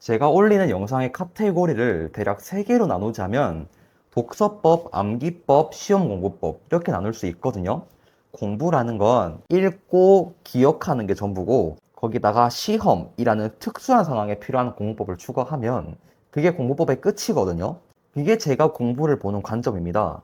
제가 올리는 영상의 카테고리를 대략 3개로 나누자면 독서법, 암기법, 시험공부법 이렇게 나눌 수 있거든요. 공부라는 건 읽고 기억하는 게 전부고 거기다가 시험이라는 특수한 상황에 필요한 공부법을 추가하면 그게 공부법의 끝이거든요. 그게 제가 공부를 보는 관점입니다.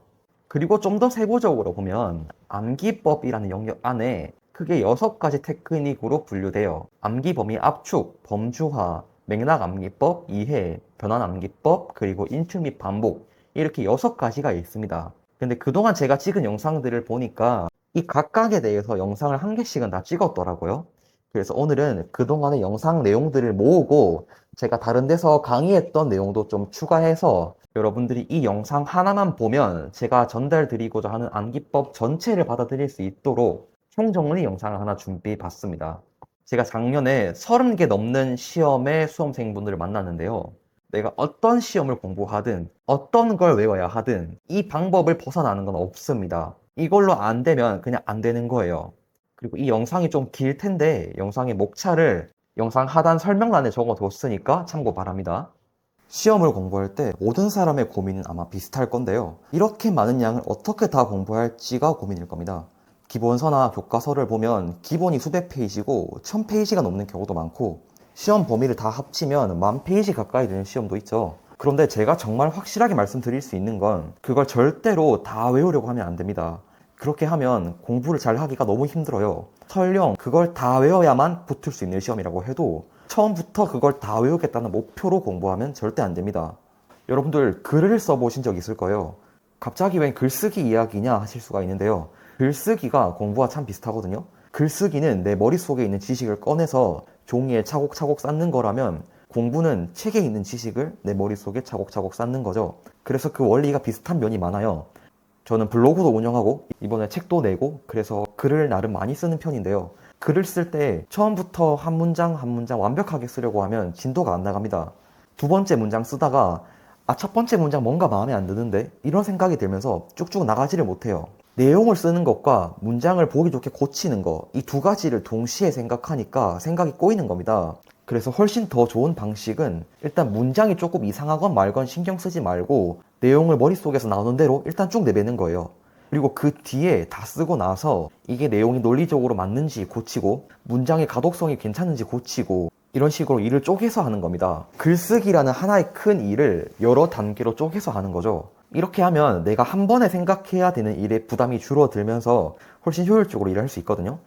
그리고 좀 더 세부적으로 보면 암기법이라는 영역 안에 크게 6가지 테크닉으로 분류돼요. 암기 범위 압축, 범주화, 맥락 암기법, 이해, 변환 암기법, 그리고 인출 및 반복 이렇게 6가지가 있습니다. 근데 그동안 제가 찍은 영상들을 보니까 이 각각에 대해서 영상을 1개씩은 다 찍었더라고요. 그래서 오늘은 그동안의 영상 내용들을 모으고 제가 다른 데서 강의했던 내용도 좀 추가해서 여러분들이 이 영상 하나만 보면 제가 전달드리고자 하는 암기법 전체를 받아들일 수 있도록 총정리 영상을 하나 준비해 봤습니다. 제가 작년에 30개 넘는 시험의 수험생분들을 만났는데요. 내가 어떤 시험을 공부하든 어떤 걸 외워야 하든 이 방법을 벗어나는 건 없습니다. 이걸로 안 되면 그냥 안 되는 거예요. 그리고 이 영상이 좀 길 텐데 영상의 목차를 영상 하단 설명란에 적어뒀으니까 참고 바랍니다. 시험을 공부할 때 모든 사람의 고민은 아마 비슷할 건데요. 이렇게 많은 양을 어떻게 다 공부할지가 고민일 겁니다. 기본서나 교과서를 보면 기본이 수백 페이지고 1000페이지가 넘는 경우도 많고 시험 범위를 다 합치면 10,000페이지 가까이 되는 시험도 있죠. 그런데 제가 정말 확실하게 말씀드릴 수 있는 건 그걸 절대로 다 외우려고 하면 안 됩니다. 그렇게 하면 공부를 잘 하기가 너무 힘들어요. 설령 그걸 다 외워야만 붙을 수 있는 시험이라고 해도 처음부터 그걸 다 외우겠다는 목표로 공부하면 절대 안 됩니다. 여러분들 글을 써보신 적 있을 거예요. 갑자기 웬 글쓰기 이야기냐 하실 수가 있는데요. 글쓰기가 공부와 참 비슷하거든요. 글쓰기는 내 머릿속에 있는 지식을 꺼내서 종이에 차곡차곡 쌓는 거라면 공부는 책에 있는 지식을 내 머릿속에 차곡차곡 쌓는 거죠. 그래서 그 원리가 비슷한 면이 많아요. 저는 블로그도 운영하고 이번에 책도 내고 그래서 글을 나름 많이 쓰는 편인데요. 글을 쓸 때 처음부터 한 문장 한 문장 완벽하게 쓰려고 하면 진도가 안 나갑니다. 두 번째 문장 쓰다가 첫 번째 문장 뭔가 마음에 안 드는데 이런 생각이 들면서 쭉쭉 나가지를 못해요. 내용을 쓰는 것과 문장을 보기 좋게 고치는 거, 이 두 가지를 동시에 생각하니까 생각이 꼬이는 겁니다. 그래서 훨씬 더 좋은 방식은 일단 문장이 조금 이상하건 말건 신경 쓰지 말고 내용을 머릿속에서 나오는 대로 일단 쭉 내뱉는 거예요. 그리고 그 뒤에 다 쓰고 나서 이게 내용이 논리적으로 맞는지 고치고 문장의 가독성이 괜찮은지 고치고 이런 식으로 일을 쪼개서 하는 겁니다. 글쓰기라는 하나의 큰 일을 여러 단계로 쪼개서 하는 거죠. 이렇게 하면 내가 한 번에 생각해야 되는 일에 부담이 줄어들면서 훨씬 효율적으로 일을 할 수 있거든요.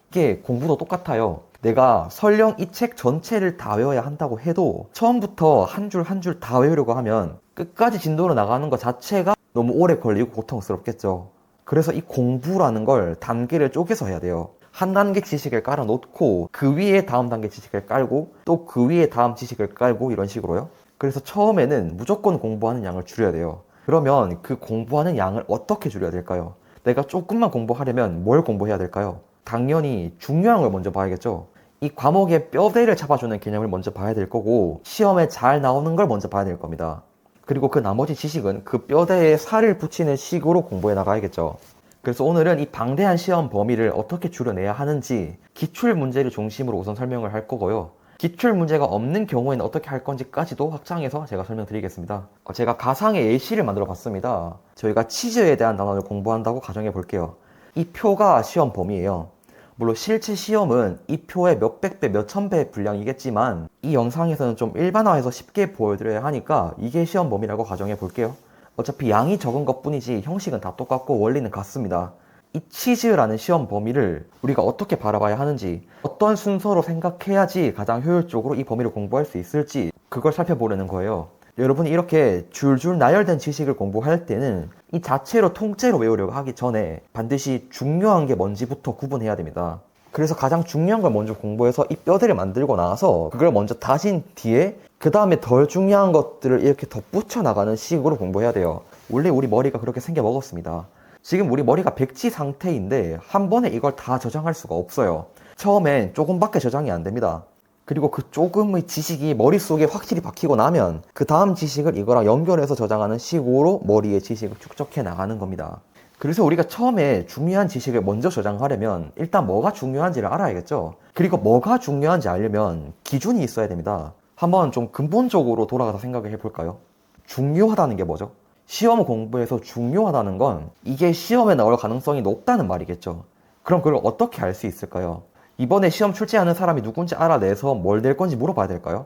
이게 공부도 똑같아요. 내가 설령 이 책 전체를 다 외워야 한다고 해도 처음부터 한 줄 한 줄 다 외우려고 하면 끝까지 진도로 나가는 것 자체가 너무 오래 걸리고 고통스럽겠죠. 그래서 이 공부라는 걸 단계를 쪼개서 해야 돼요. 한 단계 지식을 깔아놓고 그 위에 다음 단계 지식을 깔고 또 그 위에 다음 지식을 깔고 이런 식으로요. 그래서 처음에는 무조건 공부하는 양을 줄여야 돼요. 그러면 그 공부하는 양을 어떻게 줄여야 될까요? 내가 조금만 공부하려면 뭘 공부해야 될까요? 당연히 중요한 걸 먼저 봐야겠죠. 이 과목의 뼈대를 잡아주는 개념을 먼저 봐야 될 거고 시험에 잘 나오는 걸 먼저 봐야 될 겁니다. 그리고 그 나머지 지식은 그 뼈대에 살을 붙이는 식으로 공부해 나가야겠죠. 그래서 오늘은 이 방대한 시험 범위를 어떻게 줄여내야 하는지 기출 문제를 중심으로 우선 설명을 할 거고요. 기출 문제가 없는 경우에는 어떻게 할 건지까지도 확장해서 제가 설명드리겠습니다. 제가 가상의 예시를 만들어 봤습니다. 저희가 치즈에 대한 단원을 공부한다고 가정해 볼게요. 이 표가 시험 범위예요. 물론 실제 시험은 이 표의 몇백 배, 몇천 배 분량이겠지만 이 영상에서는 좀 일반화해서 쉽게 보여드려야 하니까 이게 시험 범위라고 가정해 볼게요. 어차피 양이 적은 것 뿐이지 형식은 다 똑같고 원리는 같습니다. 이 치즈라는 시험 범위를 우리가 어떻게 바라봐야 하는지 어떤 순서로 생각해야지 가장 효율적으로 이 범위를 공부할 수 있을지 그걸 살펴보려는 거예요. 여러분이 이렇게 줄줄 나열된 지식을 공부할 때는 이 자체로 통째로 외우려고 하기 전에 반드시 중요한 게 뭔지부터 구분해야 됩니다. 그래서 가장 중요한 걸 먼저 공부해서 이 뼈대를 만들고 나서 그걸 먼저 다진 뒤에 그 다음에 덜 중요한 것들을 이렇게 덧붙여 나가는 식으로 공부해야 돼요. 원래 우리 머리가 그렇게 생겨 먹었습니다. 지금 우리 머리가 백지 상태인데 한 번에 이걸 다 저장할 수가 없어요. 처음엔 조금밖에 저장이 안 됩니다. 그리고 그 조금의 지식이 머릿속에 확실히 박히고 나면 그 다음 지식을 이거랑 연결해서 저장하는 식으로 머리의 지식을 축적해 나가는 겁니다. 그래서 우리가 처음에 중요한 지식을 먼저 저장하려면 일단 뭐가 중요한지를 알아야겠죠. 그리고 뭐가 중요한지 알려면 기준이 있어야 됩니다. 한번 좀 근본적으로 돌아가서 생각을 해볼까요? 중요하다는 게 뭐죠? 시험 공부에서 중요하다는 건 이게 시험에 나올 가능성이 높다는 말이겠죠. 그럼 그걸 어떻게 알 수 있을까요? 이번에 시험 출제하는 사람이 누군지 알아내서 뭘 낼 건지 물어봐야 될까요?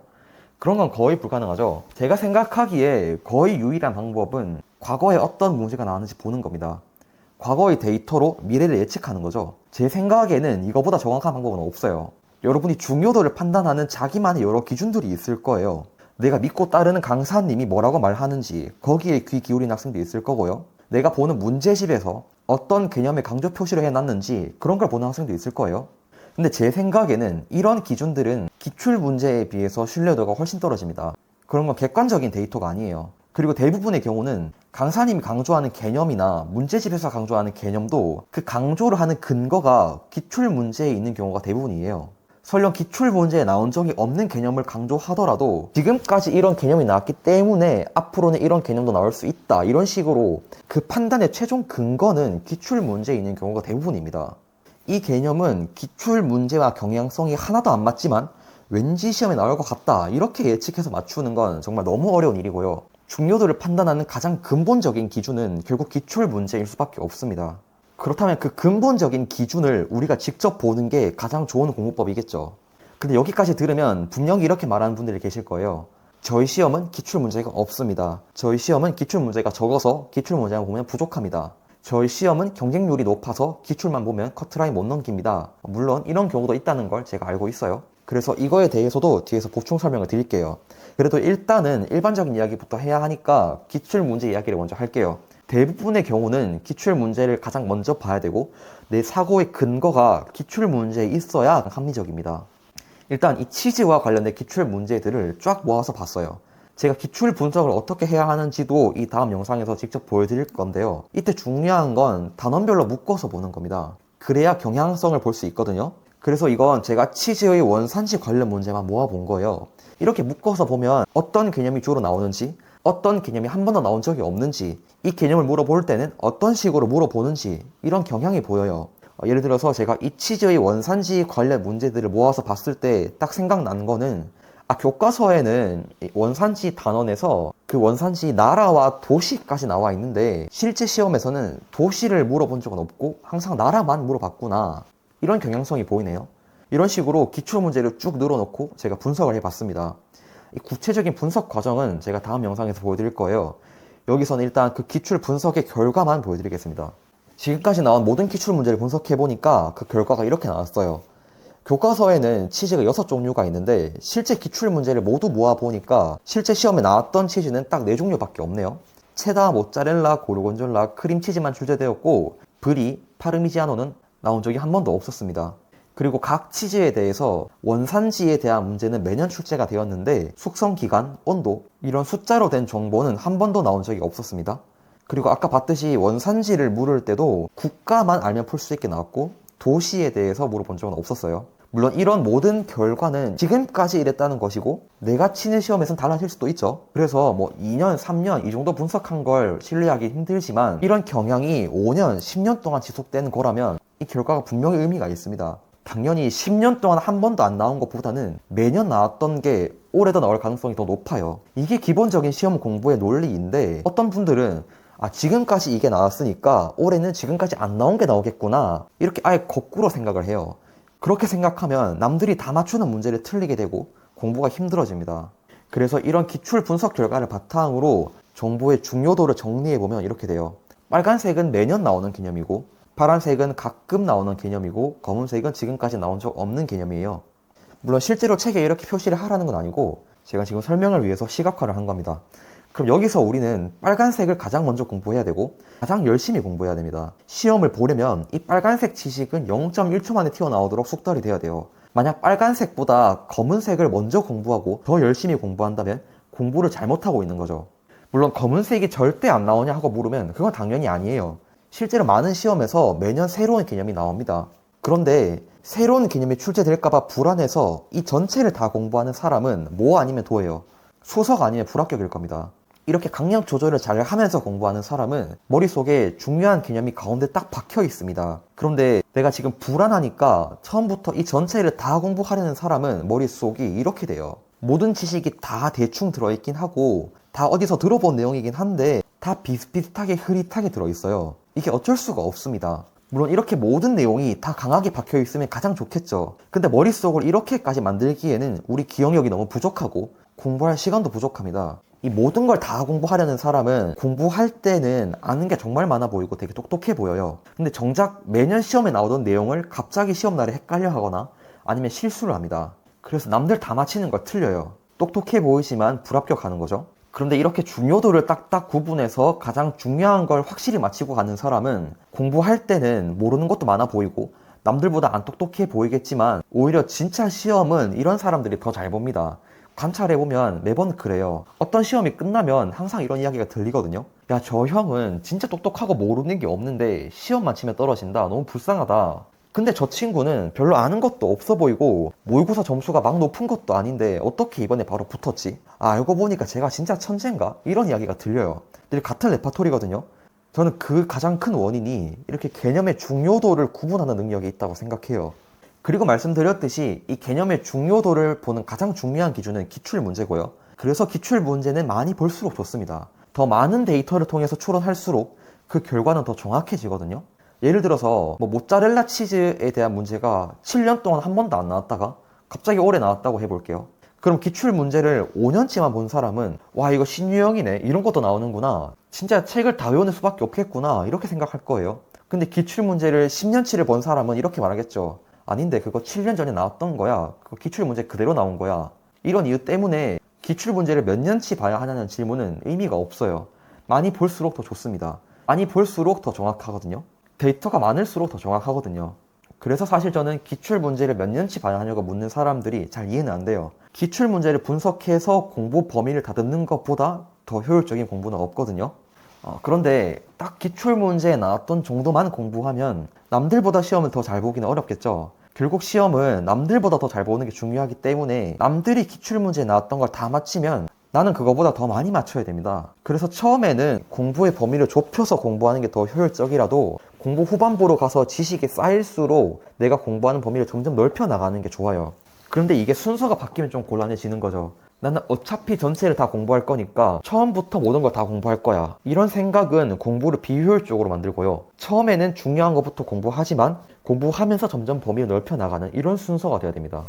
그런 건 거의 불가능하죠. 제가 생각하기에 거의 유일한 방법은 과거에 어떤 문제가 나왔는지 보는 겁니다. 과거의 데이터로 미래를 예측하는 거죠. 제 생각에는 이거보다 정확한 방법은 없어요. 여러분이 중요도를 판단하는 자기만의 여러 기준들이 있을 거예요. 내가 믿고 따르는 강사님이 뭐라고 말하는지 거기에 귀 기울인 학생도 있을 거고요. 내가 보는 문제집에서 어떤 개념의 강조 표시를 해놨는지 그런 걸 보는 학생도 있을 거예요. 근데 제 생각에는 이런 기준들은 기출 문제에 비해서 신뢰도가 훨씬 떨어집니다. 그런 건 객관적인 데이터가 아니에요. 그리고 대부분의 경우는 강사님이 강조하는 개념이나 문제집에서 강조하는 개념도 그 강조를 하는 근거가 기출 문제에 있는 경우가 대부분이에요. 설령 기출 문제에 나온 적이 없는 개념을 강조하더라도 지금까지 이런 개념이 나왔기 때문에 앞으로는 이런 개념도 나올 수 있다, 이런 식으로 그 판단의 최종 근거는 기출 문제에 있는 경우가 대부분입니다. 이 개념은 기출 문제와 경향성이 하나도 안 맞지만 왠지 시험에 나올 것 같다, 이렇게 예측해서 맞추는 건 정말 너무 어려운 일이고요. 중요도를 판단하는 가장 근본적인 기준은 결국 기출 문제일 수밖에 없습니다. 그렇다면 그 근본적인 기준을 우리가 직접 보는 게 가장 좋은 공부법이겠죠. 근데 여기까지 들으면 분명히 이렇게 말하는 분들이 계실 거예요. 저희 시험은 기출 문제가 없습니다. 저희 시험은 기출 문제가 적어서 기출 문제만 보면 부족합니다. 저희 시험은 경쟁률이 높아서 기출만 보면 커트라인 못 넘깁니다. 물론 이런 경우도 있다는 걸 제가 알고 있어요. 그래서 이거에 대해서도 뒤에서 보충 설명을 드릴게요. 그래도 일단은 일반적인 이야기부터 해야 하니까 기출 문제 이야기를 먼저 할게요. 대부분의 경우는 기출 문제를 가장 먼저 봐야 되고 내 사고의 근거가 기출 문제에 있어야 합리적입니다. 일단 이 치즈와 관련된 기출 문제들을 쫙 모아서 봤어요. 제가 기출 분석을 어떻게 해야 하는지도 이 다음 영상에서 직접 보여드릴 건데요. 이때 중요한 건 단원별로 묶어서 보는 겁니다. 그래야 경향성을 볼 수 있거든요. 그래서 이건 제가 치즈의 원산지 관련 문제만 모아본 거예요. 이렇게 묶어서 보면 어떤 개념이 주로 나오는지, 어떤 개념이 한 번도 나온 적이 없는지, 이 개념을 물어볼 때는 어떤 식으로 물어보는지, 이런 경향이 보여요. 예를 들어서 제가 이 치즈의 원산지 관련 문제들을 모아서 봤을 때 딱 생각난 거는, 교과서에는 원산지 단원에서 그 원산지 나라와 도시까지 나와 있는데 실제 시험에서는 도시를 물어본 적은 없고 항상 나라만 물어봤구나, 이런 경향성이 보이네요. 이런 식으로 기출 문제를 쭉 늘어놓고 제가 분석을 해봤습니다. 이 구체적인 분석 과정은 제가 다음 영상에서 보여드릴 거예요. 여기서는 일단 그 기출 분석의 결과만 보여드리겠습니다. 지금까지 나온 모든 기출 문제를 분석해보니까 그 결과가 이렇게 나왔어요. 교과서에는 치즈가 6종류가 있는데 실제 기출 문제를 모두 모아보니까 실제 시험에 나왔던 치즈는 딱 4종류밖에 없네요. 체다, 모짜렐라, 고르곤졸라, 크림치즈만 출제되었고 브리, 파르미지아노는 나온 적이 한 번도 없었습니다. 그리고 각 치즈에 대해서 원산지에 대한 문제는 매년 출제가 되었는데 숙성기간, 온도, 이런 숫자로 된 정보는 한 번도 나온 적이 없었습니다. 그리고 아까 봤듯이 원산지를 물을 때도 국가만 알면 풀 수 있게 나왔고 도시에 대해서 물어본 적은 없었어요. 물론 이런 모든 결과는 지금까지 이랬다는 것이고 내가 치는 시험에서는 달라질 수도 있죠. 그래서 2년, 3년 이 정도 분석한 걸 신뢰하기 힘들지만 이런 경향이 5년, 10년 동안 지속되는 거라면 이 결과가 분명히 의미가 있습니다. 당연히 10년 동안 한 번도 안 나온 것보다는 매년 나왔던 게 올해도 나올 가능성이 더 높아요. 이게 기본적인 시험 공부의 논리인데 어떤 분들은 지금까지 이게 나왔으니까 올해는 지금까지 안 나온 게 나오겠구나, 이렇게 아예 거꾸로 생각을 해요. 그렇게 생각하면 남들이 다 맞추는 문제를 틀리게 되고 공부가 힘들어집니다. 그래서 이런 기출 분석 결과를 바탕으로 정보의 중요도를 정리해보면 이렇게 돼요. 빨간색은 매년 나오는 개념이고 파란색은 가끔 나오는 개념이고 검은색은 지금까지 나온 적 없는 개념이에요. 물론 실제로 책에 이렇게 표시를 하라는 건 아니고 제가 지금 설명을 위해서 시각화를 한 겁니다. 그럼 여기서 우리는 빨간색을 가장 먼저 공부해야 되고 가장 열심히 공부해야 됩니다. 시험을 보려면 이 빨간색 지식은 0.1초 만에 튀어나오도록 숙달이 돼야 돼요. 만약 빨간색보다 검은색을 먼저 공부하고 더 열심히 공부한다면 공부를 잘못하고 있는 거죠. 물론 검은색이 절대 안 나오냐 하고 물으면 그건 당연히 아니에요. 실제로 많은 시험에서 매년 새로운 개념이 나옵니다. 그런데 새로운 개념이 출제될까봐 불안해서 이 전체를 다 공부하는 사람은 뭐 아니면 도예요. 수석 아니면 불합격일 겁니다. 이렇게 강약 조절을 잘 하면서 공부하는 사람은 머릿속에 중요한 개념이 가운데 딱 박혀 있습니다. 그런데 내가 지금 불안하니까 처음부터 이 전체를 다 공부하려는 사람은 머릿속이 이렇게 돼요. 모든 지식이 다 대충 들어있긴 하고 다 어디서 들어본 내용이긴 한데 다 비슷비슷하게 흐릿하게 들어있어요. 이게 어쩔 수가 없습니다. 물론 이렇게 모든 내용이 다 강하게 박혀있으면 가장 좋겠죠. 근데 머릿속을 이렇게까지 만들기에는 우리 기억력이 너무 부족하고 공부할 시간도 부족합니다. 이 모든 걸 다 공부하려는 사람은 공부할 때는 아는 게 정말 많아 보이고 되게 똑똑해 보여요. 근데 정작 매년 시험에 나오던 내용을 갑자기 시험날에 헷갈려 하거나 아니면 실수를 합니다. 그래서 남들 다 맞히는 걸 틀려요. 똑똑해 보이지만 불합격하는 거죠. 그런데 이렇게 중요도를 딱딱 구분해서 가장 중요한 걸 확실히 맞히고 가는 사람은 공부할 때는 모르는 것도 많아 보이고 남들보다 안 똑똑해 보이겠지만 오히려 진짜 시험은 이런 사람들이 더 잘 봅니다. 관찰해보면 매번 그래요. 어떤 시험이 끝나면 항상 이런 이야기가 들리거든요. 야, 저 형은 진짜 똑똑하고 모르는 게 없는데 시험만 치면 떨어진다. 너무 불쌍하다. 근데 저 친구는 별로 아는 것도 없어 보이고 모의고사 점수가 막 높은 것도 아닌데 어떻게 이번에 바로 붙었지? 아, 알고 보니까 제가 진짜 천재인가? 이런 이야기가 들려요. 늘 같은 레파토리거든요. 저는 그 가장 큰 원인이 이렇게 개념의 중요도를 구분하는 능력이 있다고 생각해요. 그리고 말씀드렸듯이 이 개념의 중요도를 보는 가장 중요한 기준은 기출문제고요. 그래서 기출문제는 많이 볼수록 좋습니다. 더 많은 데이터를 통해서 추론할수록 그 결과는 더 정확해지거든요. 예를 들어서 모짜렐라 치즈에 대한 문제가 7년 동안 한 번도 안 나왔다가 갑자기 올해 나왔다고 해볼게요. 그럼 기출 문제를 5년치만 본 사람은 와, 이거 신유형이네, 이런 것도 나오는구나, 진짜 책을 다 외우는 수밖에 없겠구나, 이렇게 생각할 거예요. 근데 기출 문제를 10년치를 본 사람은 이렇게 말하겠죠. 아닌데 그거 7년 전에 나왔던 거야. 그거 기출 문제 그대로 나온 거야. 이런 이유 때문에 기출 문제를 몇 년치 봐야 하냐는 질문은 의미가 없어요. 많이 볼수록 더 좋습니다. 많이 볼수록 더 정확하거든요. 데이터가 많을수록 더 정확하거든요. 그래서 사실 저는 기출 문제를 몇 년치 봐야 하냐고 묻는 사람들이 잘 이해는 안 돼요. 기출 문제를 분석해서 공부 범위를 다듬는 것보다 더 효율적인 공부는 없거든요. 그런데 딱 기출 문제에 나왔던 정도만 공부하면 남들보다 시험을 더 잘 보기는 어렵겠죠. 결국 시험은 남들보다 더 잘 보는 게 중요하기 때문에 남들이 기출 문제에 나왔던 걸 다 맞히면 나는 그거보다 더 많이 맞춰야 됩니다. 그래서 처음에는 공부의 범위를 좁혀서 공부하는 게 더 효율적이라도 공부 후반부로 가서 지식이 쌓일수록 내가 공부하는 범위를 점점 넓혀 나가는 게 좋아요. 그런데 이게 순서가 바뀌면 좀 곤란해지는 거죠. 나는 어차피 전체를 다 공부할 거니까 처음부터 모든 걸 다 공부할 거야, 이런 생각은 공부를 비효율적으로 만들고요. 처음에는 중요한 것부터 공부하지만 공부하면서 점점 범위를 넓혀 나가는 이런 순서가 돼야 됩니다.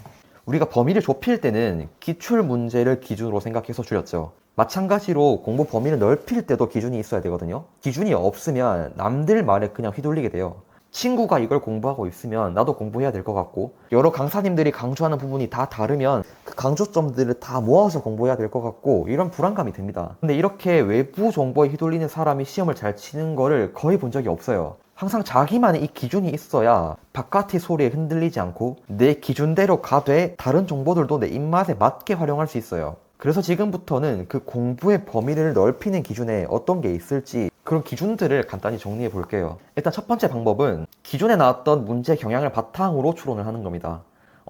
우리가 범위를 좁힐 때는 기출 문제를 기준으로 생각해서 줄였죠. 마찬가지로 공부 범위를 넓힐 때도 기준이 있어야 되거든요. 기준이 없으면 남들 말에 그냥 휘둘리게 돼요. 친구가 이걸 공부하고 있으면 나도 공부해야 될 것 같고, 여러 강사님들이 강조하는 부분이 다 다르면 그 강조점들을 다 모아서 공부해야 될 것 같고, 이런 불안감이 듭니다. 근데 이렇게 외부 정보에 휘둘리는 사람이 시험을 잘 치는 거를 거의 본 적이 없어요. 항상 자기만의 이 기준이 있어야 바깥의 소리에 흔들리지 않고 내 기준대로 가되 다른 정보들도 내 입맛에 맞게 활용할 수 있어요. 그래서 지금부터는 그 공부의 범위를 넓히는 기준에 어떤 게 있을지 그런 기준들을 간단히 정리해 볼게요. 일단 첫 번째 방법은 기존에 나왔던 문제 경향을 바탕으로 추론을 하는 겁니다.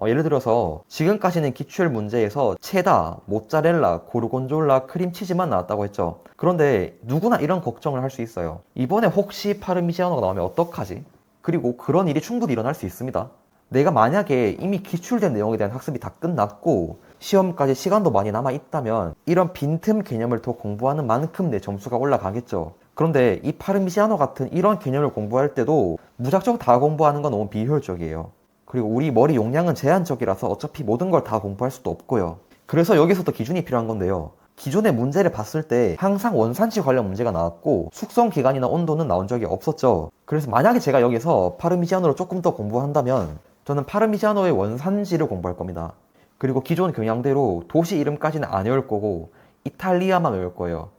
예를 들어서 지금까지는 기출 문제에서 체다, 모짜렐라, 고르곤졸라, 크림치즈만 나왔다고 했죠. 그런데 누구나 이런 걱정을 할 수 있어요. 이번에 혹시 파르미지아노가 나오면 어떡하지? 그리고 그런 일이 충분히 일어날 수 있습니다. 내가 만약에 이미 기출된 내용에 대한 학습이 다 끝났고 시험까지 시간도 많이 남아 있다면 이런 빈틈 개념을 더 공부하는 만큼 내 점수가 올라가겠죠. 그런데 이 파르미지아노 같은 이런 개념을 공부할 때도 무작정 다 공부하는 건 너무 비효율적이에요. 그리고 우리 머리 용량은 제한적이라서 어차피 모든 걸 다 공부할 수도 없고요. 그래서 여기서도 기준이 필요한 건데요. 기존의 문제를 봤을 때 항상 원산지 관련 문제가 나왔고 숙성 기간이나 온도는 나온 적이 없었죠. 그래서 만약에 제가 여기서 파르미지아노를 조금 더 공부한다면 저는 파르미지아노의 원산지를 공부할 겁니다. 그리고 기존 경향대로 도시 이름까지는 안 외울 거고 이탈리아만 외울 거예요.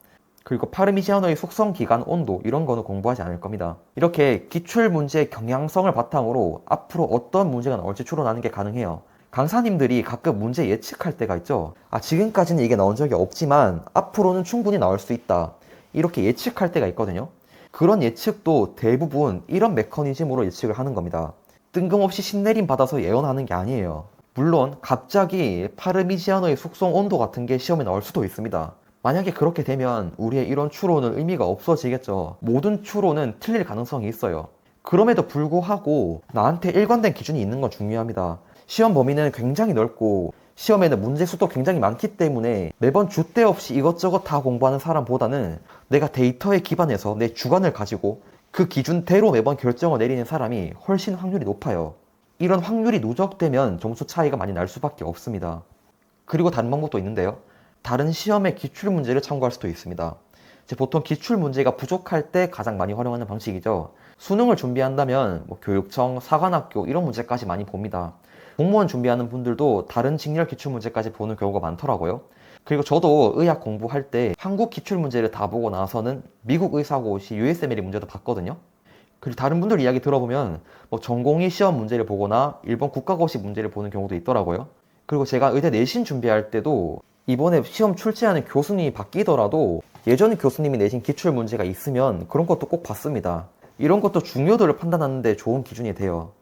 그리고 파르미지아노의 숙성 기간, 온도 이런 거는 공부하지 않을 겁니다. 이렇게 기출 문제의 경향성을 바탕으로 앞으로 어떤 문제가 나올지 추론하는 게 가능해요. 강사님들이 가끔 문제 예측할 때가 있죠. 지금까지는 이게 나온 적이 없지만 앞으로는 충분히 나올 수 있다, 이렇게 예측할 때가 있거든요. 그런 예측도 대부분 이런 메커니즘으로 예측을 하는 겁니다. 뜬금없이 신내림 받아서 예언하는 게 아니에요. 물론 갑자기 파르미지아노의 숙성 온도 같은 게 시험에 나올 수도 있습니다. 만약에 그렇게 되면 우리의 이런 추론은 의미가 없어지겠죠. 모든 추론은 틀릴 가능성이 있어요. 그럼에도 불구하고 나한테 일관된 기준이 있는 건 중요합니다. 시험 범위는 굉장히 넓고 시험에는 문제 수도 굉장히 많기 때문에 매번 줏대 없이 이것저것 다 공부하는 사람보다는 내가 데이터에 기반해서 내 주관을 가지고 그 기준대로 매번 결정을 내리는 사람이 훨씬 확률이 높아요. 이런 확률이 누적되면 점수 차이가 많이 날 수밖에 없습니다. 그리고 다른 방법도 있는데요. 다른 시험의 기출문제를 참고할 수도 있습니다. 보통 기출문제가 부족할 때 가장 많이 활용하는 방식이죠. 수능을 준비한다면 교육청, 사관학교 이런 문제까지 많이 봅니다. 공무원 준비하는 분들도 다른 직렬 기출문제까지 보는 경우가 많더라고요. 그리고 저도 의학 공부할 때 한국 기출문제를 다 보고 나서는 미국 의사고시 USMLE 문제도 봤거든요. 그리고 다른 분들 이야기 들어보면 전공의 시험 문제를 보거나 일본 국가고시 문제를 보는 경우도 있더라고요. 그리고 제가 의대 내신 준비할 때도 이번에 시험 출제하는 교수님이 바뀌더라도 예전 교수님이 내신 기출 문제가 있으면 그런 것도 꼭 봤습니다. 이런 것도 중요도를 판단하는 데 좋은 기준이 돼요.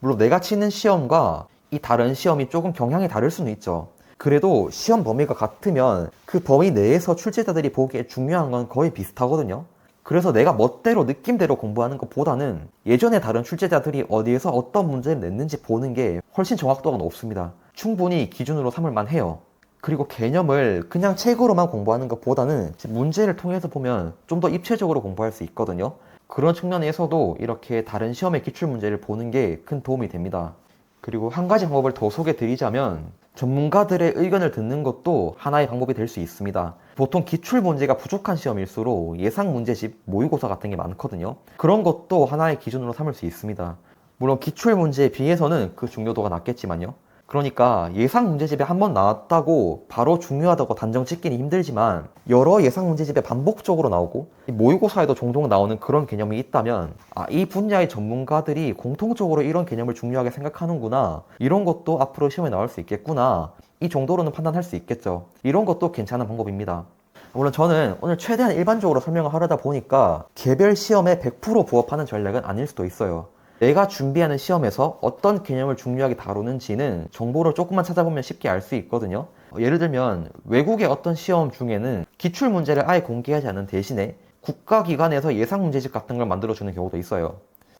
물론 내가 치는 시험과 이 다른 시험이 조금 경향이 다를 수는 있죠. 그래도 시험 범위가 같으면 그 범위 내에서 출제자들이 보기에 중요한 건 거의 비슷하거든요. 그래서 내가 멋대로 느낌대로 공부하는 것보다는 예전에 다른 출제자들이 어디에서 어떤 문제를 냈는지 보는 게 훨씬 정확도가 높습니다. 충분히 기준으로 삼을 만해요. 그리고 개념을 그냥 책으로만 공부하는 것보다는 문제를 통해서 보면 좀 더 입체적으로 공부할 수 있거든요. 그런 측면에서도 이렇게 다른 시험의 기출문제를 보는 게 큰 도움이 됩니다. 그리고 한 가지 방법을 더 소개해 드리자면 전문가들의 의견을 듣는 것도 하나의 방법이 될 수 있습니다. 보통 기출문제가 부족한 시험일수록 예상문제집, 모의고사 같은 게 많거든요. 그런 것도 하나의 기준으로 삼을 수 있습니다. 물론 기출문제에 비해서는 그 중요도가 낮겠지만요. 그러니까 예상문제집에 한 번 나왔다고 바로 중요하다고 단정 짓기는 힘들지만 여러 예상문제집에 반복적으로 나오고 모의고사에도 종종 나오는 그런 개념이 있다면 이 분야의 전문가들이 공통적으로 이런 개념을 중요하게 생각하는구나, 이런 것도 앞으로 시험에 나올 수 있겠구나, 이 정도로는 판단할 수 있겠죠. 이런 것도 괜찮은 방법입니다. 물론 저는 오늘 최대한 일반적으로 설명을 하려다 보니까 개별 시험에 100% 부합하는 전략은 아닐 수도 있어요. 내가 준비하는 시험에서 어떤 개념을 중요하게 다루는지는 정보를 조금만 찾아보면 쉽게 알 수 있거든요. 예를 들면 외국의 어떤 시험 중에는 기출문제를 아예 공개하지 않은 대신에 국가기관에서 예상문제집 같은 걸 만들어주는 경우도 있어요.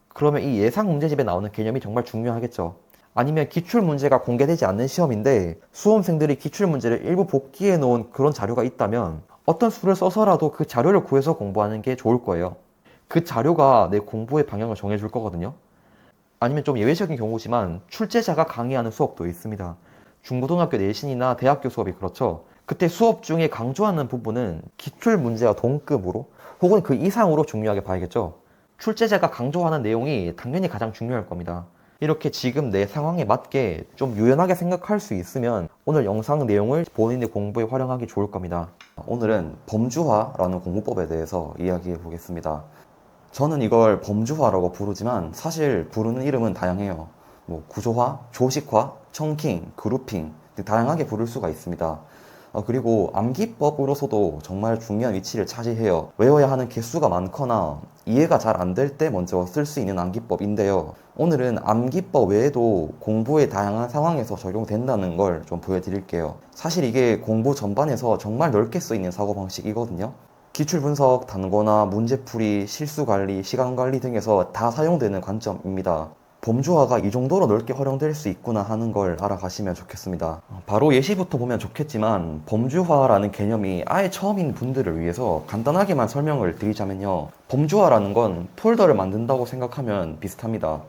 그러면 이 예상문제집에 나오는 개념이 정말 중요하겠죠. 아니면 기출문제가 공개되지 않는 시험인데 수험생들이 기출문제를 일부 복기해 놓은 그런 자료가 있다면 어떤 수를 써서라도 그 자료를 구해서 공부하는 게 좋을 거예요. 그 자료가 내 공부의 방향을 정해줄 거거든요. 아니면 좀 예외적인 경우지만 출제자가 강의하는 수업도 있습니다. 중고등학교 내신이나 대학교 수업이 그렇죠. 그때 수업 중에 강조하는 부분은 기출 문제와 동급으로 혹은 그 이상으로 중요하게 봐야겠죠. 출제자가 강조하는 내용이 당연히 가장 중요할 겁니다. 이렇게 지금 내 상황에 맞게 좀 유연하게 생각할 수 있으면 오늘 영상 내용을 본인의 공부에 활용하기 좋을 겁니다. 오늘은 범주화라는 공부법에 대해서 이야기해 보겠습니다. 저는 이걸 범주화라고 부르지만 사실 부르는 이름은 다양해요. 구조화, 조식화, 청킹, 그룹핑 다양하게 부를 수가 있습니다. 그리고 암기법으로서도 정말 중요한 위치를 차지해요. 외워야 하는 개수가 많거나 이해가 잘 안 될 때 먼저 쓸 수 있는 암기법인데요. 오늘은 암기법 외에도 공부의 다양한 상황에서 적용된다는 걸 좀 보여드릴게요. 사실 이게 공부 전반에서 정말 넓게 쓰이는 사고방식이거든요. 기출분석, 단거나 문제풀이, 실수관리, 시간관리 등에서 다 사용되는 관점입니다. 범주화가 이 정도로 넓게 활용될 수 있구나 하는 걸 알아가시면 좋겠습니다. 바로 예시부터 보면 좋겠지만 범주화라는 개념이 아예 처음인 분들을 위해서 간단하게만 설명을 드리자면요. 범주화라는 건 폴더를 만든다고 생각하면 비슷합니다.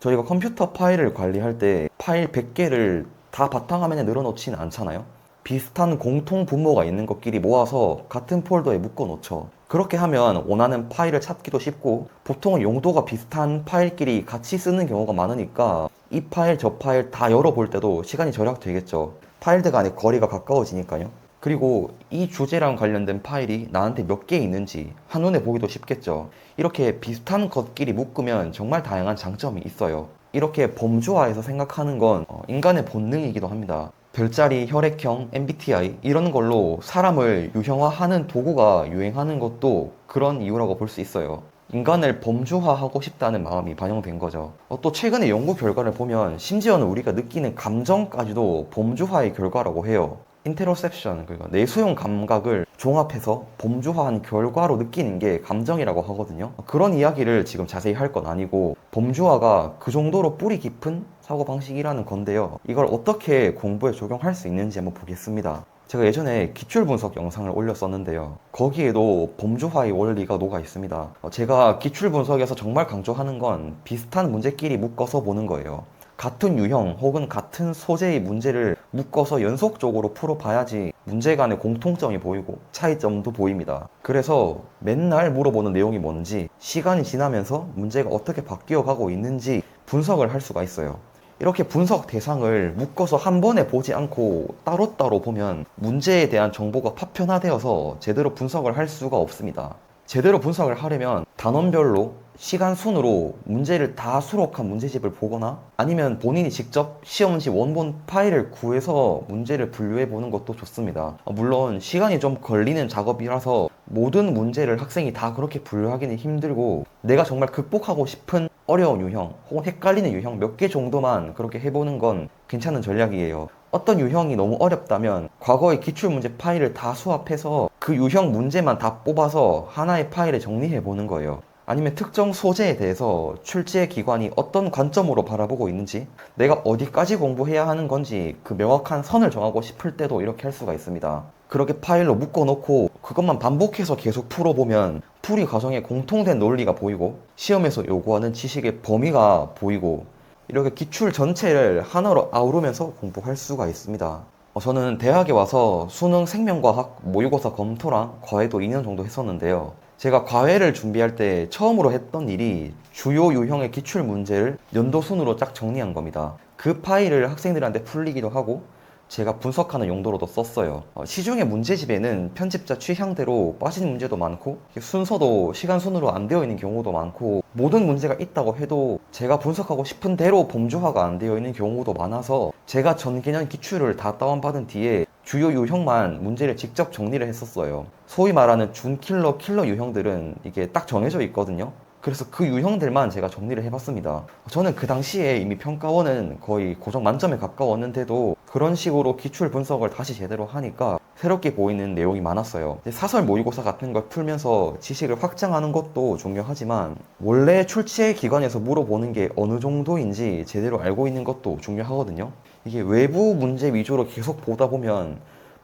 저희가 컴퓨터 파일을 관리할 때 파일 100개를 다 바탕화면에 늘어놓지는 않잖아요. 비슷한 공통 분모가 있는 것끼리 모아서 같은 폴더에 묶어 놓죠. 그렇게 하면 원하는 파일을 찾기도 쉽고 보통은 용도가 비슷한 파일끼리 같이 쓰는 경우가 많으니까 이 파일 저 파일 다 열어볼 때도 시간이 절약되겠죠. 파일들 간의 거리가 가까워지니까요. 그리고 이 주제랑 관련된 파일이 나한테 몇 개 있는지 한눈에 보기도 쉽겠죠. 이렇게 비슷한 것끼리 묶으면 정말 다양한 장점이 있어요. 이렇게 범주화해서 생각하는 건 인간의 본능이기도 합니다. 별자리, 혈액형, MBTI 이런 걸로 사람을 유형화하는 도구가 유행하는 것도 그런 이유라고 볼 수 있어요. 인간을 범주화하고 싶다는 마음이 반영된 거죠. 또 최근에 연구 결과를 보면 심지어는 우리가 느끼는 감정까지도 범주화의 결과라고 해요. 인테로셉션, 그러니까 내수용 감각을 종합해서 범주화한 결과로 느끼는 게 감정이라고 하거든요. 그런 이야기를 지금 자세히 할 건 아니고 범주화가 그 정도로 뿌리 깊은 사고방식이라는 건데요. 이걸 어떻게 공부에 적용할 수 있는지 한번 보겠습니다. 제가 예전에 기출분석 영상을 올렸었는데요. 거기에도 범주화의 원리가 녹아 있습니다. 제가 기출분석에서 정말 강조하는 건 비슷한 문제끼리 묶어서 보는 거예요. 같은 유형 혹은 같은 소재의 문제를 묶어서 연속적으로 풀어봐야지 문제 간의 공통점이 보이고 차이점도 보입니다. 그래서 맨날 물어보는 내용이 뭔지, 시간이 지나면서 문제가 어떻게 바뀌어가고 있는지 분석을 할 수가 있어요. 이렇게 분석 대상을 묶어서 한 번에 보지 않고 따로따로 보면 문제에 대한 정보가 파편화되어서 제대로 분석을 할 수가 없습니다. 제대로 분석을 하려면 단원별로 시간 순으로 문제를 다 수록한 문제집을 보거나 아니면 본인이 직접 시험지 원본 파일을 구해서 문제를 분류해 보는 것도 좋습니다. 물론 시간이 좀 걸리는 작업이라서 모든 문제를 학생이 다 그렇게 분류하기는 힘들고 내가 정말 극복하고 싶은 어려운 유형 혹은 헷갈리는 유형 몇 개 정도만 그렇게 해보는 건 괜찮은 전략이에요. 어떤 유형이 너무 어렵다면 과거의 기출문제 파일을 다 수합해서 그 유형 문제만 다 뽑아서 하나의 파일에 정리해 보는 거예요. 아니면 특정 소재에 대해서 출제 기관이 어떤 관점으로 바라보고 있는지, 내가 어디까지 공부해야 하는 건지 그 명확한 선을 정하고 싶을 때도 이렇게 할 수가 있습니다. 그렇게 파일로 묶어놓고 그것만 반복해서 계속 풀어보면 풀이 과정에 공통된 논리가 보이고 시험에서 요구하는 지식의 범위가 보이고 이렇게 기출 전체를 하나로 아우르면서 공부할 수가 있습니다. 저는 대학에 와서 수능 생명과학 모의고사 검토랑 과외도 2년 정도 했었는데요. 제가 과외를 준비할 때 처음으로 했던 일이 주요 유형의 기출 문제를 연도 순으로 쫙 정리한 겁니다. 그 파일을 학생들한테 풀리기도 하고 제가 분석하는 용도로도 썼어요. 시중의 문제집에는 편집자 취향대로 빠진 문제도 많고 순서도 시간 순으로 안 되어 있는 경우도 많고 모든 문제가 있다고 해도 제가 분석하고 싶은 대로 범주화가 안 되어 있는 경우도 많아서 제가 전 개념 기출을 다 다운받은 뒤에 주요 유형만 문제를 직접 정리를 했었어요. 소위 말하는 준킬러, 킬러 유형들은 이게 딱 정해져 있거든요. 그래서 그 유형들만 제가 정리를 해봤습니다. 저는 그 당시에 이미 평가원은 거의 고정 만점에 가까웠는데도 그런 식으로 기출 분석을 다시 제대로 하니까 새롭게 보이는 내용이 많았어요. 사설 모의고사 같은 걸 풀면서 지식을 확장하는 것도 중요하지만 원래 출제 기관에서 물어보는 게 어느 정도인지 제대로 알고 있는 것도 중요하거든요. 이게 외부 문제 위주로 계속 보다 보면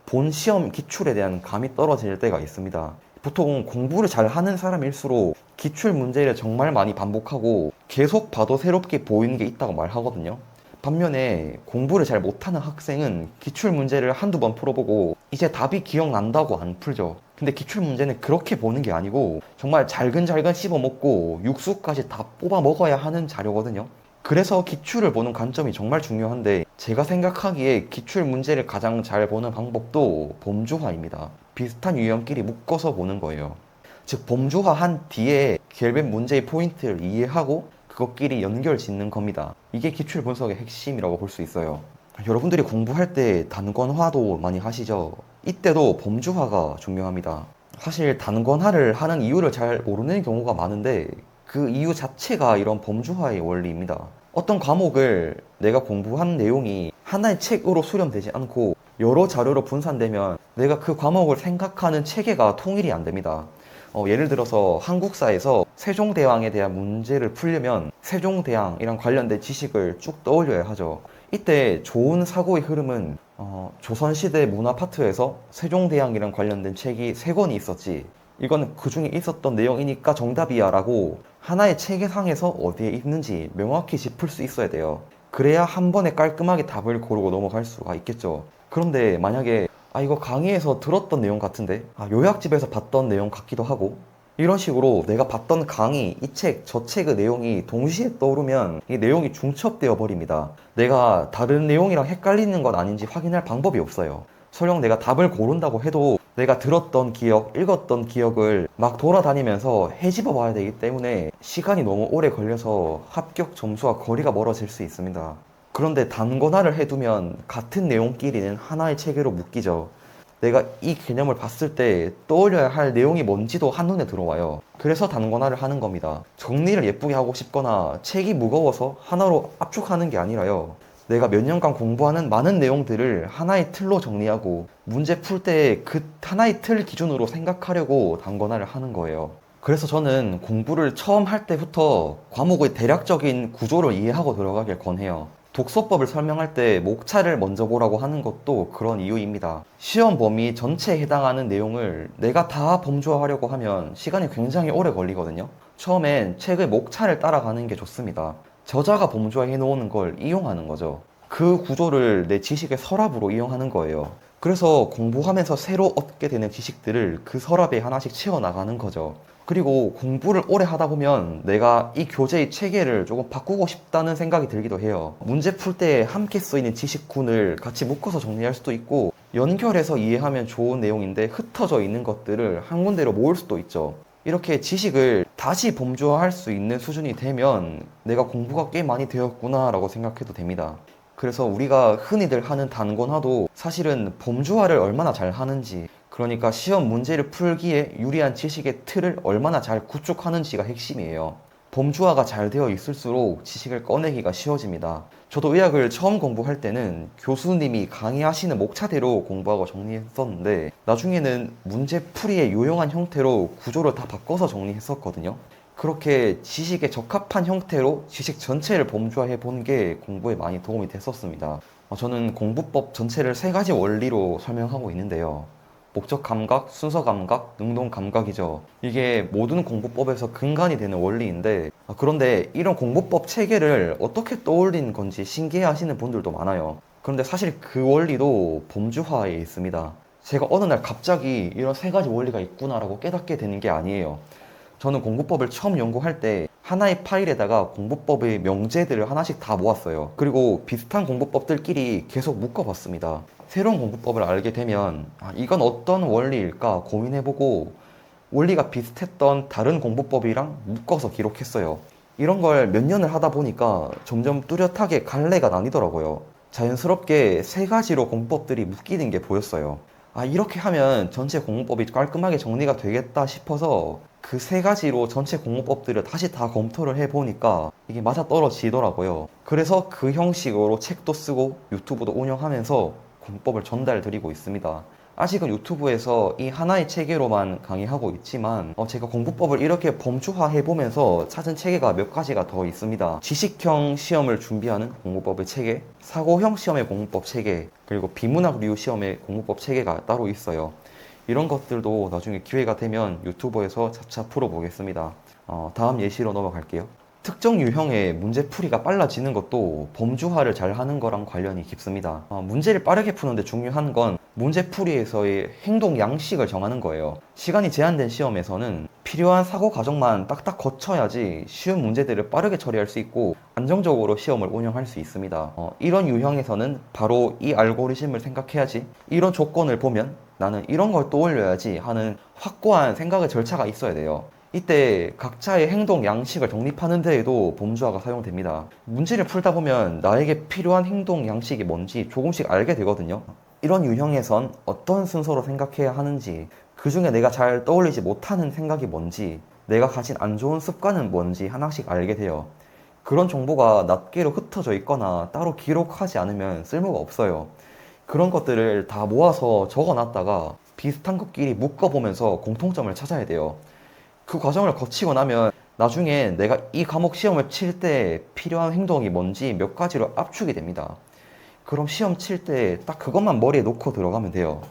본 시험 기출에 대한 감이 떨어질 때가 있습니다. 보통 공부를 잘 하는 사람일수록 기출 문제를 정말 많이 반복하고 계속 봐도 새롭게 보이는 게 있다고 말하거든요. 반면에 공부를 잘 못하는 학생은 기출 문제를 한두 번 풀어보고 이제 답이 기억난다고 안 풀죠. 근데 기출 문제는 그렇게 보는 게 아니고 정말 잘근잘근 씹어먹고 육수까지 다 뽑아 먹어야 하는 자료거든요. 그래서 기출을 보는 관점이 정말 중요한데 제가 생각하기에 기출 문제를 가장 잘 보는 방법도 범주화입니다. 비슷한 유형끼리 묶어서 보는 거예요. 즉 범주화한 뒤에 결별 문제의 포인트를 이해하고 그것끼리 연결 짓는 겁니다. 이게 기출 분석의 핵심이라고 볼 수 있어요. 여러분들이 공부할 때 단권화도 많이 하시죠? 이때도 범주화가 중요합니다. 사실 단권화를 하는 이유를 잘 모르는 경우가 많은데 그 이유 자체가 이런 범주화의 원리입니다. 어떤 과목을 내가 공부한 내용이 하나의 책으로 수렴되지 않고 여러 자료로 분산되면 내가 그 과목을 생각하는 체계가 통일이 안 됩니다. 예를 들어서 한국사에서 세종대왕에 대한 문제를 풀려면 세종대왕이랑 관련된 지식을 쭉 떠올려야 하죠. 이때 좋은 사고의 흐름은 조선시대 문화 파트에서 세종대왕이랑 관련된 책이 3권이 있었지. 이거는 그 중에 있었던 내용이니까 정답이야 라고 하나의 체계상에서 어디에 있는지 명확히 짚을 수 있어야 돼요. 그래야 한 번에 깔끔하게 답을 고르고 넘어갈 수가 있겠죠. 그런데 만약에 이거 강의에서 들었던 내용 같은데 요약집에서 봤던 내용 같기도 하고 이런 식으로 내가 봤던 강의, 이 책, 저 책의 내용이 동시에 떠오르면 이 내용이 중첩되어 버립니다. 내가 다른 내용이랑 헷갈리는 건 아닌지 확인할 방법이 없어요. 설령 내가 답을 고른다고 해도 내가 들었던 기억, 읽었던 기억을 막 돌아다니면서 헤집어 봐야 되기 때문에 시간이 너무 오래 걸려서 합격 점수와 거리가 멀어질 수 있습니다. 그런데 단권화를 해두면 같은 내용끼리는 하나의 체계로 묶이죠. 내가 이 개념을 봤을 때 떠올려야 할 내용이 뭔지도 한눈에 들어와요. 그래서 단권화를 하는 겁니다. 정리를 예쁘게 하고 싶거나 책이 무거워서 하나로 압축하는 게 아니라요. 내가 몇 년간 공부하는 많은 내용들을 하나의 틀로 정리하고 문제 풀 때 그 하나의 틀 기준으로 생각하려고 단권화를 하는 거예요. 그래서 저는 공부를 처음 할 때부터 과목의 대략적인 구조를 이해하고 들어가길 권해요. 독서법을 설명할 때 목차를 먼저 보라고 하는 것도 그런 이유입니다. 시험 범위 전체에 해당하는 내용을 내가 다 범주화하려고 하면 시간이 굉장히 오래 걸리거든요. 처음엔 책의 목차를 따라가는 게 좋습니다. 저자가 범주화해 놓은 걸 이용하는 거죠. 그 구조를 내 지식의 서랍으로 이용하는 거예요. 그래서 공부하면서 새로 얻게 되는 지식들을 그 서랍에 하나씩 채워나가는 거죠. 그리고 공부를 오래 하다 보면 내가 이 교재의 체계를 조금 바꾸고 싶다는 생각이 들기도 해요. 문제 풀 때 함께 쓰이는 지식군을 같이 묶어서 정리할 수도 있고, 연결해서 이해하면 좋은 내용인데 흩어져 있는 것들을 한 군데로 모을 수도 있죠. 이렇게 지식을 다시 범주화할 수 있는 수준이 되면 내가 공부가 꽤 많이 되었구나 라고 생각해도 됩니다. 그래서 우리가 흔히들 하는 단권화도 사실은 범주화를 얼마나 잘 하는지, 그러니까 시험 문제를 풀기에 유리한 지식의 틀을 얼마나 잘 구축하는지가 핵심이에요. 범주화가 잘 되어 있을수록 지식을 꺼내기가 쉬워집니다. 저도 의학을 처음 공부할 때는 교수님이 강의하시는 목차대로 공부하고 정리했었는데, 나중에는 문제풀이의 요용한 형태로 구조를 다 바꿔서 정리했었거든요. 그렇게 지식에 적합한 형태로 지식 전체를 범주화해 본 게 공부에 많이 도움이 됐었습니다. 저는 공부법 전체를 세 가지 원리로 설명하고 있는데요. 목적 감각, 순서 감각, 능동 감각이죠. 이게 모든 공부법에서 근간이 되는 원리인데, 그런데 이런 공부법 체계를 어떻게 떠올린 건지 신기해 하시는 분들도 많아요. 그런데 사실 그 원리도 범주화에 있습니다. 제가 어느 날 갑자기 이런 세 가지 원리가 있구나라고 깨닫게 되는 게 아니에요. 저는 공부법을 처음 연구할 때 하나의 파일에다가 공부법의 명제들을 하나씩 다 모았어요. 그리고 비슷한 공부법들끼리 계속 묶어봤습니다. 새로운 공부법을 알게 되면 이건 어떤 원리일까 고민해보고 원리가 비슷했던 다른 공부법이랑 묶어서 기록했어요. 이런 걸 몇 년을 하다 보니까 점점 뚜렷하게 갈래가 나뉘더라고요. 자연스럽게 세 가지로 공부법들이 묶이는 게 보였어요. 이렇게 하면 전체 공부법이 깔끔하게 정리가 되겠다 싶어서 그 세 가지로 전체 공부법들을 다시 다 검토를 해보니까 이게 맞아떨어지더라고요. 그래서 그 형식으로 책도 쓰고 유튜브도 운영하면서 공부법을 전달드리고 있습니다. 아직은 유튜브에서 이 하나의 체계로만 강의하고 있지만 제가 공부법을 이렇게 범주화해보면서 찾은 체계가 몇 가지가 더 있습니다. 지식형 시험을 준비하는 공부법의 체계, 사고형 시험의 공부법 체계, 그리고 비문학류 시험의 공부법 체계가 따로 있어요. 이런 것들도 나중에 기회가 되면 유튜브에서 차차 풀어보겠습니다. 다음 예시로 넘어갈게요. 특정 유형의 문제풀이가 빨라지는 것도 범주화를 잘 하는 거랑 관련이 깊습니다. 문제를 빠르게 푸는데 중요한 건 문제풀이에서의 행동 양식을 정하는 거예요. 시간이 제한된 시험에서는 필요한 사고 과정만 딱딱 거쳐야지 쉬운 문제들을 빠르게 처리할 수 있고 안정적으로 시험을 운영할 수 있습니다. 이런 유형에서는 바로 이 알고리즘을 생각해야지, 이런 조건을 보면 나는 이런 걸 떠올려야지 하는 확고한 생각의 절차가 있어야 돼요. 이때 각자의 행동 양식을 정립하는 데에도 범주화가 사용됩니다. 문제를 풀다 보면 나에게 필요한 행동 양식이 뭔지 조금씩 알게 되거든요. 이런 유형에선 어떤 순서로 생각해야 하는지, 그 중에 내가 잘 떠올리지 못하는 생각이 뭔지, 내가 가진 안 좋은 습관은 뭔지 하나씩 알게 돼요. 그런 정보가 낱개로 흩어져 있거나 따로 기록하지 않으면 쓸모가 없어요. 그런 것들을 다 모아서 적어놨다가 비슷한 것끼리 묶어보면서 공통점을 찾아야 돼요. 그 과정을 거치고 나면 나중에 내가 이 과목 시험을 칠 때 필요한 행동이 뭔지 몇 가지로 압축이 됩니다. 그럼 시험 칠 때 딱 그것만 머리에 놓고 들어가면 돼요.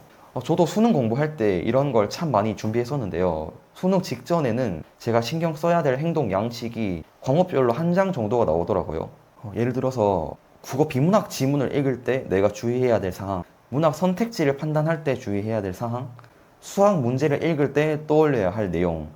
저도 수능 공부할 때 이런 걸 참 많이 준비했었는데요. 수능 직전에는 제가 신경 써야 될 행동 양식이 과목별로 한 장 정도가 나오더라고요. 예를 들어서 국어 비문학 지문을 읽을 때 내가 주의해야 될 사항, 문학 선택지를 판단할 때 주의해야 될 사항, 수학 문제를 읽을 때 떠올려야 할 내용,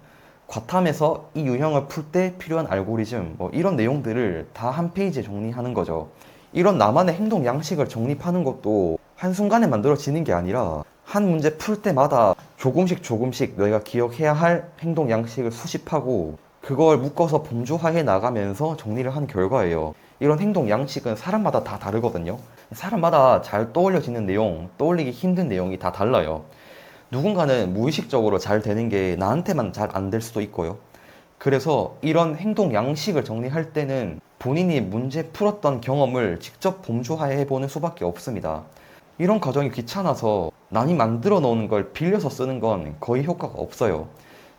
과탐에서 이 유형을 풀 때 필요한 알고리즘, 이런 내용들을 다 한 페이지에 정리하는 거죠. 이런 나만의 행동 양식을 정립하는 것도 한순간에 만들어지는 게 아니라 한 문제 풀 때마다 조금씩 내가 기억해야 할 행동 양식을 수집하고 그걸 묶어서 범주화해 나가면서 정리를 한 결과예요. 이런 행동 양식은 사람마다 다 다르거든요. 사람마다 잘 떠올려지는 내용, 떠올리기 힘든 내용이 다 달라요. 누군가는 무의식적으로 잘 되는 게 나한테만 잘 안 될 수도 있고요. 그래서 이런 행동 양식을 정리할 때는 본인이 문제 풀었던 경험을 직접 범주화해 보는 수밖에 없습니다. 이런 과정이 귀찮아서 남이 만들어 놓은 걸 빌려서 쓰는 건 거의 효과가 없어요.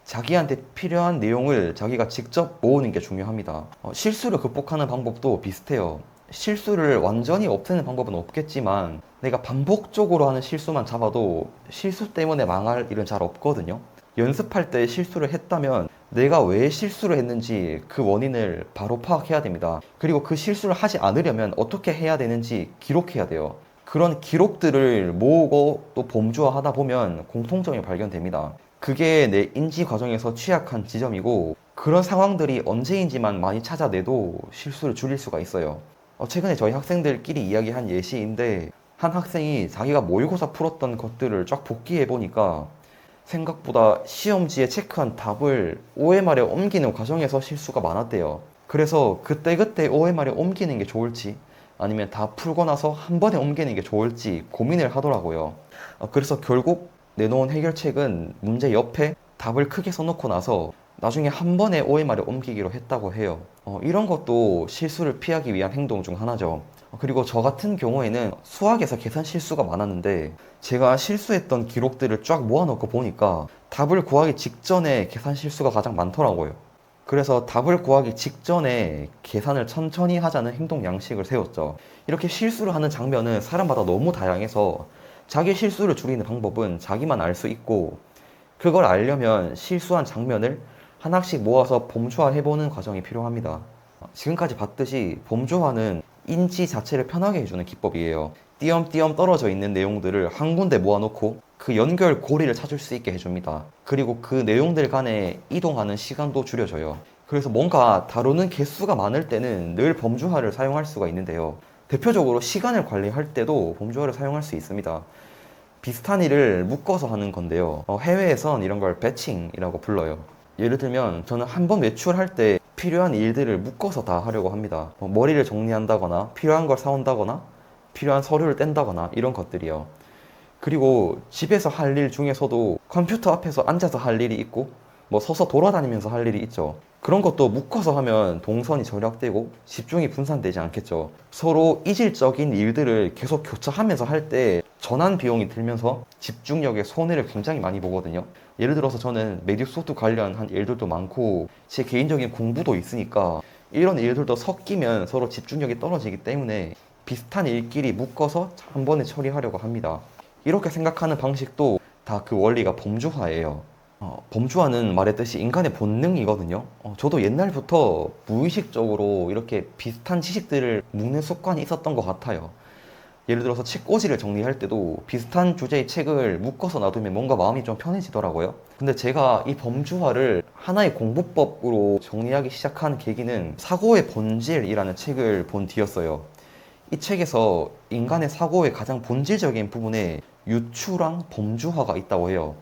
자기한테 필요한 내용을 자기가 직접 모으는 게 중요합니다. 실수를 극복하는 방법도 비슷해요. 실수를 완전히 없애는 방법은 없겠지만 내가 반복적으로 하는 실수만 잡아도 실수 때문에 망할 일은 잘 없거든요. 연습할 때 실수를 했다면 내가 왜 실수를 했는지 그 원인을 바로 파악해야 됩니다. 그리고 그 실수를 하지 않으려면 어떻게 해야 되는지 기록해야 돼요. 그런 기록들을 모으고 또 범주화하다 보면 공통점이 발견됩니다. 그게 내 인지 과정에서 취약한 지점이고 그런 상황들이 언제인지만 많이 찾아내도 실수를 줄일 수가 있어요. 최근에 저희 학생들끼리 이야기한 예시인데 한 학생이 자기가 모의고사 풀었던 것들을 쫙 복기해 보니까 생각보다 시험지에 체크한 답을 OMR에 옮기는 과정에서 실수가 많았대요. 그래서 그때그때 OMR에 옮기는 게 좋을지 아니면 다 풀고 나서 한 번에 옮기는 게 좋을지 고민을 하더라고요. 그래서 결국 내놓은 해결책은 문제 옆에 답을 크게 써놓고 나서 나중에 한 번에 OMR에 옮기기로 했다고 해요. 이런 것도 실수를 피하기 위한 행동 중 하나죠. 그리고 저 같은 경우에는 수학에서 계산 실수가 많았는데 제가 실수했던 기록들을 쫙 모아놓고 보니까 답을 구하기 직전에 계산 실수가 가장 많더라고요. 그래서 답을 구하기 직전에 계산을 천천히 하자는 행동 양식을 세웠죠. 이렇게 실수를 하는 장면은 사람마다 너무 다양해서 자기 실수를 줄이는 방법은 자기만 알 수 있고 그걸 알려면 실수한 장면을 하나씩 모아서 범주화해보는 과정이 필요합니다. 지금까지 봤듯이 범주화는 인지 자체를 편하게 해주는 기법이에요. 띄엄띄엄 떨어져 있는 내용들을 한 군데 모아놓고 그 연결 고리를 찾을 수 있게 해줍니다. 그리고 그 내용들 간에 이동하는 시간도 줄여줘요. 그래서 뭔가 다루는 개수가 많을 때는 늘 범주화를 사용할 수가 있는데요. 대표적으로 시간을 관리할 때도 범주화를 사용할 수 있습니다. 비슷한 일을 묶어서 하는 건데요. 해외에선 이런 걸 배칭이라고 불러요. 예를 들면 저는 한 번 외출할 때 필요한 일들을 묶어서 다 하려고 합니다. 머리를 정리한다거나 필요한 걸 사온다거나 필요한 서류를 뗀다거나 이런 것들이요. 그리고 집에서 할 일 중에서도 컴퓨터 앞에서 앉아서 할 일이 있고 뭐 서서 돌아다니면서 할 일이 있죠. 그런 것도 묶어서 하면 동선이 절약되고 집중이 분산되지 않겠죠. 서로 이질적인 일들을 계속 교차하면서 할 때 전환 비용이 들면서 집중력에 손해를 굉장히 많이 보거든요. 예를 들어서 저는 메디소프트 관련한 일들도 많고 제 개인적인 공부도 있으니까 이런 일들도 섞이면 서로 집중력이 떨어지기 때문에 비슷한 일끼리 묶어서 한 번에 처리하려고 합니다. 이렇게 생각하는 방식도 다 그 원리가 범주화예요. 범주화는 말했듯이 인간의 본능이거든요. 저도 옛날부터 무의식적으로 이렇게 비슷한 지식들을 묶는 습관이 있었던 것 같아요. 예를 들어서 책꽂이를 정리할 때도 비슷한 주제의 책을 묶어서 놔두면 뭔가 마음이 좀 편해지더라고요. 근데 제가 이 범주화를 하나의 공부법으로 정리하기 시작한 계기는 사고의 본질이라는 책을 본 뒤였어요. 이 책에서 인간의 사고의 가장 본질적인 부분에 유추랑 범주화가 있다고 해요.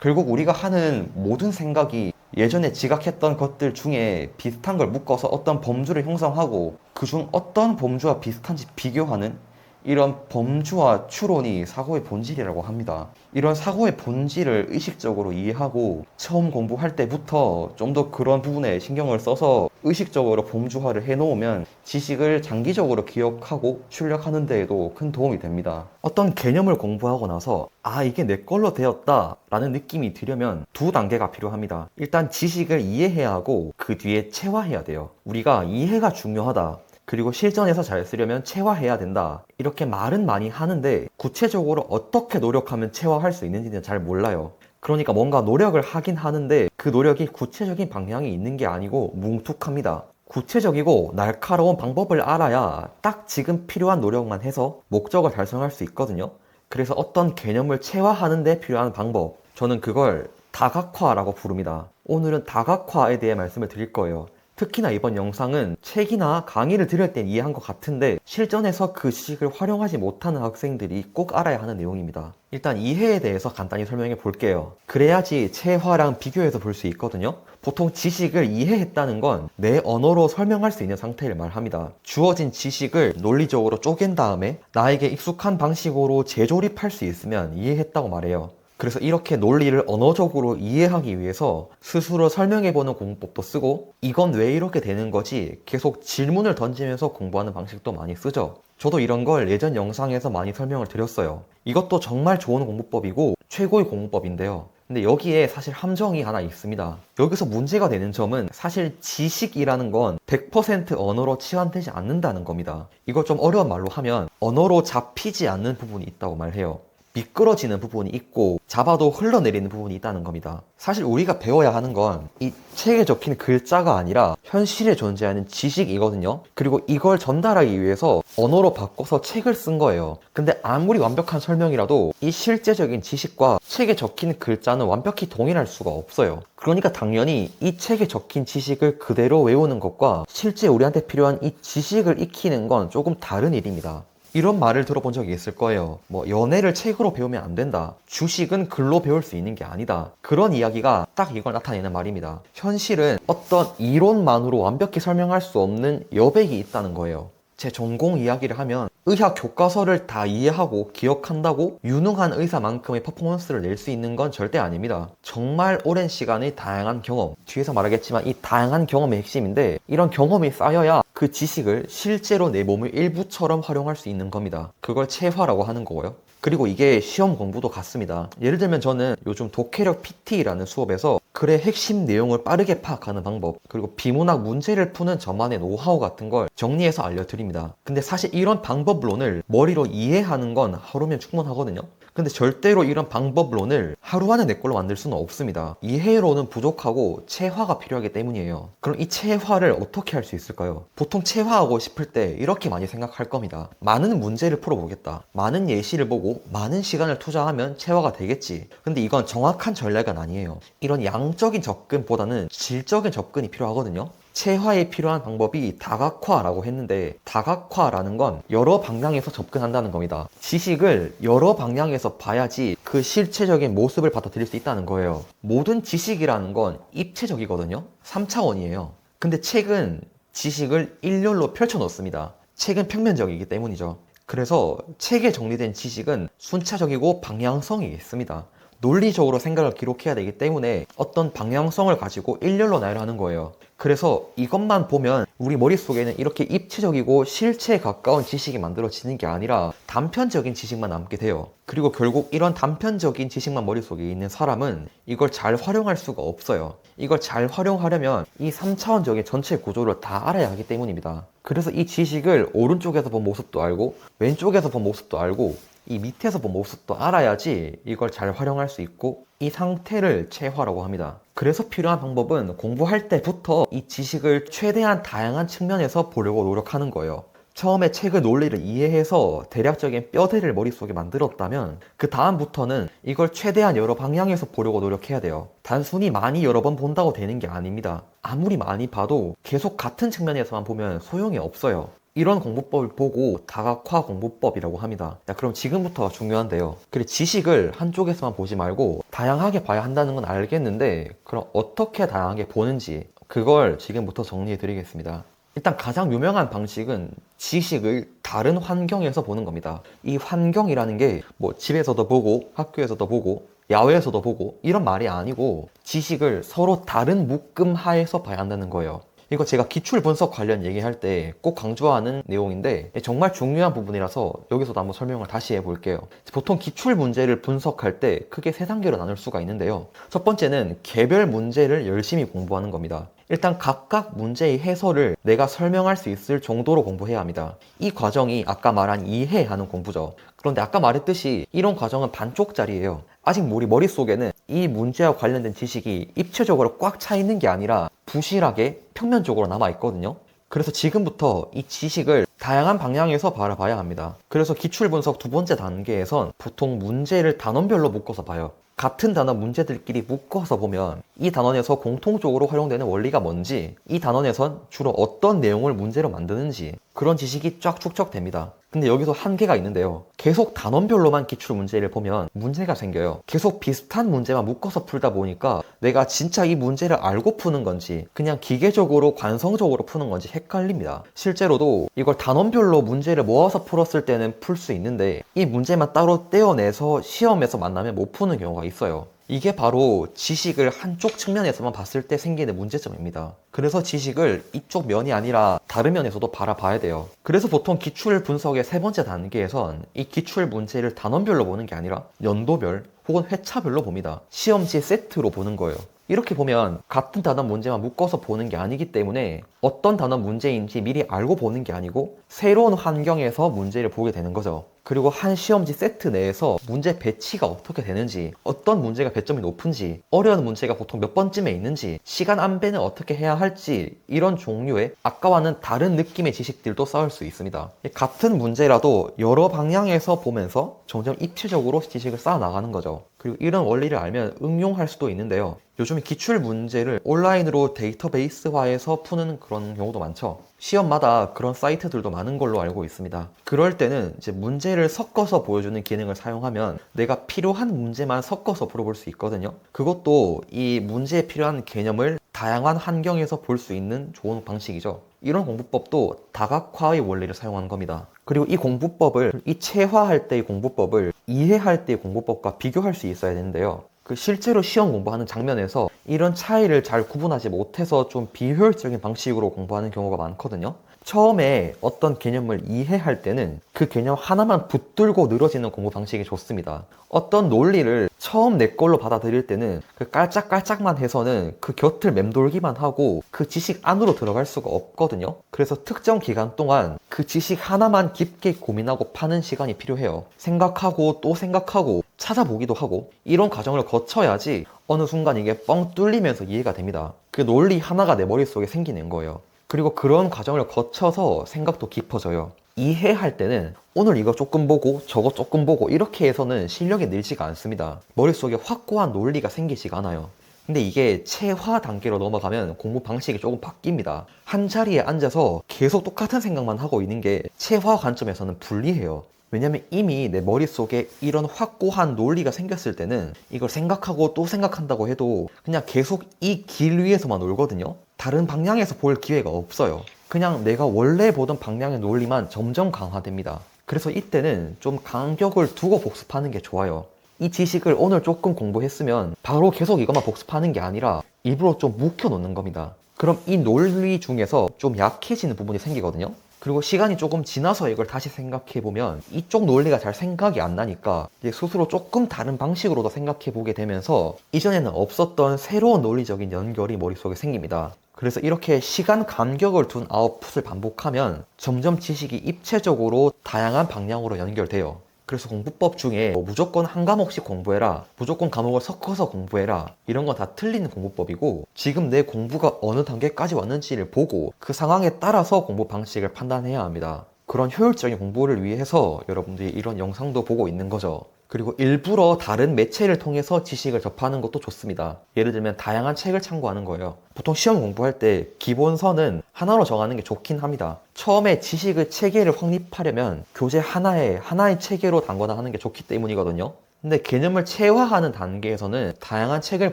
결국 우리가 하는 모든 생각이 예전에 지각했던 것들 중에 비슷한 걸 묶어서 어떤 범주를 형성하고 그중 어떤 범주와 비슷한지 비교하는 이런 범주와 추론이 사고의 본질이라고 합니다. 이런 사고의 본질을 의식적으로 이해하고 처음 공부할 때부터 좀 더 그런 부분에 신경을 써서 의식적으로 범주화를 해놓으면 지식을 장기적으로 기억하고 출력하는 데에도 큰 도움이 됩니다. 어떤 개념을 공부하고 나서 이게 내 걸로 되었다 라는 느낌이 들려면 두 단계가 필요합니다. 일단 지식을 이해해야 하고 그 뒤에 체화해야 돼요. 우리가 이해가 중요하다, 그리고 실전에서 잘 쓰려면 체화해야 된다, 이렇게 말은 많이 하는데 구체적으로 어떻게 노력하면 체화할 수 있는지는 잘 몰라요. 그러니까 뭔가 노력을 하긴 하는데 그 노력이 구체적인 방향이 있는 게 아니고 뭉툭합니다. 구체적이고 날카로운 방법을 알아야 딱 지금 필요한 노력만 해서 목적을 달성할 수 있거든요. 그래서 어떤 개념을 체화하는 데 필요한 방법, 저는 그걸 다각화라고 부릅니다. 오늘은 다각화에 대해 말씀을 드릴 거예요. 특히나 이번 영상은 책이나 강의를 들을 땐 이해한 것 같은데 실전에서 그 지식을 활용하지 못하는 학생들이 꼭 알아야 하는 내용입니다. 일단 이해에 대해서 간단히 설명해 볼게요. 그래야지 체화랑 비교해서 볼 수 있거든요. 보통 지식을 이해했다는 건 내 언어로 설명할 수 있는 상태를 말합니다. 주어진 지식을 논리적으로 쪼갠 다음에 나에게 익숙한 방식으로 재조립할 수 있으면 이해했다고 말해요. 그래서 이렇게 논리를 언어적으로 이해하기 위해서 스스로 설명해보는 공부법도 쓰고 이건 왜 이렇게 되는 거지 계속 질문을 던지면서 공부하는 방식도 많이 쓰죠. 저도 이런 걸 예전 영상에서 많이 설명을 드렸어요. 이것도 정말 좋은 공부법이고 최고의 공부법인데요. 근데 여기에 사실 함정이 하나 있습니다. 여기서 문제가 되는 점은 사실 지식이라는 건 100% 언어로 치환되지 않는다는 겁니다. 이걸 좀 어려운 말로 하면 언어로 잡히지 않는 부분이 있다고 말해요. 미끄러지는 부분이 있고 잡아도 흘러내리는 부분이 있다는 겁니다. 사실 우리가 배워야 하는 건 이 책에 적힌 글자가 아니라 현실에 존재하는 지식이거든요. 그리고 이걸 전달하기 위해서 언어로 바꿔서 책을 쓴 거예요. 근데 아무리 완벽한 설명이라도 이 실제적인 지식과 책에 적힌 글자는 완벽히 동일할 수가 없어요. 그러니까 당연히 이 책에 적힌 지식을 그대로 외우는 것과 실제 우리한테 필요한 이 지식을 익히는 건 조금 다른 일입니다. 이런 말을 들어본 적이 있을 거예요. 연애를 책으로 배우면 안 된다. 주식은 글로 배울 수 있는 게 아니다. 그런 이야기가 딱 이걸 나타내는 말입니다. 현실은 어떤 이론만으로 완벽히 설명할 수 없는 여백이 있다는 거예요. 제 전공 이야기를 하면 의학 교과서를 다 이해하고 기억한다고 유능한 의사만큼의 퍼포먼스를 낼 수 있는 건 절대 아닙니다. 정말 오랜 시간의 다양한 경험, 뒤에서 말하겠지만 이 다양한 경험의 핵심인데 이런 경험이 쌓여야 그 지식을 실제로 내 몸의 일부처럼 활용할 수 있는 겁니다. 그걸 체화라고 하는 거고요. 그리고 이게 시험 공부도 같습니다. 예를 들면 저는 요즘 독해력 PT라는 수업에서 글의 핵심 내용을 빠르게 파악하는 방법, 그리고 비문학 문제를 푸는 저만의 노하우 같은 걸 정리해서 알려드립니다. 근데 사실 이런 방법론을 머리로 이해하는 건 하루면 충분하거든요. 근데 절대로 이런 방법론을 하루 안에 내 걸로 만들 수는 없습니다. 이해로는 부족하고 체화가 필요하기 때문이에요. 그럼 이 체화를 어떻게 할 수 있을까요? 보통 체화하고 싶을 때 이렇게 많이 생각할 겁니다. 많은 문제를 풀어보겠다. 많은 예시를 보고 많은 시간을 투자하면 체화가 되겠지. 근데 이건 정확한 전략은 아니에요. 이런 양적인 접근보다는 질적인 접근이 필요하거든요. 체화에 필요한 방법이 다각화라고 했는데 다각화라는 건 여러 방향에서 접근한다는 겁니다. 지식을 여러 방향에서 봐야지 그 실체적인 모습을 받아들일 수 있다는 거예요. 모든 지식이라는 건 입체적이거든요. 3차원이에요. 근데 책은 지식을 일렬로 펼쳐 놓습니다. 책은 평면적이기 때문이죠. 그래서 책에 정리된 지식은 순차적이고 방향성이 있습니다. 논리적으로 생각을 기록해야 되기 때문에 어떤 방향성을 가지고 일렬로 나열하는 거예요. 그래서 이것만 보면 우리 머릿속에는 이렇게 입체적이고 실체에 가까운 지식이 만들어지는 게 아니라 단편적인 지식만 남게 돼요. 그리고 결국 이런 단편적인 지식만 머릿속에 있는 사람은 이걸 잘 활용할 수가 없어요. 이걸 잘 활용하려면 이 3차원적인 전체 구조를 다 알아야 하기 때문입니다. 그래서 이 지식을 오른쪽에서 본 모습도 알고 왼쪽에서 본 모습도 알고 이 밑에서 본 모습도 알아야지 이걸 잘 활용할 수 있고 이 상태를 체화라고 합니다. 그래서 필요한 방법은 공부할 때부터 이 지식을 최대한 다양한 측면에서 보려고 노력하는 거예요. 처음에 책의 논리를 이해해서 대략적인 뼈대를 머릿속에 만들었다면 그 다음부터는 이걸 최대한 여러 방향에서 보려고 노력해야 돼요. 단순히 많이 여러 번 본다고 되는 게 아닙니다. 아무리 많이 봐도 계속 같은 측면에서만 보면 소용이 없어요. 이런 공부법을 보고 다각화 공부법이라고 합니다. 그럼 지금부터 중요한데요. 그래, 지식을 한쪽에서만 보지 말고 다양하게 봐야 한다는 건 알겠는데 그럼 어떻게 다양하게 보는지 그걸 지금부터 정리해 드리겠습니다. 일단 가장 유명한 방식은 지식을 다른 환경에서 보는 겁니다. 이 환경이라는 게 집에서도 보고 학교에서도 보고 야외에서도 보고 이런 말이 아니고 지식을 서로 다른 묶음 하에서 봐야 한다는 거예요. 이거 제가 기출 분석 관련 얘기할 때 꼭 강조하는 내용인데 정말 중요한 부분이라서 여기서도 한번 설명을 다시 해볼게요. 보통 기출 문제를 분석할 때 크게 세 단계로 나눌 수가 있는데요. 첫 번째는 개별 문제를 열심히 공부하는 겁니다. 일단 각각 문제의 해설을 내가 설명할 수 있을 정도로 공부해야 합니다. 이 과정이 아까 말한 이해하는 공부죠. 그런데 아까 말했듯이 이런 과정은 반쪽짜리예요. 아직 우리 머릿속에는 이 문제와 관련된 지식이 입체적으로 꽉 차 있는 게 아니라 부실하게 평면적으로 남아 있거든요. 그래서 지금부터 이 지식을 다양한 방향에서 바라봐야 합니다. 그래서 기출 분석 두 번째 단계에선 보통 문제를 단원별로 묶어서 봐요. 같은 단어 문제들끼리 묶어서 보면 이 단원에서 공통적으로 활용되는 원리가 뭔지, 이 단원에선 주로 어떤 내용을 문제로 만드는지 그런 지식이 쫙 축적됩니다. 근데 여기서 한계가 있는데요. 계속 단원별로만 기출 문제를 보면 문제가 생겨요. 계속 비슷한 문제만 묶어서 풀다 보니까 내가 진짜 이 문제를 알고 푸는 건지 그냥 기계적으로 관성적으로 푸는 건지 헷갈립니다. 실제로도 이걸 단원별로 문제를 모아서 풀었을 때는 풀 수 있는데 이 문제만 따로 떼어내서 시험에서 만나면 못 푸는 경우가 있어요. 이게 바로 지식을 한쪽 측면에서만 봤을 때 생기는 문제점입니다. 그래서 지식을 이쪽 면이 아니라 다른 면에서도 바라봐야 돼요. 그래서 보통 기출 분석의 세 번째 단계에선 이 기출 문제를 단원별로 보는 게 아니라 연도별 혹은 회차별로 봅니다. 시험지 세트로 보는 거예요. 이렇게 보면 같은 단원 문제만 묶어서 보는 게 아니기 때문에 어떤 단원 문제인지 미리 알고 보는 게 아니고 새로운 환경에서 문제를 보게 되는 거죠. 그리고 한 시험지 세트 내에서 문제 배치가 어떻게 되는지, 어떤 문제가 배점이 높은지, 어려운 문제가 보통 몇 번쯤에 있는지, 시간 안배는 어떻게 해야 할지, 이런 종류의 아까와는 다른 느낌의 지식들도 쌓을 수 있습니다. 같은 문제라도 여러 방향에서 보면서 점점 입체적으로 지식을 쌓아 나가는 거죠. 그리고 이런 원리를 알면 응용할 수도 있는데요. 요즘 기출 문제를 온라인으로 데이터베이스화해서 푸는 그런 경우도 많죠. 시험마다 그런 사이트들도 많은 걸로 알고 있습니다. 그럴 때는 이제 문제를 섞어서 보여주는 기능을 사용하면 내가 필요한 문제만 섞어서 풀어볼 수 있거든요. 그것도 이 문제에 필요한 개념을 다양한 환경에서 볼 수 있는 좋은 방식이죠. 이런 공부법도 다각화의 원리를 사용하는 겁니다. 그리고 이 공부법을, 이 체화할 때의 공부법을 이해할 때의 공부법과 비교할 수 있어야 되는데요. 실제로 시험 공부하는 장면에서 이런 차이를 잘 구분하지 못해서 좀 비효율적인 방식으로 공부하는 경우가 많거든요. 처음에 어떤 개념을 이해할 때는 그 개념 하나만 붙들고 늘어지는 공부 방식이 좋습니다. 어떤 논리를 처음 내 걸로 받아들일 때는 그 깔짝깔짝만 해서는 그 곁을 맴돌기만 하고 그 지식 안으로 들어갈 수가 없거든요. 그래서 특정 기간 동안 그 지식 하나만 깊게 고민하고 파는 시간이 필요해요. 생각하고 또 생각하고 찾아보기도 하고 이런 과정을 거쳐야지 어느 순간 이게 뻥 뚫리면서 이해가 됩니다. 그 논리 하나가 내 머릿속에 생기는 거예요. 그리고 그런 과정을 거쳐서 생각도 깊어져요. 이해할 때는 오늘 이거 조금 보고 저거 조금 보고 이렇게 해서는 실력이 늘지가 않습니다. 머릿속에 확고한 논리가 생기지가 않아요. 근데 이게 체화 단계로 넘어가면 공부 방식이 조금 바뀝니다. 한 자리에 앉아서 계속 똑같은 생각만 하고 있는 게 체화 관점에서는 불리해요. 왜냐면 이미 내 머릿속에 이런 확고한 논리가 생겼을 때는 이걸 생각하고 또 생각한다고 해도 그냥 계속 이 길 위에서만 놀거든요. 다른 방향에서 볼 기회가 없어요. 그냥 내가 원래 보던 방향의 논리만 점점 강화됩니다. 그래서 이때는 좀 간격을 두고 복습하는 게 좋아요. 이 지식을 오늘 조금 공부했으면 바로 계속 이것만 복습하는 게 아니라 일부러 좀 묵혀놓는 겁니다. 그럼 이 논리 중에서 좀 약해지는 부분이 생기거든요. 그리고 시간이 조금 지나서 이걸 다시 생각해보면 이쪽 논리가 잘 생각이 안 나니까 이제 스스로 조금 다른 방식으로도 생각해보게 되면서 이전에는 없었던 새로운 논리적인 연결이 머릿속에 생깁니다. 그래서 이렇게 시간 간격을 둔 아웃풋을 반복하면 점점 지식이 입체적으로 다양한 방향으로 연결돼요. 그래서 공부법 중에 무조건 한 과목씩 공부해라, 무조건 과목을 섞어서 공부해라, 이런 건 다 틀린 공부법이고 지금 내 공부가 어느 단계까지 왔는지를 보고 그 상황에 따라서 공부 방식을 판단해야 합니다. 그런 효율적인 공부를 위해서 여러분들이 이런 영상도 보고 있는 거죠. 그리고 일부러 다른 매체를 통해서 지식을 접하는 것도 좋습니다. 예를 들면 다양한 책을 참고하는 거예요. 보통 시험 공부할 때 기본선은 하나로 정하는 게 좋긴 합니다. 처음에 지식의 체계를 확립하려면 교재 하나의 체계로 단거나 하는 게 좋기 때문이거든요. 근데 개념을 체화하는 단계에서는 다양한 책을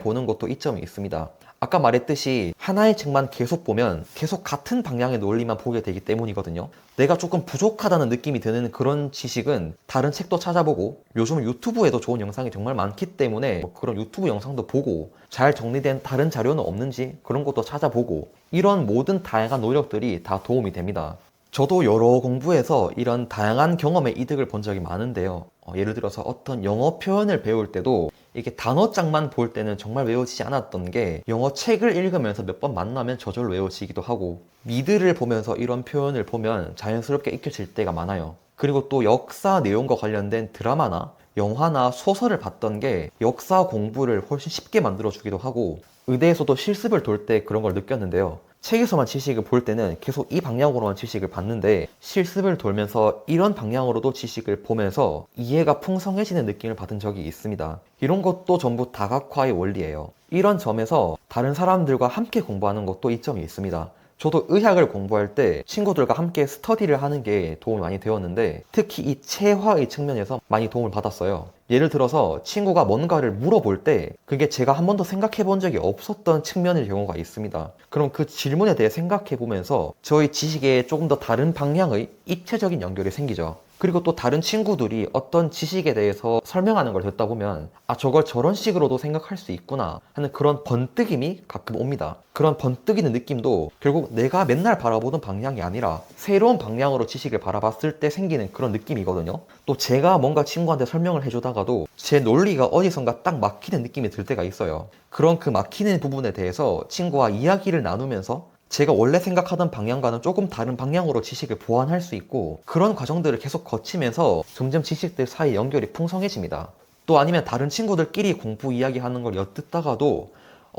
보는 것도 이점이 있습니다. 아까 말했듯이 하나의 책만 계속 보면 계속 같은 방향의 논리만 보게 되기 때문이거든요. 내가 조금 부족하다는 느낌이 드는 그런 지식은 다른 책도 찾아보고 요즘 유튜브에도 좋은 영상이 정말 많기 때문에 그런 유튜브 영상도 보고 잘 정리된 다른 자료는 없는지 그런 것도 찾아보고 이런 모든 다양한 노력들이 다 도움이 됩니다. 저도 여러 공부에서 이런 다양한 경험의 이득을 본 적이 많은데요. 예를 들어서 어떤 영어 표현을 배울 때도 이게 단어장만 볼 때는 정말 외워지지 않았던 게 영어 책을 읽으면서 몇 번 만나면 저절로 외워지기도 하고 미드를 보면서 이런 표현을 보면 자연스럽게 익혀질 때가 많아요. 그리고 또 역사 내용과 관련된 드라마나 영화나 소설을 봤던 게 역사 공부를 훨씬 쉽게 만들어주기도 하고 의대에서도 실습을 돌 때 그런 걸 느꼈는데요. 책에서만 지식을 볼 때는 계속 이 방향으로만 지식을 봤는데 실습을 돌면서 이런 방향으로도 지식을 보면서 이해가 풍성해지는 느낌을 받은 적이 있습니다. 이런 것도 전부 다각화의 원리예요. 이런 점에서 다른 사람들과 함께 공부하는 것도 이점이 있습니다. 저도 의학을 공부할 때 친구들과 함께 스터디를 하는 게 도움이 많이 되었는데 특히 이 체화의 측면에서 많이 도움을 받았어요. 예를 들어서 친구가 뭔가를 물어볼 때 그게 제가 한 번도 생각해 본 적이 없었던 측면의 경우가 있습니다. 그럼 그 질문에 대해 생각해 보면서 저희 지식에 조금 더 다른 방향의 입체적인 연결이 생기죠. 그리고 또 다른 친구들이 어떤 지식에 대해서 설명하는 걸 듣다 보면 아, 저걸 저런 식으로도 생각할 수 있구나 하는 그런 번뜩임이 가끔 옵니다. 그런 번뜩이는 느낌도 결국 내가 맨날 바라보던 방향이 아니라 새로운 방향으로 지식을 바라봤을 때 생기는 그런 느낌이거든요. 또 제가 뭔가 친구한테 설명을 해주다가도 제 논리가 어디선가 딱 막히는 느낌이 들 때가 있어요. 그런 그 막히는 부분에 대해서 친구와 이야기를 나누면서 제가 원래 생각하던 방향과는 조금 다른 방향으로 지식을 보완할 수 있고 그런 과정들을 계속 거치면서 점점 지식들 사이 연결이 풍성해집니다. 또 아니면 다른 친구들끼리 공부 이야기하는 걸 엿듣다가도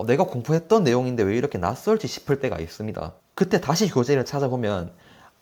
내가 공부했던 내용인데 왜 이렇게 낯설지 싶을 때가 있습니다. 그때 다시 교재를 찾아보면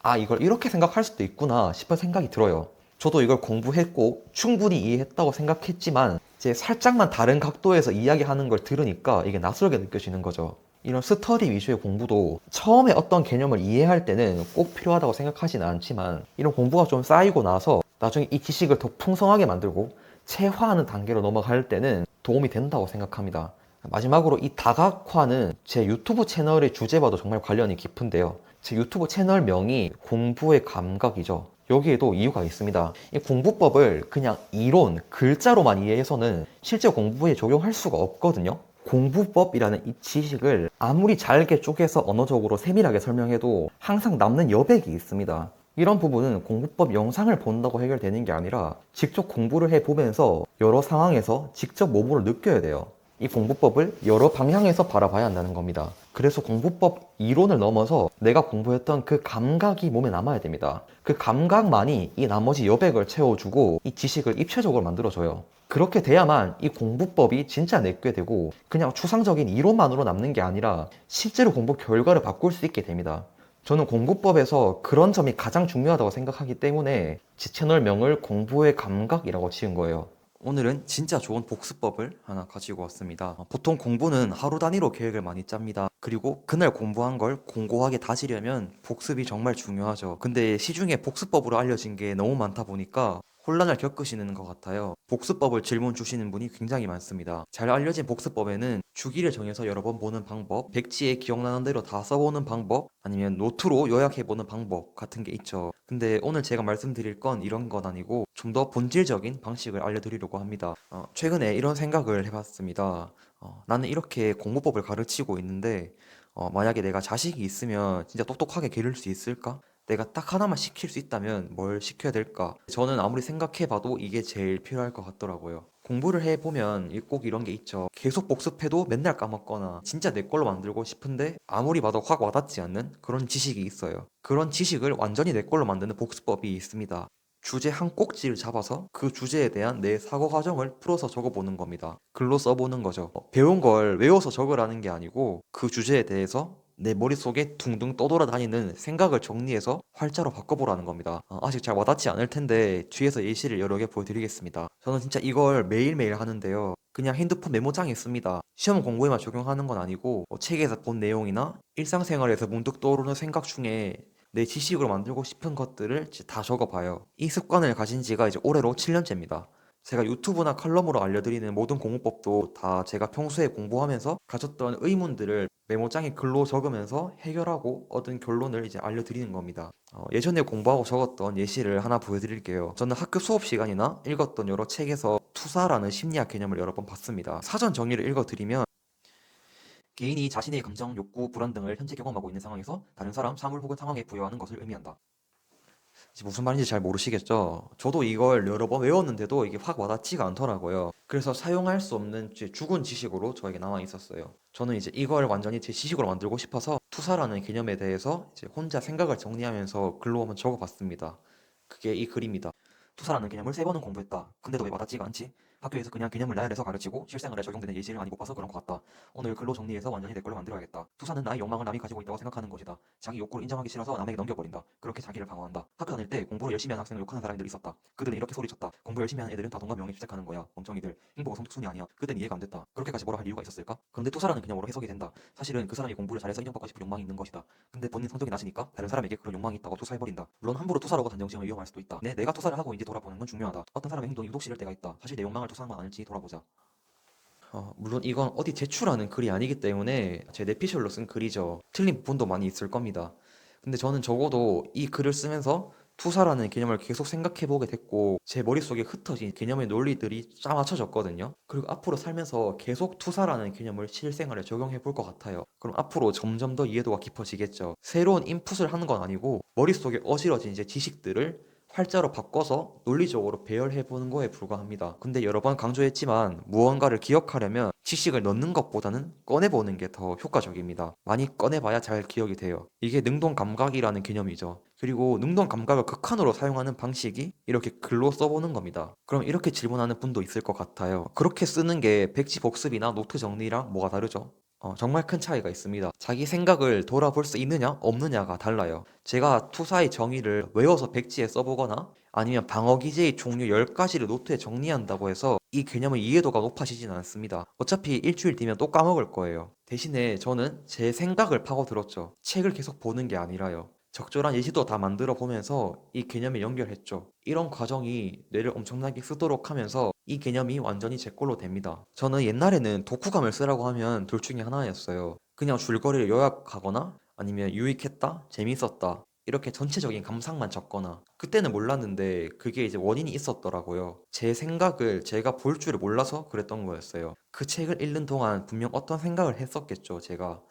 아, 이걸 이렇게 생각할 수도 있구나 싶은 생각이 들어요. 저도 이걸 공부했고 충분히 이해했다고 생각했지만 이제 살짝만 다른 각도에서 이야기하는 걸 들으니까 이게 낯설게 느껴지는 거죠. 이런 스터디 위주의 공부도 처음에 어떤 개념을 이해할 때는 꼭 필요하다고 생각하지는 않지만 이런 공부가 좀 쌓이고 나서 나중에 이 지식을 더 풍성하게 만들고 체화하는 단계로 넘어갈 때는 도움이 된다고 생각합니다. 마지막으로 이 다각화는 제 유튜브 채널의 주제와도 정말 관련이 깊은데요. 제 유튜브 채널명이 공부의 감각이죠. 여기에도 이유가 있습니다. 이 공부법을 그냥 이론, 글자로만 이해해서는 실제 공부에 적용할 수가 없거든요. 공부법이라는 이 지식을 아무리 잘게 쪼개서 언어적으로 세밀하게 설명해도 항상 남는 여백이 있습니다. 이런 부분은 공부법 영상을 본다고 해결되는 게 아니라 직접 공부를 해보면서 여러 상황에서 직접 몸으로 느껴야 돼요. 이 공부법을 여러 방향에서 바라봐야 한다는 겁니다. 그래서 공부법 이론을 넘어서 내가 공부했던 그 감각이 몸에 남아야 됩니다. 그 감각만이 이 나머지 여백을 채워주고 이 지식을 입체적으로 만들어줘요. 그렇게 돼야만 이 공부법이 진짜 내게 되고 그냥 추상적인 이론만으로 남는 게 아니라 실제로 공부 결과를 바꿀 수 있게 됩니다. 저는 공부법에서 그런 점이 가장 중요하다고 생각하기 때문에 제 채널명을 공부의 감각이라고 지은 거예요. 오늘은 진짜 좋은 복습법을 하나 가지고 왔습니다. 보통 공부는 하루 단위로 계획을 많이 짭니다. 그리고 그날 공부한 걸 공고하게 다지려면 복습이 정말 중요하죠. 근데 시중에 복습법으로 알려진 게 너무 많다 보니까 혼란을 겪으시는 것 같아요. 복습법을 질문 주시는 분이 굉장히 많습니다. 잘 알려진 복습법에는 주기를 정해서 여러 번 보는 방법, 백지에 기억나는 대로 다 써보는 방법, 아니면 노트로 요약해보는 방법 같은 게 있죠. 근데 오늘 제가 말씀드릴 건 이런 건 아니고 좀 더 본질적인 방식을 알려드리려고 합니다. 최근에 이런 생각을 해봤습니다. 나는 이렇게 공부법을 가르치고 있는데 만약에 내가 자식이 있으면 진짜 똑똑하게 기를 수 있을까? 내가 딱 하나만 시킬 수 있다면 뭘 시켜야 될까? 저는 아무리 생각해봐도 이게 제일 필요할 것 같더라고요. 공부를 해보면 꼭 이런 게 있죠. 계속 복습해도 맨날 까먹거나 진짜 내 걸로 만들고 싶은데 아무리 봐도 확 와닿지 않는 그런 지식이 있어요. 그런 지식을 완전히 내 걸로 만드는 복습법이 있습니다. 주제 한 꼭지를 잡아서 그 주제에 대한 내 사고 과정을 풀어서 적어보는 겁니다. 글로 써보는 거죠. 배운 걸 외워서 적으라는 게 아니고 그 주제에 대해서 내 머릿속에 둥둥 떠돌아다니는 생각을 정리해서 활자로 바꿔보라는 겁니다. 아직 잘 와닿지 않을 텐데 뒤에서 예시를 여러 개 보여드리겠습니다. 저는 진짜 이걸 매일매일 하는데요. 그냥 핸드폰 메모장에 씁니다. 시험 공부에만 적용하는 건 아니고 책에서 본 내용이나 일상생활에서 문득 떠오르는 생각 중에 내 지식으로 만들고 싶은 것들을 이제 다 적어봐요. 이 습관을 가진 지가 이제 올해로 7년째입니다. 제가 유튜브나 칼럼으로 알려드리는 모든 공부법도 다 제가 평소에 공부하면서 가졌던 의문들을 메모장에 글로 적으면서 해결하고 얻은 결론을 이제 알려드리는 겁니다. 예전에 공부하고 적었던 예시를 하나 보여드릴게요. 저는 학교 수업 시간이나 읽었던 여러 책에서 투사라는 심리학 개념을 여러 번 봤습니다. 사전 정의를 읽어드리면 개인이 자신의 감정, 욕구, 불안 등을 현재 경험하고 있는 상황에서 다른 사람, 사물 혹은 상황에 부여하는 것을 의미한다. 무슨 말인지 잘 모르시겠죠? 저도 이걸 여러 번 외웠는데도 이게 확 와닿지가 않더라고요. 그래서 사용할 수 없는 제 죽은 지식으로 저에게 남아 있었어요. 저는 이제 이걸 완전히 제 지식으로 만들고 싶어서 투사라는 개념에 대해서 이제 혼자 생각을 정리하면서 글로 한번 적어봤습니다. 그게 이 글입니다. 투사라는 개념을 세 번은 공부했다. 근데도 왜 와닿지가 않지? 학교에서 그냥 개념을 나열해서 가르치고 실생활에 적용되는 예시를 많이 못 봐서 그런 것 같다. 오늘 글로 정리해서 완전히 내 걸로 만들어야겠다. 투사는 나의 욕망을 남이 가지고 있다고 생각하는 것이다. 자기 욕구를 인정하기 싫어서 남에게 넘겨버린다. 그렇게 자기를 방어한다. 학교 다닐 때 공부를 열심히 하는 학생을 욕하는 사람들이 있었다. 그들은 이렇게 소리쳤다. 공부 열심히 하는 애들은 다 돈과 명예 집착하는 거야. 멍청이들. 행복은 성적순이 아니야. 그땐 이해가 안 됐다. 그렇게까지 뭐라 할 이유가 있었을까? 그런데 투사라는 개념으로 해석이 된다. 사실은 그 사람이 공부를 잘해서 인정받고 싶은 욕망이 있는 것이다. 근데 본인 성적이 낮으니까 다른 사람에게 그런 욕망이 있다고 투사해버린다. 물론 함부로 투사라고 단정지으면 위험할 수도 있다. 네, 내가 투사를 하고 있는지 돌아보는 건 중요하다. 어떤 사람의 행동이 유독 싫을 때가 있다. 사실 내 욕망을 투사한 건 아닐지 돌아보자. 물론 이건 어디 제출하는 글이 아니기 때문에 제 내피셜로 쓴 글이죠. 틀린 부분도 많이 있을 겁니다. 근데 저는 적어도 이 글을 쓰면서 투사라는 개념을 계속 생각해보게 됐고 제 머릿속에 흩어진 개념의 논리들이 짜맞춰졌거든요. 그리고 앞으로 살면서 계속 투사라는 개념을 실생활에 적용해 볼 것 같아요. 그럼 앞으로 점점 더 이해도가 깊어지겠죠. 새로운 인풋을 하는 건 아니고 머릿속에 어지러진 이제 지식들을 활자로 바꿔서 논리적으로 배열해 보는 거에 불과합니다. 근데 여러 번 강조했지만 무언가를 기억하려면 지식을 넣는 것보다는 꺼내보는 게 더 효과적입니다. 많이 꺼내봐야 잘 기억이 돼요. 이게 능동 감각이라는 개념이죠. 그리고 능동 감각을 극한으로 사용하는 방식이 이렇게 글로 써보는 겁니다. 그럼 이렇게 질문하는 분도 있을 것 같아요. 그렇게 쓰는 게 백지 복습이나 노트 정리랑 뭐가 다르죠? 정말 큰 차이가 있습니다. 자기 생각을 돌아볼 수 있느냐, 없느냐가 달라요. 제가 투사의 정의를 외워서 백지에 써보거나 아니면 방어 기제의 종류 10가지를 노트에 정리한다고 해서 이 개념의 이해도가 높아지진 않습니다. 어차피 일주일 뒤면 또 까먹을 거예요. 대신에 저는 제 생각을 파고들었죠. 책을 계속 보는 게 아니라요. 적절한 예시도 다 만들어 보면서 이 개념에 연결했죠. 이런 과정이 뇌를 엄청나게 쓰도록 하면서 이 개념이 완전히 제 걸로 됩니다. 저는 옛날에는 독후감을 쓰라고 하면 둘 중에 하나였어요. 그냥 줄거리를 요약하거나 아니면 유익했다, 재밌었다, 이렇게 전체적인 감상만 적거나. 그때는 몰랐는데 그게 이제 원인이 있었더라고요. 제 생각을 제가 볼 줄을 몰라서 그랬던 거였어요. 그 책을 읽는 동안 분명 어떤 생각을 했었겠죠, 제가.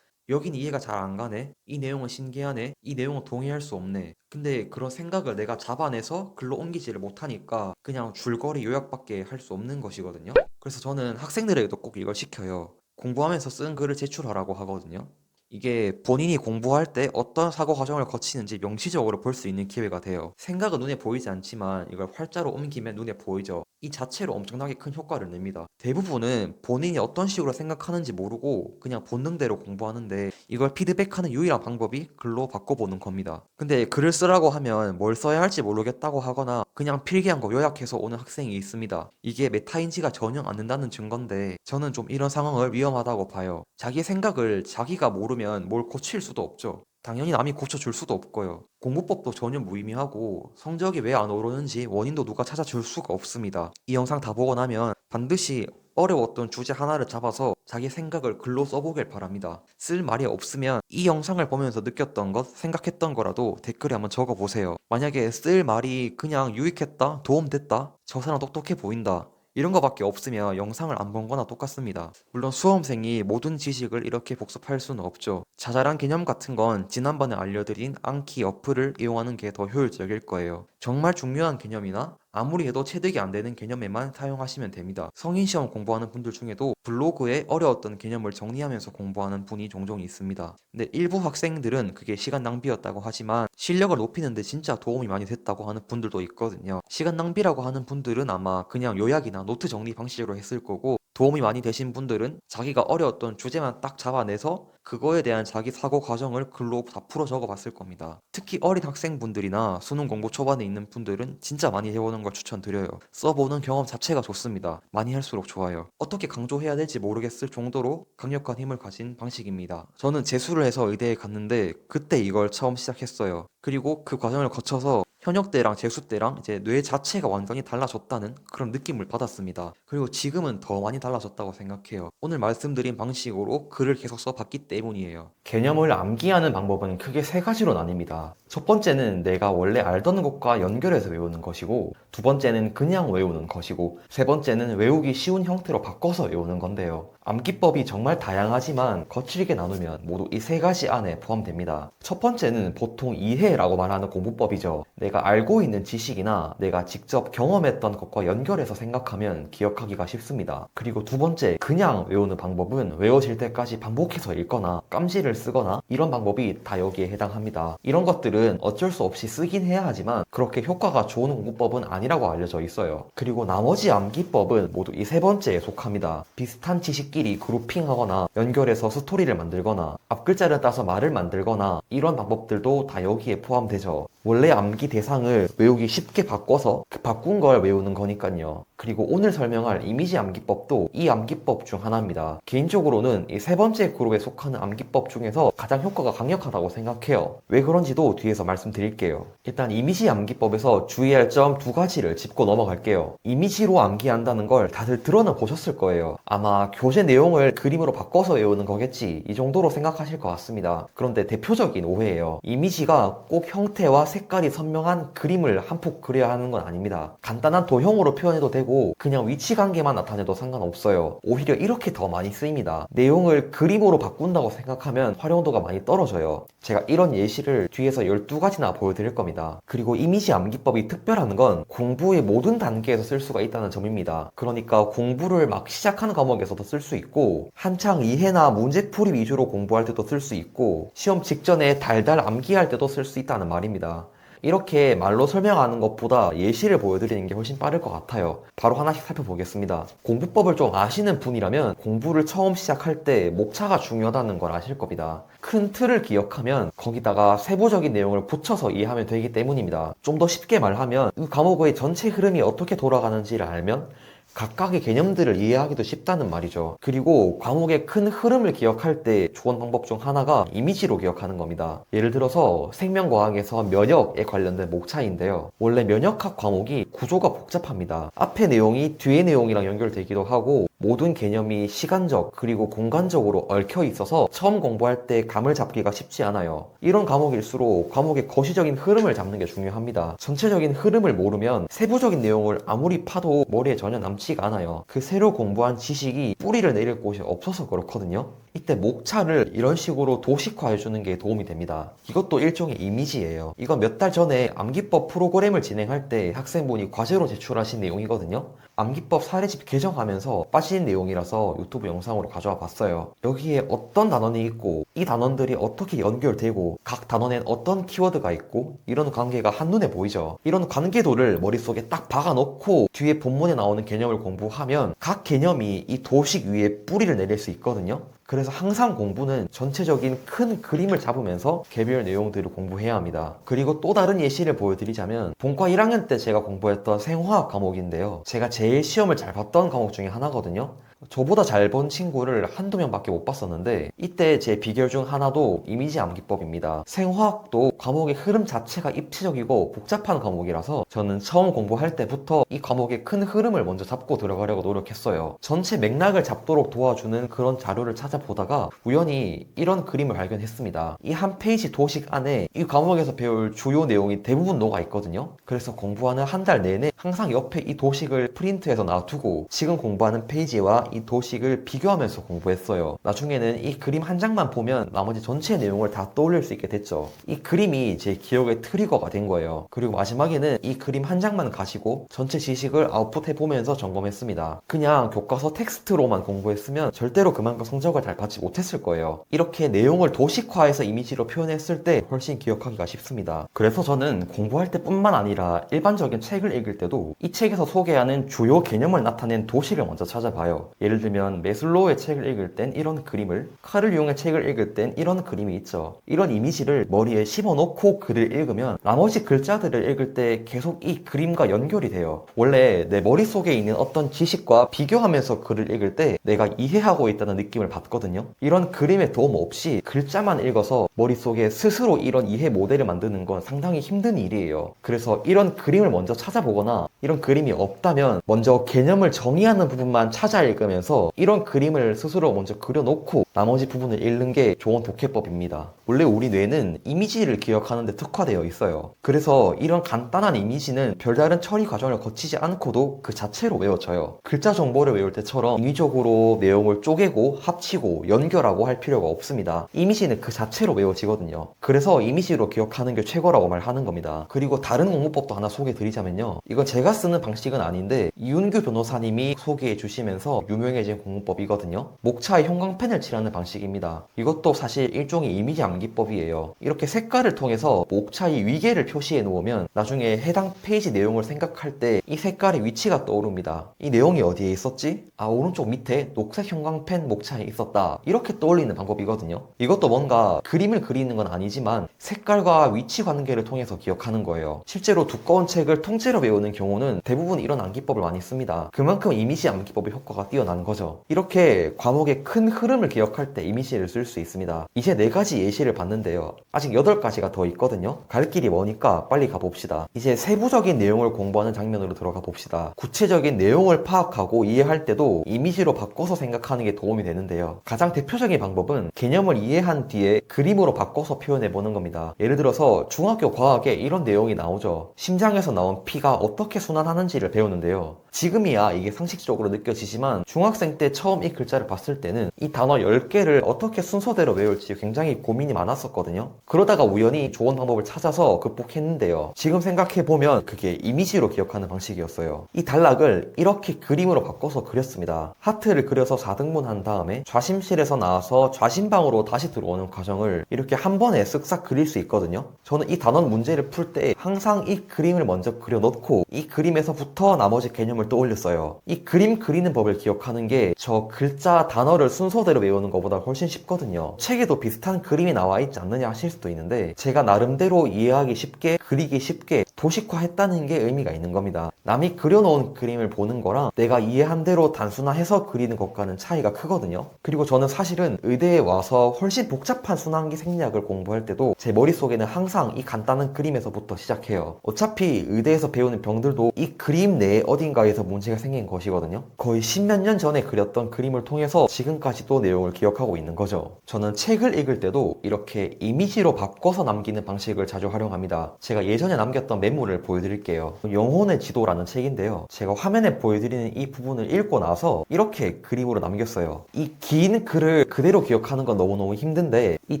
여긴 이해가 잘 안 가네. 이 내용은 신기하네. 이 내용은 동의할 수 없네. 근데 그런 생각을 내가 잡아내서 글로 옮기지를 못하니까 그냥 줄거리 요약밖에 할 수 없는 것이거든요. 그래서 저는 학생들에게도 꼭 이걸 시켜요. 공부하면서 쓴 글을 제출하라고 하거든요. 이게 본인이 공부할 때 어떤 사고 과정을 거치는지 명시적으로 볼 수 있는 기회가 돼요. 생각은 눈에 보이지 않지만 이걸 활자로 옮기면 눈에 보이죠. 이 자체로 엄청나게 큰 효과를 냅니다. 대부분은 본인이 어떤 식으로 생각하는지 모르고 그냥 본능대로 공부하는데 이걸 피드백하는 유일한 방법이 글로 바꿔보는 겁니다. 근데 글을 쓰라고 하면 뭘 써야 할지 모르겠다고 하거나 그냥 필기한 거 요약해서 오는 학생이 있습니다. 이게 메타인지가 전혀 안 된다는 증거인데 저는 좀 이런 상황을 위험하다고 봐요. 자기 생각을 자기가 모르면 뭘 고칠 수도 없죠. 당연히 남이 고쳐줄 수도 없고요. 공부법도 전혀 무의미하고 성적이 왜 안 오르는지 원인도 누가 찾아줄 수가 없습니다. 이 영상 다 보고 나면 반드시 어려웠던 주제 하나를 잡아서 자기 생각을 글로 써보길 바랍니다. 쓸 말이 없으면 이 영상을 보면서 느꼈던 것, 생각했던 거라도 댓글에 한번 적어보세요. 만약에 쓸 말이 그냥 유익했다, 도움됐다, 저 사람 똑똑해 보인다, 이런 거밖에 없으면 영상을 안 본 거나 똑같습니다. 물론 수험생이 모든 지식을 이렇게 복습할 수는 없죠. 자잘한 개념 같은 건 지난번에 알려드린暗記 어플을 이용하는 게 더 효율적일 거예요. 정말 중요한 개념이나 아무리 해도 체득이 안 되는 개념에만 사용하시면 됩니다. 성인시험 공부하는 분들 중에도 블로그에 어려웠던 개념을 정리하면서 공부하는 분이 종종 있습니다. 근데 일부 학생들은 그게 시간 낭비였다고 하지만 실력을 높이는데 진짜 도움이 많이 됐다고 하는 분들도 있거든요. 시간 낭비라고 하는 분들은 아마 그냥 요약이나 노트 정리 방식으로 했을 거고, 도움이 많이 되신 분들은 자기가 어려웠던 주제만 딱 잡아내서 그거에 대한 자기 사고 과정을 글로 다 풀어 적어 봤을 겁니다. 특히 어린 학생분들이나 수능 공부 초반에 있는 분들은 진짜 많이 해보는 걸 추천드려요. 써보는 경험 자체가 좋습니다. 많이 할수록 좋아요. 어떻게 강조해야 될지 모르겠을 정도로 강력한 힘을 가진 방식입니다. 저는 재수를 해서 의대에 갔는데 그때 이걸 처음 시작했어요. 그리고 그 과정을 거쳐서 현역 때랑 재수 때랑 이제 뇌 자체가 완전히 달라졌다는 그런 느낌을 받았습니다. 그리고 지금은 더 많이 달라졌다고 생각해요. 오늘 말씀드린 방식으로 글을 계속 써봤기 때문이에요. 개념을 암기하는 방법은 크게 세 가지로 나뉩니다. 첫 번째는 내가 원래 알던 것과 연결해서 외우는 것이고, 두 번째는 그냥 외우는 것이고, 세 번째는 외우기 쉬운 형태로 바꿔서 외우는 건데요. 암기법이 정말 다양하지만 거칠게 나누면 모두 이 세 가지 안에 포함됩니다. 첫 번째는 보통 이해라고 말하는 공부법이죠. 내가 알고 있는 지식이나 내가 직접 경험했던 것과 연결해서 생각하면 기억하기가 쉽습니다. 그리고 두 번째, 그냥 외우는 방법은 외워질 때까지 반복해서 읽거나 깜지를 쓰거나 이런 방법이 다 여기에 해당합니다. 이런 것들은 어쩔 수 없이 쓰긴 해야 하지만 그렇게 효과가 좋은 공부법은 아니라고 알려져 있어요. 그리고 나머지 암기법은 모두 이 세 번째에 속합니다. 비슷한 지식끼리 그룹핑하거나 연결해서 스토리를 만들거나 앞글자를 따서 말을 만들거나 이런 방법들도 다 여기에 포함되죠. 원래 암기 대상을 외우기 쉽게 바꿔서 그 바꾼 걸 외우는 거니까요. 그리고 오늘 설명할 이미지 암기법도 이 암기법 중 하나입니다. 개인적으로는 이 세 번째 그룹에 속하는 암기법 중에서 가장 효과가 강력하다고 생각해요. 왜 그런지도 뒤에서 말씀드릴게요. 일단 이미지 암기법에서 주의할 점 두 가지를 짚고 넘어갈게요. 이미지로 암기한다는 걸 다들 들어는 보셨을 거예요. 아마 교재 내용을 그림으로 바꿔서 외우는 거겠지, 이 정도로 생각하실 것 같습니다. 그런데 대표적인 오해예요. 이미지가 꼭 형태와 색깔이 선명한 그림을 한 폭 그려야 하는 건 아닙니다. 간단한 도형으로 표현해도 되고 그냥 위치 관계만 나타내도 상관없어요. 오히려 이렇게 더 많이 쓰입니다. 내용을 그림으로 바꾼다고 생각하면 활용도가 많이 떨어져요. 제가 이런 예시를 뒤에서 12가지나 보여드릴 겁니다. 그리고 이미지 암기법이 특별한 건 공부의 모든 단계에서 쓸 수가 있다는 점입니다. 그러니까 공부를 막 시작하는 과목에서도 쓸 수 있고 한창 이해나 문제풀이 위주로 공부할 때도 쓸 수 있고 시험 직전에 달달 암기할 때도 쓸 수 있다는 말입니다. 이렇게 말로 설명하는 것보다 예시를 보여드리는 게 훨씬 빠를 것 같아요. 바로 하나씩 살펴보겠습니다. 공부법을 좀 아시는 분이라면 공부를 처음 시작할 때 목차가 중요하다는 걸 아실 겁니다. 큰 틀을 기억하면 거기다가 세부적인 내용을 붙여서 이해하면 되기 때문입니다. 좀 더 쉽게 말하면 이 과목의 전체 흐름이 어떻게 돌아가는지를 알면 각각의 개념들을 이해하기도 쉽다는 말이죠. 그리고 과목의 큰 흐름을 기억할 때 좋은 방법 중 하나가 이미지로 기억하는 겁니다. 예를 들어서 생명과학에서 면역에 관련된 목차인데요. 원래 면역학 과목이 구조가 복잡합니다. 앞의 내용이 뒤의 내용이랑 연결되기도 하고 모든 개념이 시간적 그리고 공간적으로 얽혀 있어서 처음 공부할 때 감을 잡기가 쉽지 않아요. 이런 과목일수록 과목의 거시적인 흐름을 잡는 게 중요합니다. 전체적인 흐름을 모르면 세부적인 내용을 아무리 파도 머리에 전혀 남지가 않아요. 그 새로 공부한 지식이 뿌리를 내릴 곳이 없어서 그렇거든요. 이때 목차를 이런 식으로 도식화해주는 게 도움이 됩니다. 이것도 일종의 이미지예요. 이건 몇 달 전에 암기법 프로그램을 진행할 때 학생분이 과제로 제출하신 내용이거든요. 암기법 사례집 개정하면서 빠진 내용이라서 유튜브 영상으로 가져와 봤어요. 여기에 어떤 단원이 있고 이 단원들이 어떻게 연결되고 각 단원엔 어떤 키워드가 있고 이런 관계가 한눈에 보이죠. 이런 관계도를 머릿속에 딱 박아놓고 뒤에 본문에 나오는 개념을 공부하면 각 개념이 이 도식 위에 뿌리를 내릴 수 있거든요. 그래서 항상 공부는 전체적인 큰 그림을 잡으면서 개별 내용들을 공부해야 합니다. 그리고 또 다른 예시를 보여드리자면 본과 1학년 때 제가 공부했던 생화학 과목인데요. 제가 제일 시험을 잘 봤던 과목 중에 하나거든요. 저보다 잘 본 친구를 한두 명밖에 못 봤었는데 이때 제 비결 중 하나도 이미지 암기법입니다. 생화학도 과목의 흐름 자체가 입체적이고 복잡한 과목이라서 저는 처음 공부할 때부터 이 과목의 큰 흐름을 먼저 잡고 들어가려고 노력했어요. 전체 맥락을 잡도록 도와주는 그런 자료를 찾아보다가 우연히 이런 그림을 발견했습니다. 이 한 페이지 도식 안에 이 과목에서 배울 주요 내용이 대부분 녹아 있거든요. 그래서 공부하는 한 달 내내 항상 옆에 이 도식을 프린트해서 놔두고 지금 공부하는 페이지와 이 도식을 비교하면서 공부했어요. 나중에는 이 그림 한 장만 보면 나머지 전체 내용을 다 떠올릴 수 있게 됐죠. 이 그림이 제 기억의 트리거가 된 거예요. 그리고 마지막에는 이 그림 한 장만 가지고 전체 지식을 아웃풋해보면서 점검했습니다. 그냥 교과서 텍스트로만 공부했으면 절대로 그만큼 성적을 잘 받지 못했을 거예요. 이렇게 내용을 도식화해서 이미지로 표현했을 때 훨씬 기억하기가 쉽습니다. 그래서 저는 공부할 때뿐만 아니라 일반적인 책을 읽을 때도 이 책에서 소개하는 주요 개념을 나타낸 도식을 먼저 찾아봐요. 예를 들면 매슬로우의 책을 읽을 땐 이런 그림을, 카를 융의 책을 읽을 땐 이런 그림이 있죠. 이런 이미지를 머리에 심어놓고 글을 읽으면 나머지 글자들을 읽을 때 계속 이 그림과 연결이 돼요. 원래 내 머릿속에 있는 어떤 지식과 비교하면서 글을 읽을 때 내가 이해하고 있다는 느낌을 받거든요. 이런 그림의 도움 없이 글자만 읽어서 머릿속에 스스로 이런 이해 모델을 만드는 건 상당히 힘든 일이에요. 그래서 이런 그림을 먼저 찾아보거나 이런 그림이 없다면 먼저 개념을 정의하는 부분만 찾아 읽으면서 이런 그림을 스스로 먼저 그려놓고 나머지 부분을 읽는 게 좋은 독해법입니다. 원래 우리 뇌는 이미지를 기억하는 데 특화되어 있어요. 그래서 이런 간단한 이미지는 별다른 처리 과정을 거치지 않고도 그 자체로 외워져요. 글자 정보를 외울 때처럼 인위적으로 내용을 쪼개고 합치고 연결하고 할 필요가 없습니다. 이미지는 그 자체로 외워지거든요. 그래서 이미지로 기억하는 게 최고라고 말하는 겁니다. 그리고 다른 공부법도 하나 소개해 드리자면요. 이건 제가 쓰는 방식은 아닌데 이윤규 변호사님이 소개해 주시면서 유명해진 공부법이거든요. 목차에 형광펜을 칠하는 방식입니다. 이것도 사실 일종의 이미지 암기법이에요. 이렇게 색깔을 통해서 목차의 위계를 표시해 놓으면 나중에 해당 페이지 내용을 생각할 때 이 색깔의 위치가 떠오릅니다. 이 내용이 어디에 있었지? 아, 오른쪽 밑에 녹색 형광펜 목차에 있었다. 이렇게 떠올리는 방법이거든요. 이것도 뭔가 그림을 그리는 건 아니지만 색깔과 위치 관계를 통해서 기억하는 거예요. 실제로 두꺼운 책을 통째로 외우는 경우는 대부분 이런 암기법을 많이 씁니다. 그만큼 이미지 암기법의 효과가 뛰어난 거죠. 이렇게 과목의 큰 흐름을 기억하는 기억할 때 이미지를 쓸 수 있습니다. 이제 4가지 예시를 봤는데요. 아직 8가지가 더 있거든요. 갈 길이 머니까 빨리 가봅시다. 이제 세부적인 내용을 공부하는 장면으로 들어가 봅시다. 구체적인 내용을 파악하고 이해할 때도 이미지로 바꿔서 생각하는 게 도움이 되는데요. 가장 대표적인 방법은 개념을 이해한 뒤에 그림으로 바꿔서 표현해 보는 겁니다. 예를 들어서 중학교 과학에 이런 내용이 나오죠. 심장에서 나온 피가 어떻게 순환하는지를 배우는데요. 지금이야 이게 상식적으로 느껴지지만 중학생 때 처음 이 글자를 봤을 때는 이 단어 10개를 어떻게 순서대로 외울지 굉장히 고민이 많았었거든요. 그러다가 우연히 좋은 방법을 찾아서 극복했는데요. 지금 생각해보면 그게 이미지로 기억하는 방식이었어요. 이 단락을 이렇게 그림으로 바꿔서 그렸습니다. 하트를 그려서 4등분 한 다음에 좌심실에서 나와서 좌심방으로 다시 들어오는 과정을 이렇게 한 번에 쓱싹 그릴 수 있거든요. 저는 이 단원 문제를 풀 때 항상 이 그림을 먼저 그려놓고 이 그림에서부터 나머지 개념을 떠올렸어요. 이 그림 그리는 법을 기억하는 게 저 글자 단어를 순서대로 외우는 것보다 훨씬 쉽거든요. 책에도 비슷한 그림이 나와 있지 않느냐 하실 수도 있는데 제가 나름대로 이해하기 쉽게 그리기 쉽게 도식화했다는 게 의미가 있는 겁니다. 남이 그려놓은 그림을 보는 거랑 내가 이해한 대로 단순화해서 그리는 것과는 차이가 크거든요. 그리고 저는 사실은 의대에 와서 훨씬 복잡한 순환기 생리학을 공부할 때도 제 머릿속에는 항상 이 간단한 그림에서부터 시작해요. 어차피 의대에서 배우는 병들도 이 그림 내 어딘가에서 문제가 생긴 것이거든요. 거의 10몇 년 전에 그렸던 그림을 통해서 지금까지도 내용을 기억하고 있는 거죠. 저는 책을 읽을 때도 이렇게 이미지로 바꿔서 남기는 방식을 자주 활용합니다. 제가 예전에 남겼던 메모를 보여드릴게요. 영혼의 지도라는 책인데요. 제가 화면에 보여드리는 이 부분을 읽고 나서 이렇게 그림으로 남겼어요. 이 긴 글을 그대로 기억하는 건 너무너무 힘든데 이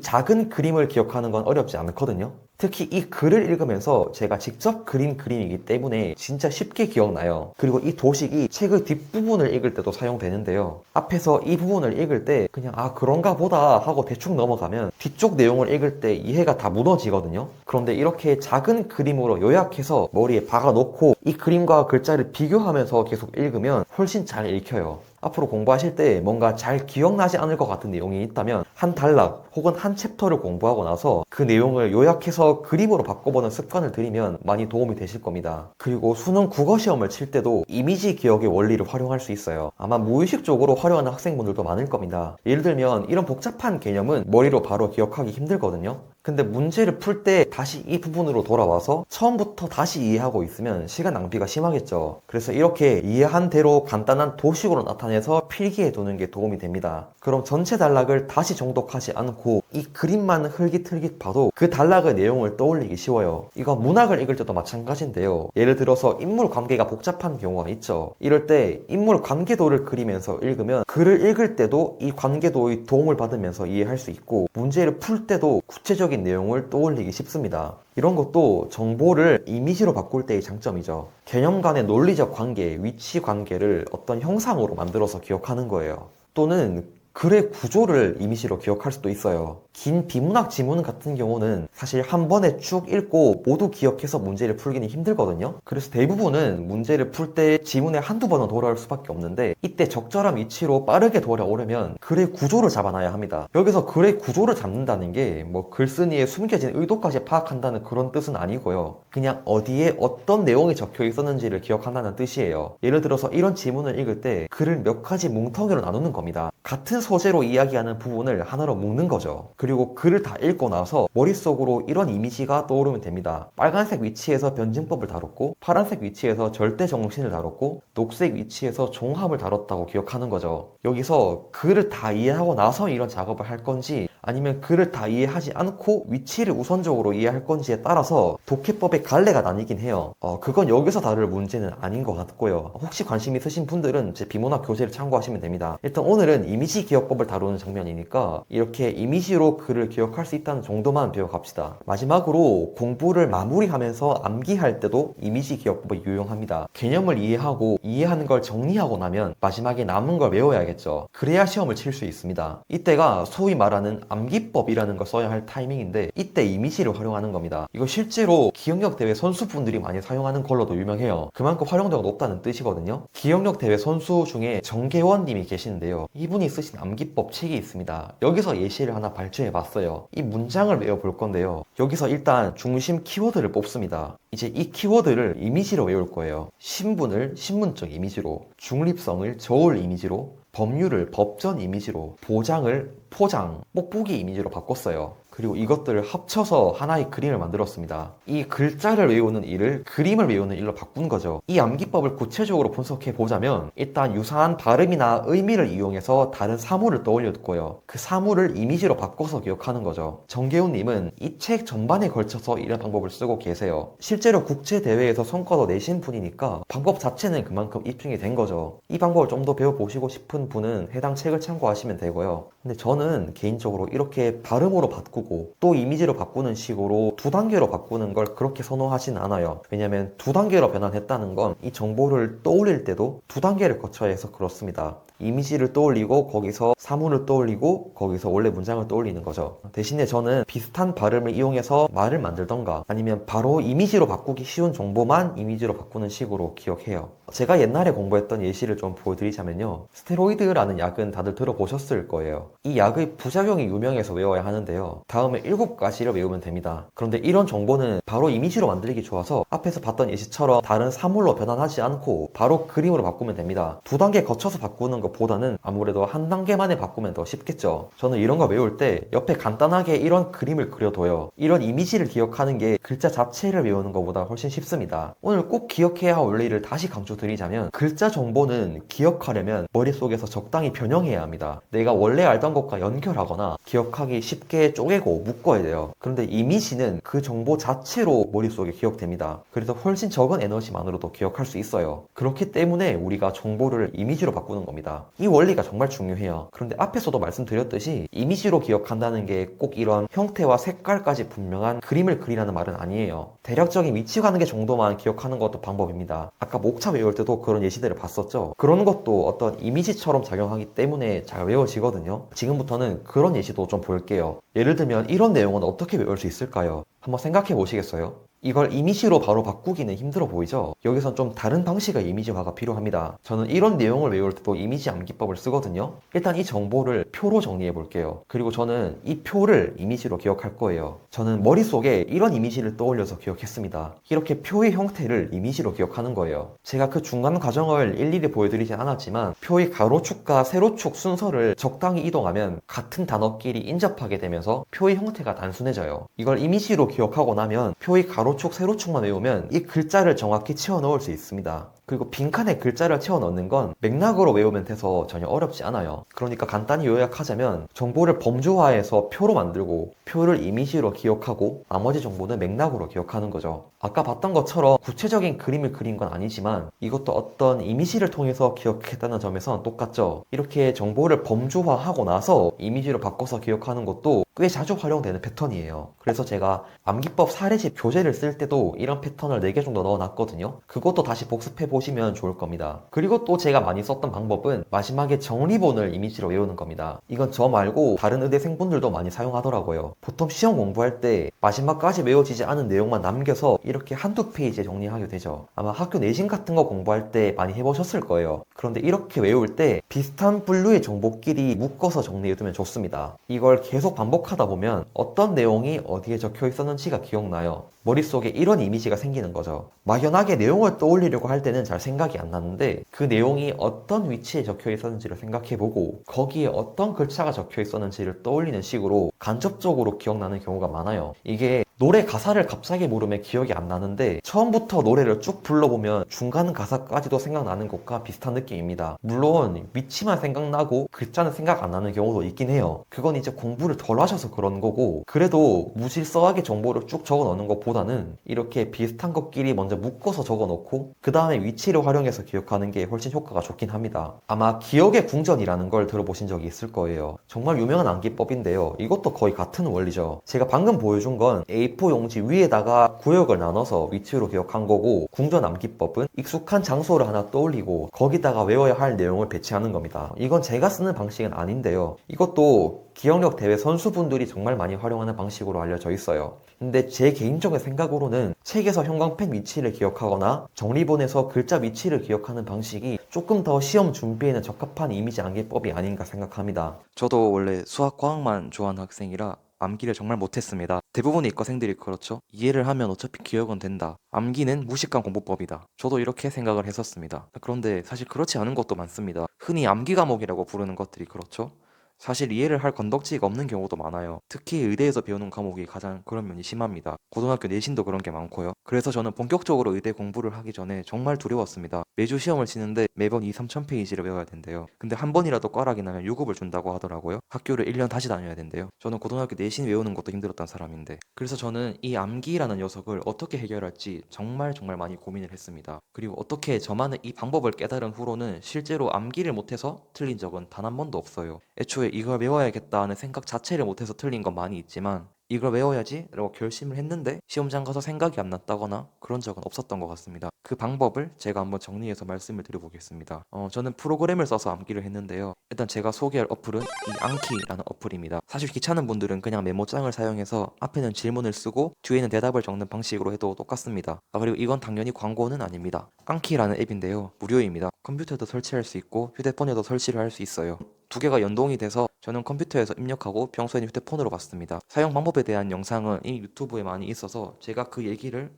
작은 그림을 기억하는 건 어렵지 않거든요. 특히 이 글을 읽으면서 제가 직접 그린 그림이기 때문에 진짜 쉽게 기억나요. 그리고 이 도식이 책의 뒷부분을 읽을 때도 사용되는데요. 앞에서 이 부분을 읽을 때 그냥 아 그런가 보다 하고 대충 넘어가면 뒤쪽 내용을 읽을 때 이해가 다 무너지거든요. 그런데 이렇게 작은 그림으로 요약해서 머리에 박아놓고 이 그림과 글자를 비교하면서 계속 읽으면 훨씬 잘 읽혀요. 앞으로 공부하실 때 뭔가 잘 기억나지 않을 것 같은 내용이 있다면 한 단락 혹은 한 챕터를 공부하고 나서 그 내용을 요약해서 그림으로 바꿔보는 습관을 들이면 많이 도움이 되실 겁니다. 그리고 수능 국어시험을 칠 때도 이미지 기억의 원리를 활용할 수 있어요. 아마 무의식적으로 활용하는 학생분들도 많을 겁니다. 예를 들면 이런 복잡한 개념은 머리로 바로 기억하기 힘들거든요. 근데 문제를 풀 때 다시 이 부분으로 돌아와서 처음부터 다시 이해하고 있으면 시간 낭비가 심하겠죠. 그래서 이렇게 이해한 대로 간단한 도식으로 나타내서 필기해 두는 게 도움이 됩니다. 그럼 전체 단락을 다시 정독하지 않고 이 그림만 흘깃흘깃 봐도 그 단락의 내용을 떠올리기 쉬워요. 이거 문학을 읽을 때도 마찬가지인데요. 예를 들어서 인물 관계가 복잡한 경우가 있죠. 이럴 때 인물 관계도를 그리면서 읽으면 글을 읽을 때도 이 관계도의 도움을 받으면서 이해할 수 있고 문제를 풀 때도 구체적인 내용을 떠올리기 쉽습니다. 이런 것도 정보를 이미지로 바꿀 때의 장점이죠. 개념 간의 논리적 관계, 위치 관계를 어떤 형상으로 만들어서 기억하는 거예요. 또는 글의 구조를 이미지로 기억할 수도 있어요. 긴 비문학 지문 같은 경우는 사실 한 번에 쭉 읽고 모두 기억해서 문제를 풀기는 힘들거든요. 그래서 대부분은 문제를 풀 때 지문에 한두 번은 돌아올 수밖에 없는데 이때 적절한 위치로 빠르게 돌아오려면 글의 구조를 잡아놔야 합니다. 여기서 글의 구조를 잡는다는 게 뭐 글쓴이의 숨겨진 의도까지 파악한다는 그런 뜻은 아니고요. 그냥 어디에 어떤 내용이 적혀 있었는지를 기억한다는 뜻이에요. 예를 들어서 이런 지문을 읽을 때 글을 몇 가지 뭉텅이로 나누는 겁니다. 같은 소재로 이야기하는 부분을 하나로 묶는 거죠. 그리고 글을 다 읽고 나서 머릿속으로 이런 이미지가 떠오르면 됩니다. 빨간색 위치에서 변증법을 다뤘고 파란색 위치에서 절대 정신을 다뤘고 녹색 위치에서 종합을 다뤘다고 기억하는 거죠. 여기서 글을 다 이해하고 나서 이런 작업을 할 건지 아니면 글을 다 이해하지 않고 위치를 우선적으로 이해할 건지에 따라서 독해법의 갈래가 나뉘긴 해요. 그건 여기서 다룰 문제는 아닌 것 같고요. 혹시 관심 있으신 분들은 제 비문학 교재를 참고하시면 됩니다. 일단 오늘은 이미지 기억법을 다루는 장면이니까 이렇게 이미지로 글을 기억할 수 있다는 정도만 배워갑시다. 마지막으로 공부를 마무리하면서 암기할 때도 이미지 기억법이 유용합니다. 개념을 이해하고 이해하는 걸 정리하고 나면 마지막에 남은 걸 외워야겠죠. 그래야 시험을 칠 수 있습니다. 이때가 소위 말하는 암기법이라는 걸 써야 할 타이밍인데 이때 이미지를 활용하는 겁니다. 이거 실제로 기억력 대회 선수분들이 많이 사용하는 걸로도 유명해요. 그만큼 활용도가 높다는 뜻이거든요. 기억력 대회 선수 중에 정계원 님이 계시는데요. 이분이 쓰신 암기법 책이 있습니다. 여기서 예시를 하나 발췌해 봤어요. 이 문장을 외워볼 건데요. 여기서 일단 중심 키워드를 뽑습니다. 이제 이 키워드를 이미지로 외울 거예요. 신분을 신문적 이미지로, 중립성을 저울 이미지로, 법률을 법전 이미지로, 보장을 포장, 뽁뽁이 이미지로 바꿨어요. 그리고 이것들을 합쳐서 하나의 그림을 만들었습니다. 이 글자를 외우는 일을 그림을 외우는 일로 바꾼 거죠. 이 암기법을 구체적으로 분석해 보자면 일단 유사한 발음이나 의미를 이용해서 다른 사물을 떠올렸고요. 그 사물을 이미지로 바꿔서 기억하는 거죠. 정계훈님은 이 책 전반에 걸쳐서 이런 방법을 쓰고 계세요. 실제로 국제대회에서 성과도 내신 분이니까 방법 자체는 그만큼 입증이 된 거죠. 이 방법을 좀 더 배워보시고 싶은 분은 해당 책을 참고하시면 되고요. 근데 저는 개인적으로 이렇게 발음으로 바꾸고 또 이미지로 바꾸는 식으로 두 단계로 바꾸는 걸 그렇게 선호하진 않아요. 왜냐면 두 단계로 변환했다는 건 이 정보를 떠올릴 때도 두 단계를 거쳐야 해서 그렇습니다. 이미지를 떠올리고 거기서 사물을 떠올리고 거기서 원래 문장을 떠올리는 거죠. 대신에 저는 비슷한 발음을 이용해서 말을 만들던가 아니면 바로 이미지로 바꾸기 쉬운 정보만 이미지로 바꾸는 식으로 기억해요. 제가 옛날에 공부했던 예시를 좀 보여드리자면요. 스테로이드라는 약은 다들 들어보셨을 거예요. 이 약의 부작용이 유명해서 외워야 하는데요. 다음에 7가지를 외우면 됩니다. 그런데 이런 정보는 바로 이미지로 만들기 좋아서 앞에서 봤던 예시처럼 다른 사물로 변환하지 않고 바로 그림으로 바꾸면 됩니다. 두 단계 거쳐서 바꾸는 것보다는 아무래도 한 단계만에 바꾸면 더 쉽겠죠. 저는 이런 거 외울 때 옆에 간단하게 이런 그림을 그려둬요. 이런 이미지를 기억하는 게 글자 자체를 외우는 것보다 훨씬 쉽습니다. 오늘 꼭 기억해야 할 원리를 다시 강조드리자면 글자 정보는 기억하려면 머릿속에서 적당히 변형해야 합니다. 내가 원래 알던 것과 연결하거나 기억하기 쉽게 쪼개고 묶어야 돼요. 그런데 이미지는 그 정보 자체로 머릿속에 기억됩니다. 그래서 훨씬 적은 에너지만으로도 기억할 수 있어요. 그렇기 때문에 우리가 정보를 이미지로 바꾸는 겁니다. 이 원리가 정말 중요해요. 그런데 앞에서도 말씀드렸듯이 이미지로 기억한다는 게 꼭 이런 형태와 색깔까지 분명한 그림을 그리라는 말은 아니에요. 대략적인 위치 관계 정도만 기억하는 것도 방법입니다. 아까 목차 외울 때도 그런 예시들을 봤었죠. 그런 것도 어떤 이미지처럼 작용하기 때문에 잘 외워지거든요. 지금부터는 그런 예시도 좀 볼게요. 예를 들면 이런 내용은 어떻게 외울 수 있을까요? 한번 생각해 보시겠어요? 이걸 이미지로 바로 바꾸기는 힘들어 보이죠? 여기선 좀 다른 방식의 이미지화가 필요합니다. 저는 이런 내용을 외울 때도 이미지 암기법을 쓰거든요. 일단 이 정보를 표로 정리해 볼게요. 그리고 저는 이 표를 이미지로 기억할 거예요. 저는 머릿속에 이런 이미지를 떠올려서 기억했습니다. 이렇게 표의 형태를 이미지로 기억하는 거예요. 제가 그 중간 과정을 일일이 보여드리진 않았지만 표의 가로축과 세로축 순서를 적당히 이동하면 같은 단어끼리 인접하게 되면서 표의 형태가 단순해져요. 이걸 이미지로 기억하고 나면 표의 가로축, 세로축만 외우면 이 글자를 정확히 채워 넣을 수 있습니다. 그리고 빈칸에 글자를 채워 넣는 건 맥락으로 외우면 돼서 전혀 어렵지 않아요. 그러니까 간단히 요약하자면 정보를 범주화해서 표로 만들고 표를 이미지로 기억하고 나머지 정보는 맥락으로 기억하는 거죠. 아까 봤던 것처럼 구체적인 그림을 그린 건 아니지만 이것도 어떤 이미지를 통해서 기억했다는 점에선 똑같죠. 이렇게 정보를 범주화하고 나서 이미지로 바꿔서 기억하는 것도 꽤 자주 활용되는 패턴이에요. 그래서 제가 암기법 사례집 교재를 쓸 때도 이런 패턴을 4개 정도 넣어놨거든요. 그것도 다시 복습해 보시면 좋을 겁니다. 그리고 또 제가 많이 썼던 방법은 마지막에 정리본을 이미지로 외우는 겁니다. 이건 저 말고 다른 의대생분들도 많이 사용하더라고요. 보통 시험 공부할 때 마지막까지 외워지지 않은 내용만 남겨서 이렇게 한두 페이지에 정리하게 되죠. 아마 학교 내신 같은 거 공부할 때 많이 해보셨을 거예요. 그런데 이렇게 외울 때 비슷한 분류의 정보끼리 묶어서 정리해두면 좋습니다. 이걸 계속 반복하다 보면 어떤 내용이 어디에 적혀 있었는지가 기억나요. 머릿속에 이런 이미지가 생기는 거죠. 막연하게 내용을 떠올리려고 할 때는 잘 생각이 안 나는데 그 내용이 어떤 위치에 적혀 있었는지를 생각해보고 거기에 어떤 글자가 적혀 있었는지를 떠올리는 식으로 간접적으로 기억나는 경우가 많아요. 이게 노래 가사를 갑자기 모르면 기억이 안 나는데 처음부터 노래를 쭉 불러보면 중간 가사까지도 생각나는 것과 비슷한 느낌입니다. 물론 위치만 생각나고 글자는 생각 안 나는 경우도 있긴 해요. 그건 이제 공부를 덜 하셔서 그런 거고 그래도 무질서하게 정보를 쭉 적어 넣는 것보다는 이렇게 비슷한 것끼리 먼저 묶어서 적어 놓고 그 다음에 위치를 활용해서 기억하는 게 훨씬 효과가 좋긴 합니다. 아마 기억의 궁전이라는 걸 들어보신 적이 있을 거예요. 정말 유명한 암기법인데요. 이것도 거의 같은 원리죠. 제가 방금 보여준 건 A4 용지 위에다가 구역을 나눠서 위치로 기억한 거고 궁전 암기법은 익숙한 장소를 하나 떠올리고 거기다가 외워야 할 내용을 배치하는 겁니다. 이건 제가 쓰는 방식은 아닌데요. 이것도 기억력 대회 선수분들이 정말 많이 활용하는 방식으로 알려져 있어요. 근데 제 개인적인 생각으로는 책에서 형광펜 위치를 기억하거나 정리본에서 글자 위치를 기억하는 방식이 조금 더 시험 준비에는 적합한 이미지 암기법이 아닌가 생각합니다. 저도 원래 수학, 과학만 좋아하는 학생이라 암기를 정말 못했습니다. 대부분의 이과생들이 그렇죠. 이해를 하면 어차피 기억은 된다. 암기는 무식한 공부법이다. 저도 이렇게 생각을 했었습니다. 그런데 사실 그렇지 않은 것도 많습니다. 흔히 암기 과목이라고 부르는 것들이 그렇죠. 사실 이해를 할 건덕지가 없는 경우도 많아요. 특히 의대에서 배우는 과목이 가장 그런 면이 심합니다. 고등학교 내신도 그런 게 많고요. 그래서 저는 본격적으로 의대 공부를 하기 전에 정말 두려웠습니다. 매주 시험을 치는데 매번 2, 3천 페이지를 외워야 된대요. 근데 한 번이라도 꽈락이 나면 유급을 준다고 하더라고요. 학교를 1년 다시 다녀야 된대요. 저는 고등학교 내신 외우는 것도 힘들었던 사람인데. 그래서 저는 이 암기라는 녀석을 어떻게 해결할지 정말 정말 많이 고민을 했습니다. 그리고 어떻게 저만의 이 방법을 깨달은 후로는 실제로 암기를 못해서 틀린 적은 단 한 번도 없어요. 애초에 이걸 외워야겠다는 생각 자체를 못해서 틀린 건 많이 있지만 이걸 외워야지 라고 결심을 했는데 시험장 가서 생각이 안 났다거나 그런 적은 없었던 것 같습니다. 그 방법을 제가 한번 정리해서 말씀을 드려보겠습니다. 저는 프로그램을 써서 암기를 했는데요. 일단 제가 소개할 어플은 이 앙키라는 어플입니다. 사실 귀찮은 분들은 그냥 메모장을 사용해서 앞에는 질문을 쓰고 뒤에는 대답을 적는 방식으로 해도 똑같습니다. 그리고 이건 당연히 광고는 아닙니다. 앙키라는 앱인데요. 무료입니다. 컴퓨터에도 설치할 수 있고 휴대폰에도 설치를 할 수 있어요. 두 개가 연동이 돼서 저는 컴퓨터에서 입력하고 평소에는 휴대폰으로 봤습니다. 사용 방법에 대한 영상은 이미 유튜브에 많이 있어서 제가 그 얘기를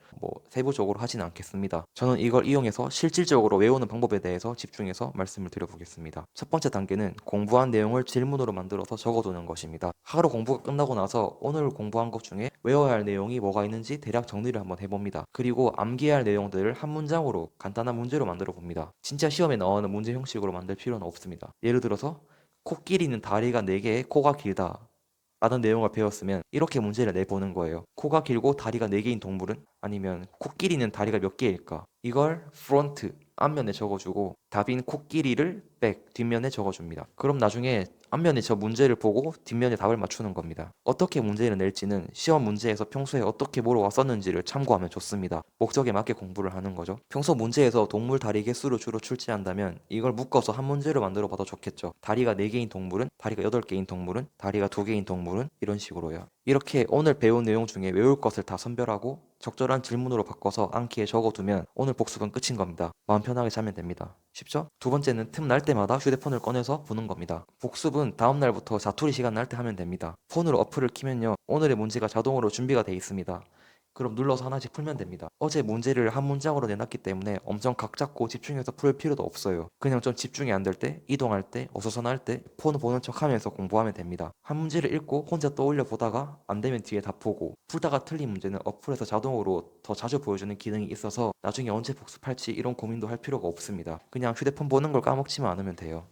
세부적으로 하진 않겠습니다. 저는 이걸 이용해서 실질적으로 외우는 방법에 대해서 집중해서 말씀을 드려보겠습니다. 첫 번째 단계는 공부한 내용을 질문으로 만들어서 적어두는 것입니다. 하루 공부가 끝나고 나서 오늘 공부한 것 중에 외워야 할 내용이 뭐가 있는지 대략 정리를 한번 해봅니다. 그리고 암기해야 할 내용들을 한 문장으로 간단한 문제로 만들어 봅니다. 진짜 시험에 나오는 문제 형식으로 만들 필요는 없습니다. 예를 들어서 코끼리는 다리가 4개에 코가 길다 라는 내용을 배웠으면 이렇게 문제를 내보는 거예요. 코가 길고 다리가 4개인 동물은? 아니면 코끼리는 다리가 몇 개일까? 이걸 프론트, 앞면에 적어주고 답인 코끼리를 백, 뒷면에 적어줍니다. 그럼 나중에 앞면에 저 문제를 보고 뒷면에 답을 맞추는 겁니다. 어떻게 문제를 낼지는 시험 문제에서 평소에 어떻게 물어왔었는지를 참고하면 좋습니다. 목적에 맞게 공부를 하는 거죠. 평소 문제에서 동물 다리 개수를 주로 출제한다면 이걸 묶어서 한 문제로 만들어 봐도 좋겠죠. 다리가 4개인 동물은, 다리가 8개인 동물은, 다리가 2개인 동물은 이런 식으로요. 이렇게 오늘 배운 내용 중에 외울 것을 다 선별하고 적절한 질문으로 바꿔서 암기에 적어두면 오늘 복습은 끝인 겁니다. 마음 편하게 자면 됩니다. 쉽죠? 두 번째는 틈날 때마다 휴대폰을 꺼내서 보는 겁니다. 복습은 다음 날부터 자투리 시간 날 때 하면 됩니다. 폰으로 어플을 키면요. 오늘의 문제가 자동으로 준비가 되어 있습니다. 그럼 눌러서 하나씩 풀면 됩니다. 어제 문제를 한 문장으로 내놨기 때문에 엄청 각 잡고 집중해서 풀 필요도 없어요. 그냥 좀 집중이 안 될 때, 이동할 때, 어수선할 때 폰 보는 척 하면서 공부하면 됩니다. 한 문제를 읽고 혼자 떠올려 보다가 안 되면 뒤에 다 보고 풀다가 틀린 문제는 어플에서 자동으로 더 자주 보여주는 기능이 있어서 나중에 언제 복습할지 이런 고민도 할 필요가 없습니다. 그냥 휴대폰 보는 걸 까먹지만 않으면 돼요.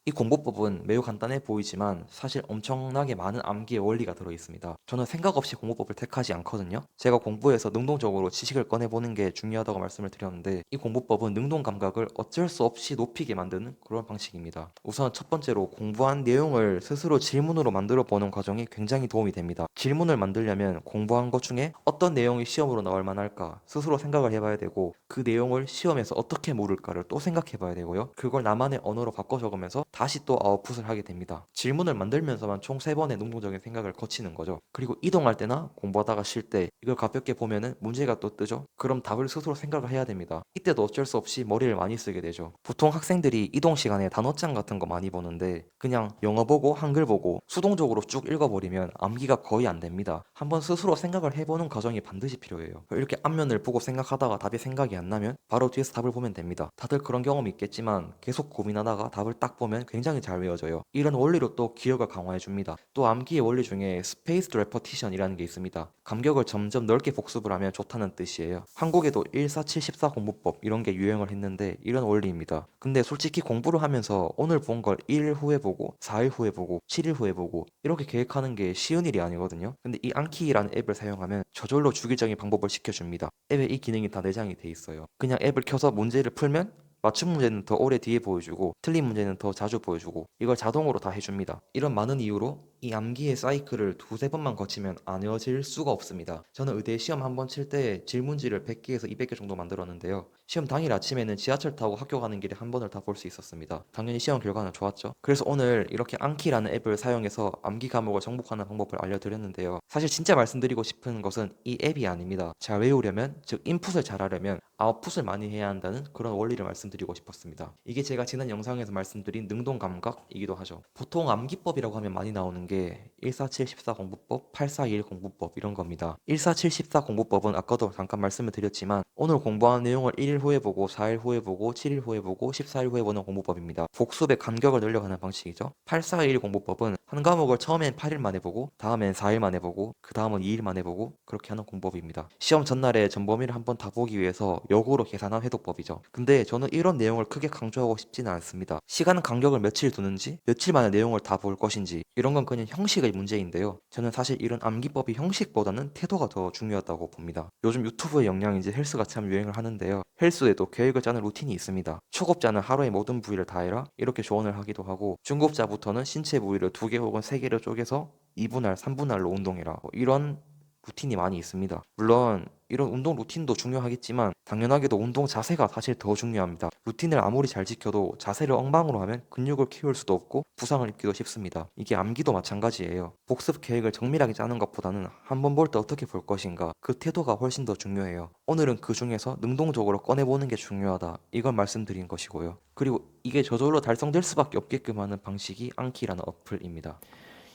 이 공부법은 매우 간단해 보이지만 사실 엄청나게 많은 암기의 원리가 들어 있습니다. 저는 생각 없이 공부법을 택하지 않거든요. 제가 공부해서 능동적으로 지식을 꺼내보는 게 중요하다고 말씀을 드렸는데 이 공부법은 능동 감각을 어쩔 수 없이 높이게 만드는 그런 방식입니다. 우선 첫 번째로 공부한 내용을 스스로 질문으로 만들어 보는 과정이 굉장히 도움이 됩니다. 질문을 만들려면 공부한 것 중에 어떤 내용이 시험으로 나올 만할까 스스로 생각을 해봐야 되고 그 내용을 시험에서 어떻게 물을까를 또 생각해 봐야 되고요. 그걸 나만의 언어로 바꿔 적으면서 다시 또 아웃풋을 하게 됩니다. 질문을 만들면서만 총 3번의 능동적인 생각을 거치는 거죠. 그리고 이동할 때나 공부하다가 쉴 때 이걸 가볍게 보면은 문제가 또 뜨죠. 그럼 답을 스스로 생각을 해야 됩니다. 이때도 어쩔 수 없이 머리를 많이 쓰게 되죠. 보통 학생들이 이동 시간에 단어장 같은 거 많이 보는데 그냥 영어 보고 한글 보고 수동적으로 쭉 읽어버리면 암기가 거의 안 됩니다. 한번 스스로 생각을 해보는 과정이 반드시 필요해요. 이렇게 앞면을 보고 생각하다가 답이 생각이 안 나면 바로 뒤에서 답을 보면 됩니다. 다들 그런 경험이 있겠지만 계속 고민하다가 답을 딱 보면 굉장히 잘 외워져요. 이런 원리로 또 기억을 강화해 줍니다. 또 암기의 원리 중에 스페이스드 레퍼티션이라는 게 있습니다. 감격을 점점 넓게 복습을 하면 좋다는 뜻이에요. 한국에도 14714 공부법 이런 게 유행을 했는데 이런 원리입니다. 근데 솔직히 공부를 하면서 오늘 본 걸 1일 후에 보고 4일 후에 보고 7일 후에 보고 이렇게 계획하는 게 쉬운 일이 아니거든요. 근데 이 앙키라는 앱을 사용하면 저절로 주기적인 방법을 시켜줍니다. 앱에 이 기능이 다 내장이 돼 있어요. 그냥 앱을 켜서 문제를 풀면 맞춤 문제는 더 오래 뒤에 보여주고 틀린 문제는 더 자주 보여주고 이걸 자동으로 다 해줍니다. 이런 많은 이유로 이 암기의 사이클을 두세 번만 거치면 안 외워질 수가 없습니다. 저는 의대 시험 한 번 칠 때 질문지를 100개에서 200개 정도 만들었는데요. 시험 당일 아침에는 지하철 타고 학교 가는 길에 한 번을 다 볼 수 있었습니다. 당연히 시험 결과는 좋았죠. 그래서 오늘 이렇게 암키라는 앱을 사용해서 암기 과목을 정복하는 방법을 알려드렸는데요. 사실 진짜 말씀드리고 싶은 것은 이 앱이 아닙니다. 잘 외우려면, 즉 인풋을 잘 하려면 아웃풋을 많이 해야 한다는 그런 원리를 말씀드리고 싶었습니다. 이게 제가 지난 영상에서 말씀드린 능동 감각이기도 하죠. 보통 암기법이라고 하면 많이 나오는 게 14714 공부법, 841 공부법 이런 겁니다. 14714 공부법은 아까도 잠깐 말씀을 드렸지만 오늘 공부한 내용을 1일 후에 보고, 4일 후에 보고, 7일 후에 보고, 14일 후에 보는 공부법입니다. 복습의 간격을 늘려가는 방식이죠. 841 공부법은 한 과목을 처음엔 8일 만에 보고, 다음엔 4일 만에 보고, 그 다음은 2일 만에 보고 그렇게 하는 공부법입니다. 시험 전날에 전범위를 한번 다 보기 위해서 역으로 계산한 회독법이죠. 근데 저는 이런 내용을 크게 강조하고 싶지는 않습니다. 시간 간격을 며칠 두는지, 며칠 만에 내용을 다 볼 것인지 이런 건 그냥 형식의 문제인데요. 저는 사실 이런 암기법이 형식보다는 태도가 더 중요하다고 봅니다. 요즘 유튜브의 영향인지 헬스가 참 유행을 하는데요. 헬스에도 계획을 짜는 루틴이 있습니다. 초급자는 하루에 모든 부위를 다 해라 이렇게 조언을 하기도 하고, 중급자부터는 신체 부위를 2개 혹은 3개를 쪼개서 2분할, 3분할로 운동해라 이런 루틴이 많이 있습니다. 물론 이런 운동 루틴도 중요하겠지만 당연하게도 운동 자세가 사실 더 중요합니다. 루틴을 아무리 잘 지켜도 자세를 엉망으로 하면 근육을 키울 수도 없고 부상을 입기도 쉽습니다. 이게 암기도 마찬가지예요. 복습 계획을 정밀하게 짜는 것보다는 한 번 볼 때 어떻게 볼 것인가, 그 태도가 훨씬 더 중요해요. 오늘은 그 중에서 능동적으로 꺼내보는 게 중요하다 이걸 말씀드린 것이고요. 그리고 이게 저절로 달성될 수밖에 없게끔 하는 방식이 안키라는 어플입니다.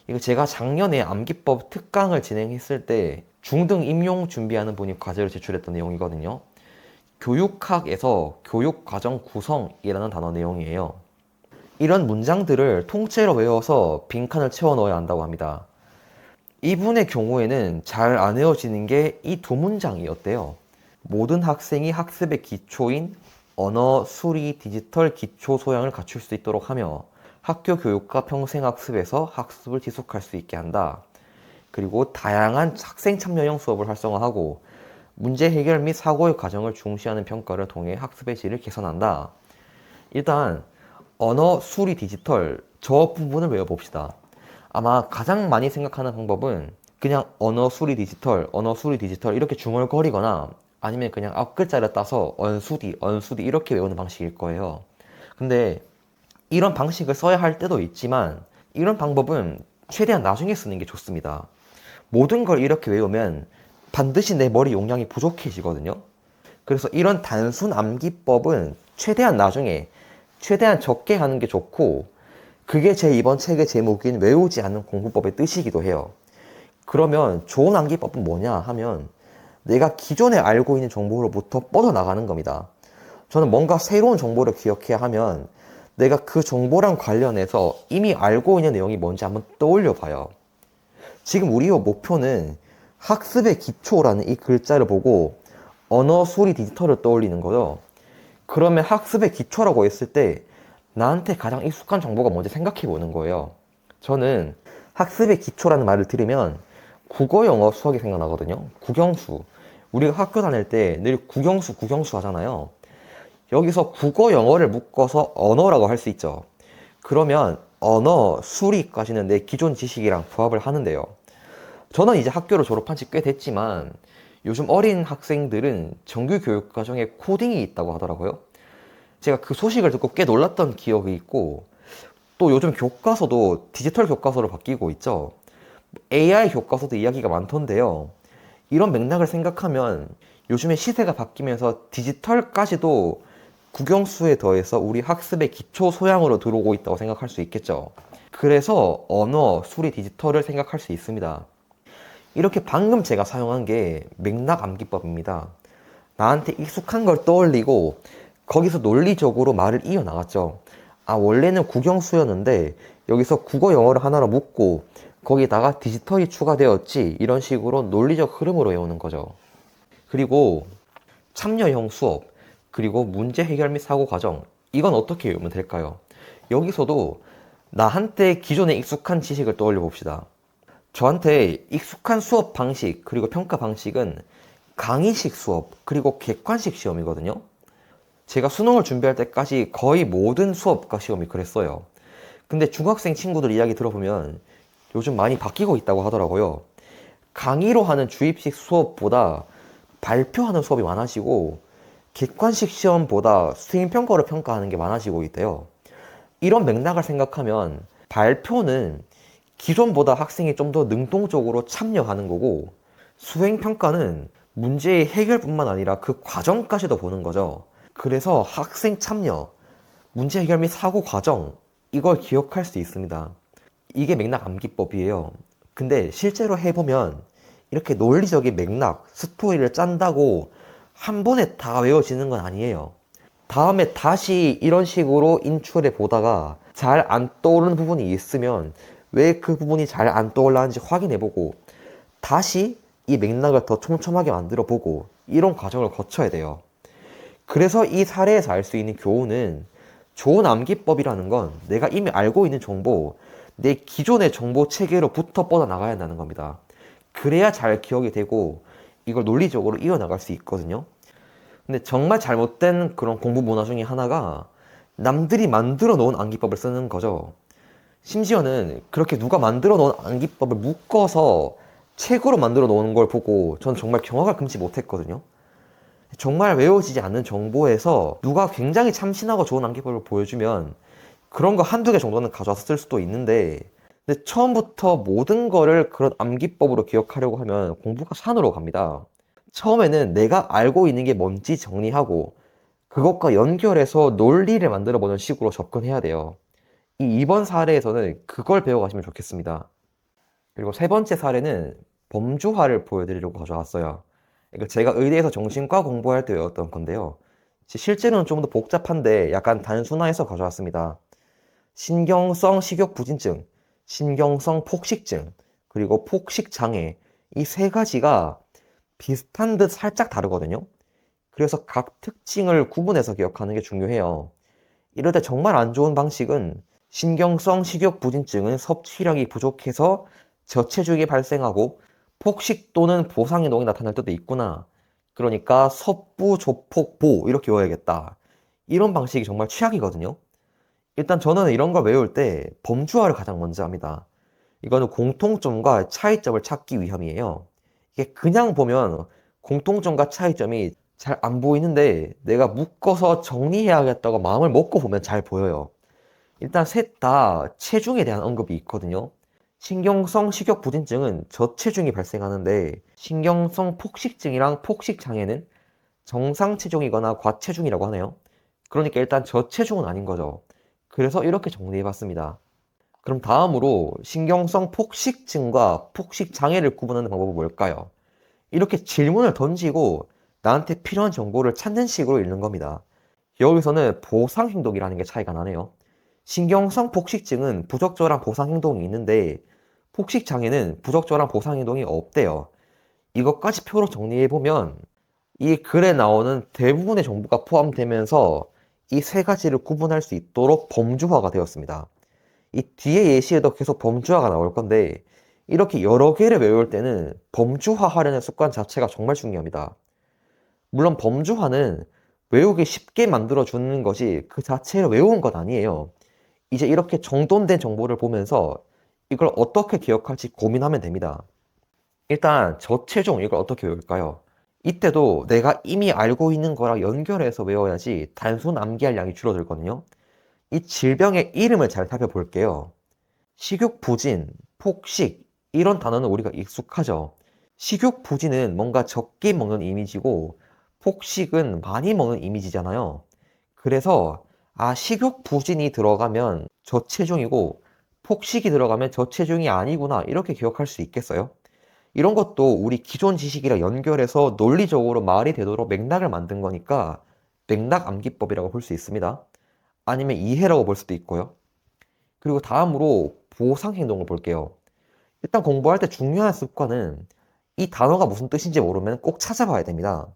이거 제가 작년에 암기법 특강을 진행했을 때 중등 임용 준비하는 분이 과제로 제출했던 내용이거든요. 교육학에서 교육과정 구성이라는 단어 내용이에요. 이런 문장들을 통째로 외워서 빈칸을 채워 넣어야 한다고 합니다. 이분의 경우에는 잘 안 외워지는 게 이 두 문장이었대요. 모든 학생이 학습의 기초인 언어, 수리, 디지털 기초 소양을 갖출 수 있도록 하며 학교 교육과 평생학습에서 학습을 지속할 수 있게 한다. 그리고 다양한 학생 참여형 수업을 활성화하고 문제 해결 및 사고의 과정을 중시하는 평가를 통해 학습의 질을 개선한다. 일단 언어, 수리, 디지털 저 부분을 외워봅시다. 아마 가장 많이 생각하는 방법은 그냥 언어, 수리, 디지털 이렇게 중얼거리거나 아니면 그냥 앞 글자를 따서 언수디 이렇게 외우는 방식일 거예요. 근데 이런 방식을 써야 할 때도 있지만 이런 방법은 최대한 나중에 쓰는 게 좋습니다. 모든 걸 이렇게 외우면 반드시 내 머리 용량이 부족해지거든요. 그래서 이런 단순 암기법은 최대한 나중에 최대한 적게 하는 게 좋고, 그게 제 이번 책의 제목인 외우지 않는 공부법의 뜻이기도 해요. 그러면 좋은 암기법은 뭐냐 하면 내가 기존에 알고 있는 정보로부터 뻗어나가는 겁니다. 저는 뭔가 새로운 정보를 기억해야 하면 내가 그 정보랑 관련해서 이미 알고 있는 내용이 뭔지 한번 떠올려 봐요. 지금 우리의 목표는 학습의 기초라는 이 글자를 보고 언어, 수리, 디지털을 떠올리는 거죠. 그러면 학습의 기초라고 했을 때 나한테 가장 익숙한 정보가 뭔지 생각해 보는 거예요. 저는 학습의 기초라는 말을 들으면 국어, 영어, 수학이 생각나거든요. 국영수. 우리가 학교 다닐 때 늘 국영수 하잖아요. 여기서 국어, 영어를 묶어서 언어라고 할 수 있죠. 그러면 언어, 수리까지는 내 기존 지식이랑 부합을 하는데요. 저는 이제 학교를 졸업한 지 꽤 됐지만 요즘 어린 학생들은 정규 교육 과정에 코딩이 있다고 하더라고요. 제가 그 소식을 듣고 꽤 놀랐던 기억이 있고, 또 요즘 교과서도 디지털 교과서로 바뀌고 있죠. AI 교과서도 이야기가 많던데요. 이런 맥락을 생각하면 요즘에 시대가 바뀌면서 디지털까지도 국영수에 더해서 우리 학습의 기초 소양으로 들어오고 있다고 생각할 수 있겠죠. 그래서 언어, 수리, 디지털을 생각할 수 있습니다. 이렇게 방금 제가 사용한 게 맥락 암기법입니다. 나한테 익숙한 걸 떠올리고 거기서 논리적으로 말을 이어나갔죠. 아, 원래는 국영수였는데 여기서 국어, 영어를 하나로 묶고 거기다가 디지털이 추가되었지, 이런 식으로 논리적 흐름으로 외우는 거죠. 그리고 참여형 수업, 그리고 문제 해결 및 사고 과정, 이건 어떻게 외우면 될까요? 여기서도 나한테 기존에 익숙한 지식을 떠올려 봅시다. 저한테 익숙한 수업 방식 그리고 평가 방식은 강의식 수업 그리고 객관식 시험이거든요. 제가 수능을 준비할 때까지 거의 모든 수업과 시험이 그랬어요. 근데 중학생 친구들 이야기 들어보면 요즘 많이 바뀌고 있다고 하더라고요. 강의로 하는 주입식 수업보다 발표하는 수업이 많아지고 객관식 시험보다 수행평가로 평가하는 게 많아지고 있대요. 이런 맥락을 생각하면 발표는 기존보다 학생이 좀 더 능동적으로 참여하는 거고, 수행평가는 문제의 해결뿐만 아니라 그 과정까지도 보는 거죠. 그래서 학생 참여, 문제 해결 및 사고 과정, 이걸 기억할 수 있습니다. 이게 맥락 암기법이에요. 근데 실제로 해보면 이렇게 논리적인 맥락, 스토리를 짠다고 한 번에 다 외워지는 건 아니에요. 다음에 다시 이런 식으로 인출해 보다가 잘 안 떠오르는 부분이 있으면 왜 그 부분이 잘 안 떠올랐는지 확인해보고 다시 이 맥락을 더 촘촘하게 만들어보고 이런 과정을 거쳐야 돼요. 그래서 이 사례에서 알 수 있는 교훈은, 좋은 암기법이라는 건 내가 이미 알고 있는 정보, 내 기존의 정보 체계로부터 뻗어나가야 한다는 겁니다. 그래야 잘 기억이 되고 이걸 논리적으로 이어나갈 수 있거든요. 근데 정말 잘못된 그런 공부 문화 중에 하나가 남들이 만들어 놓은 암기법을 쓰는 거죠. 심지어는 그렇게 누가 만들어 놓은 암기법을 묶어서 책으로 만들어 놓은 걸 보고 전 정말 경악을 금치 못했거든요. 정말 외워지지 않는 정보에서 누가 굉장히 참신하고 좋은 암기법을 보여주면 그런 거 한두 개 정도는 가져와서 쓸 수도 있는데, 근데 처음부터 모든 거를 그런 암기법으로 기억하려고 하면 공부가 산으로 갑니다. 처음에는 내가 알고 있는 게 뭔지 정리하고 그것과 연결해서 논리를 만들어 보는 식으로 접근해야 돼요. 이번 사례에서는 그걸 배워가시면 좋겠습니다. 그리고 세 번째 사례는 범주화를 보여드리려고 가져왔어요. 이거 제가 의대에서 정신과 공부할 때 외웠던 건데요. 실제로는 좀 더 복잡한데 약간 단순화해서 가져왔습니다. 신경성 식욕부진증, 신경성 폭식증, 그리고 폭식장애, 이 세 가지가 비슷한 듯 살짝 다르거든요. 그래서 각 특징을 구분해서 기억하는 게 중요해요. 이럴 때 정말 안 좋은 방식은, 신경성 식욕부진증은 섭취량이 부족해서 저체중이 발생하고 폭식 또는 보상행동이 나타날 때도 있구나. 그러니까 섭부조폭보 이렇게 외워야겠다. 이런 방식이 정말 최악이거든요. 일단 저는 이런 걸 외울 때 범주화를 가장 먼저 합니다. 이거는 공통점과 차이점을 찾기 위함이에요. 이게 그냥 보면 공통점과 차이점이 잘 안 보이는데 내가 묶어서 정리해야겠다고 마음을 먹고 보면 잘 보여요. 일단 셋 다 체중에 대한 언급이 있거든요. 신경성 식욕부진증은 저체중이 발생하는데, 신경성 폭식증이랑 폭식장애는 정상 체중이거나 과체중이라고 하네요. 그러니까 일단 저체중은 아닌 거죠. 그래서 이렇게 정리해봤습니다. 그럼 다음으로 신경성 폭식증과 폭식장애를 구분하는 방법은 뭘까요? 이렇게 질문을 던지고 나한테 필요한 정보를 찾는 식으로 읽는 겁니다. 여기서는 보상행동이라는 게 차이가 나네요. 신경성 폭식증은 부적절한 보상행동이 있는데 폭식장애는 부적절한 보상행동이 없대요. 이것까지 표로 정리해보면 이 글에 나오는 대부분의 정보가 포함되면서 이 세 가지를 구분할 수 있도록 범주화가 되었습니다. 이 뒤에 예시에도 계속 범주화가 나올 건데, 이렇게 여러 개를 외울 때는 범주화하려는 습관 자체가 정말 중요합니다. 물론 범주화는 외우기 쉽게 만들어주는 것이 그 자체를 외운 것 아니에요. 이제 이렇게 정돈된 정보를 보면서 이걸 어떻게 기억할지 고민하면 됩니다. 일단 저체중, 이걸 어떻게 외울까요? 이때도 내가 이미 알고 있는 거랑 연결해서 외워야지 단순 암기할 양이 줄어들거든요. 이 질병의 이름을 잘 살펴볼게요. 식욕부진, 폭식, 이런 단어는 우리가 익숙하죠. 식욕부진은 뭔가 적게 먹는 이미지고 폭식은 많이 먹는 이미지잖아요. 그래서 식욕부진이 들어가면 저체중이고 폭식이 들어가면 저체중이 아니구나, 이렇게 기억할 수 있겠어요? 이런 것도 우리 기존 지식이랑 연결해서 논리적으로 말이 되도록 맥락을 만든 거니까 맥락 암기법이라고 볼 수 있습니다. 아니면 이해라고 볼 수도 있고요. 그리고 다음으로 보상 행동을 볼게요. 일단 공부할 때 중요한 습관은 이 단어가 무슨 뜻인지 모르면 꼭 찾아봐야 됩니다.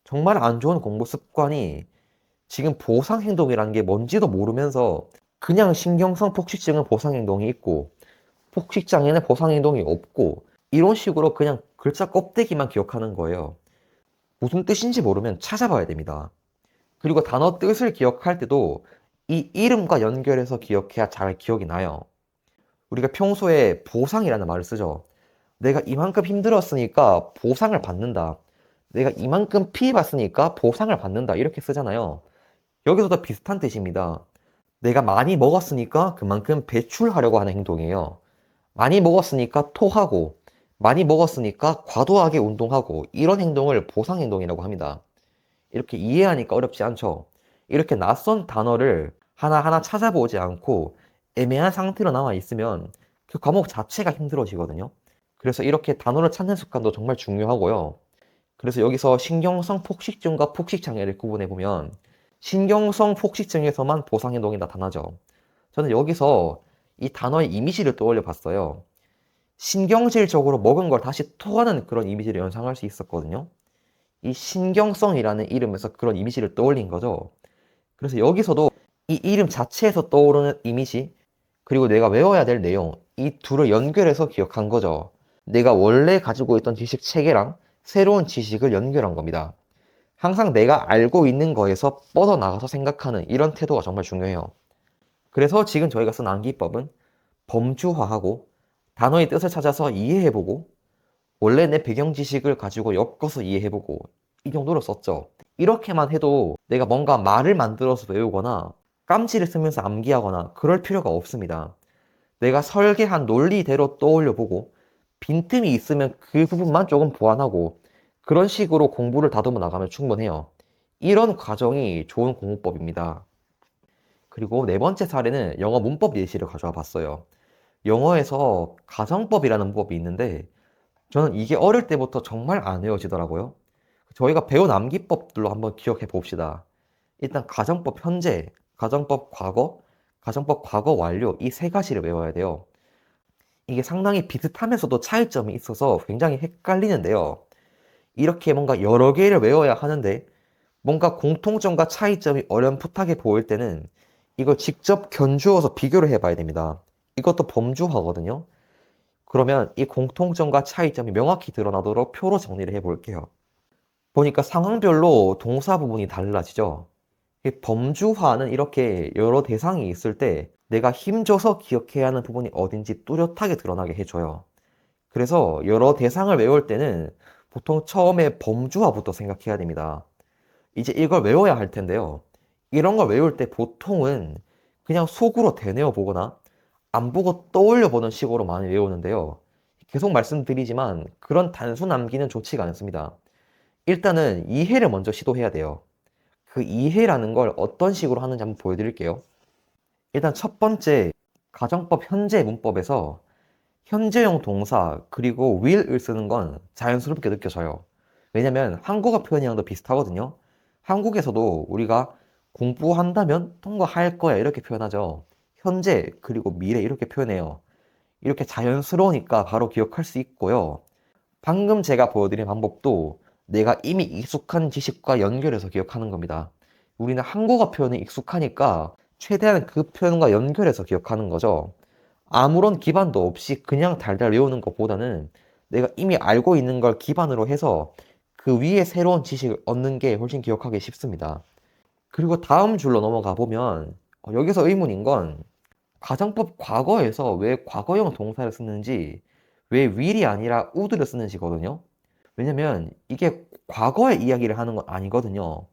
정말 안 좋은 공부 습관이 지금 보상 행동이라는 게 뭔지도 모르면서 그냥 신경성 폭식증은 보상 행동이 있고 폭식장애는 보상 행동이 없고 이런 식으로 그냥 글자 껍데기만 기억하는 거예요. 무슨 뜻인지 모르면 찾아봐야 됩니다. 그리고 단어 뜻을 기억할 때도 이 이름과 연결해서 기억해야 잘 기억이 나요. 우리가 평소에 보상이라는 말을 쓰죠. 내가 이만큼 힘들었으니까 보상을 받는다. 내가 이만큼 피해봤으니까 보상을 받는다 이렇게 쓰잖아요. 여기서도 비슷한 뜻입니다. 내가 많이 먹었으니까 그만큼 배출하려고 하는 행동이에요. 많이 먹었으니까 토하고, 많이 먹었으니까 과도하게 운동하고, 이런 행동을 보상 행동이라고 합니다. 이렇게 이해하니까 어렵지 않죠? 이렇게 낯선 단어를 하나하나 찾아보지 않고 애매한 상태로 남아 있으면 그 과목 자체가 힘들어지거든요. 그래서 이렇게 단어를 찾는 습관도 정말 중요하고요. 그래서 여기서 신경성 폭식증과 폭식장애를 구분해 보면 신경성 폭식증에서만 보상행동이 나타나죠. 저는 여기서 이 단어의 이미지를 떠올려 봤어요. 신경질적으로 먹은 걸 다시 토하는 그런 이미지를 연상할 수 있었거든요. 이 신경성이라는 이름에서 그런 이미지를 떠올린 거죠. 그래서 여기서도 이 이름 자체에서 떠오르는 이미지, 그리고 내가 외워야 될 내용, 이 둘을 연결해서 기억한 거죠. 내가 원래 가지고 있던 지식 체계랑 새로운 지식을 연결한 겁니다. 항상 내가 알고 있는 거에서 뻗어나가서 생각하는 이런 태도가 정말 중요해요. 그래서 지금 저희가 쓴 암기법은 범주화하고 단어의 뜻을 찾아서 이해해보고 원래 내 배경 지식을 가지고 엮어서 이해해보고 이 정도로 썼죠. 이렇게만 해도 내가 뭔가 말을 만들어서 외우거나 깜지를 쓰면서 암기하거나 그럴 필요가 없습니다. 내가 설계한 논리대로 떠올려보고 빈틈이 있으면 그 부분만 조금 보완하고 그런 식으로 공부를 다듬어 나가면 충분해요. 이런 과정이 좋은 공부법입니다. 그리고 네 번째 사례는 영어 문법 예시를 가져와 봤어요. 영어에서 가정법이라는 문법이 있는데 저는 이게 어릴 때부터 정말 안 외워지더라고요. 저희가 배운 암기법들로 한번 기억해 봅시다. 일단 가정법 현재, 가정법 과거, 가정법 과거 완료 이 세 가지를 외워야 돼요. 이게 상당히 비슷하면서도 차이점이 있어서 굉장히 헷갈리는데요. 이렇게 뭔가 여러 개를 외워야 하는데 뭔가 공통점과 차이점이 어렴풋하게 보일 때는 이걸 직접 견주어서 비교를 해봐야 됩니다. 이것도 범주화거든요. 그러면 이 공통점과 차이점이 명확히 드러나도록 표로 정리를 해볼게요. 보니까 상황별로 동사 부분이 달라지죠. 이 범주화는 이렇게 여러 대상이 있을 때 내가 힘줘서 기억해야 하는 부분이 어딘지 뚜렷하게 드러나게 해줘요. 그래서 여러 대상을 외울 때는 보통 처음에 범주화부터 생각해야 됩니다. 이제 이걸 외워야 할 텐데요. 이런 걸 외울 때 보통은 그냥 속으로 되뇌어 보거나 안 보고 떠올려 보는 식으로 많이 외우는데요. 계속 말씀드리지만 그런 단순 암기는 좋지가 않습니다. 일단은 이해를 먼저 시도해야 돼요. 그 이해라는 걸 어떤 식으로 하는지 한번 보여드릴게요. 일단 첫 번째, 가정법 현재 문법에서 현재형 동사 그리고 will을 쓰는 건 자연스럽게 느껴져요. 왜냐면 한국어 표현이랑도 비슷하거든요. 한국에서도 우리가 공부한다면 통과할 거야 이렇게 표현하죠. 현재 그리고 미래 이렇게 표현해요. 이렇게 자연스러우니까 바로 기억할 수 있고요. 방금 제가 보여드린 방법도 내가 이미 익숙한 지식과 연결해서 기억하는 겁니다. 우리는 한국어 표현에 익숙하니까 최대한 그 표현과 연결해서 기억하는 거죠. 아무런 기반도 없이 그냥 달달 외우는 것보다는 내가 이미 알고 있는 걸 기반으로 해서 그 위에 새로운 지식을 얻는 게 훨씬 기억하기 쉽습니다. 그리고 다음 줄로 넘어가 보면 여기서 의문인 건 가정법 과거에서 왜 과거형 동사를 쓰는지 왜 will이 아니라 would를 쓰는지거든요. 왜냐면 이게 과거의 이야기를 하는 건 아니거든요.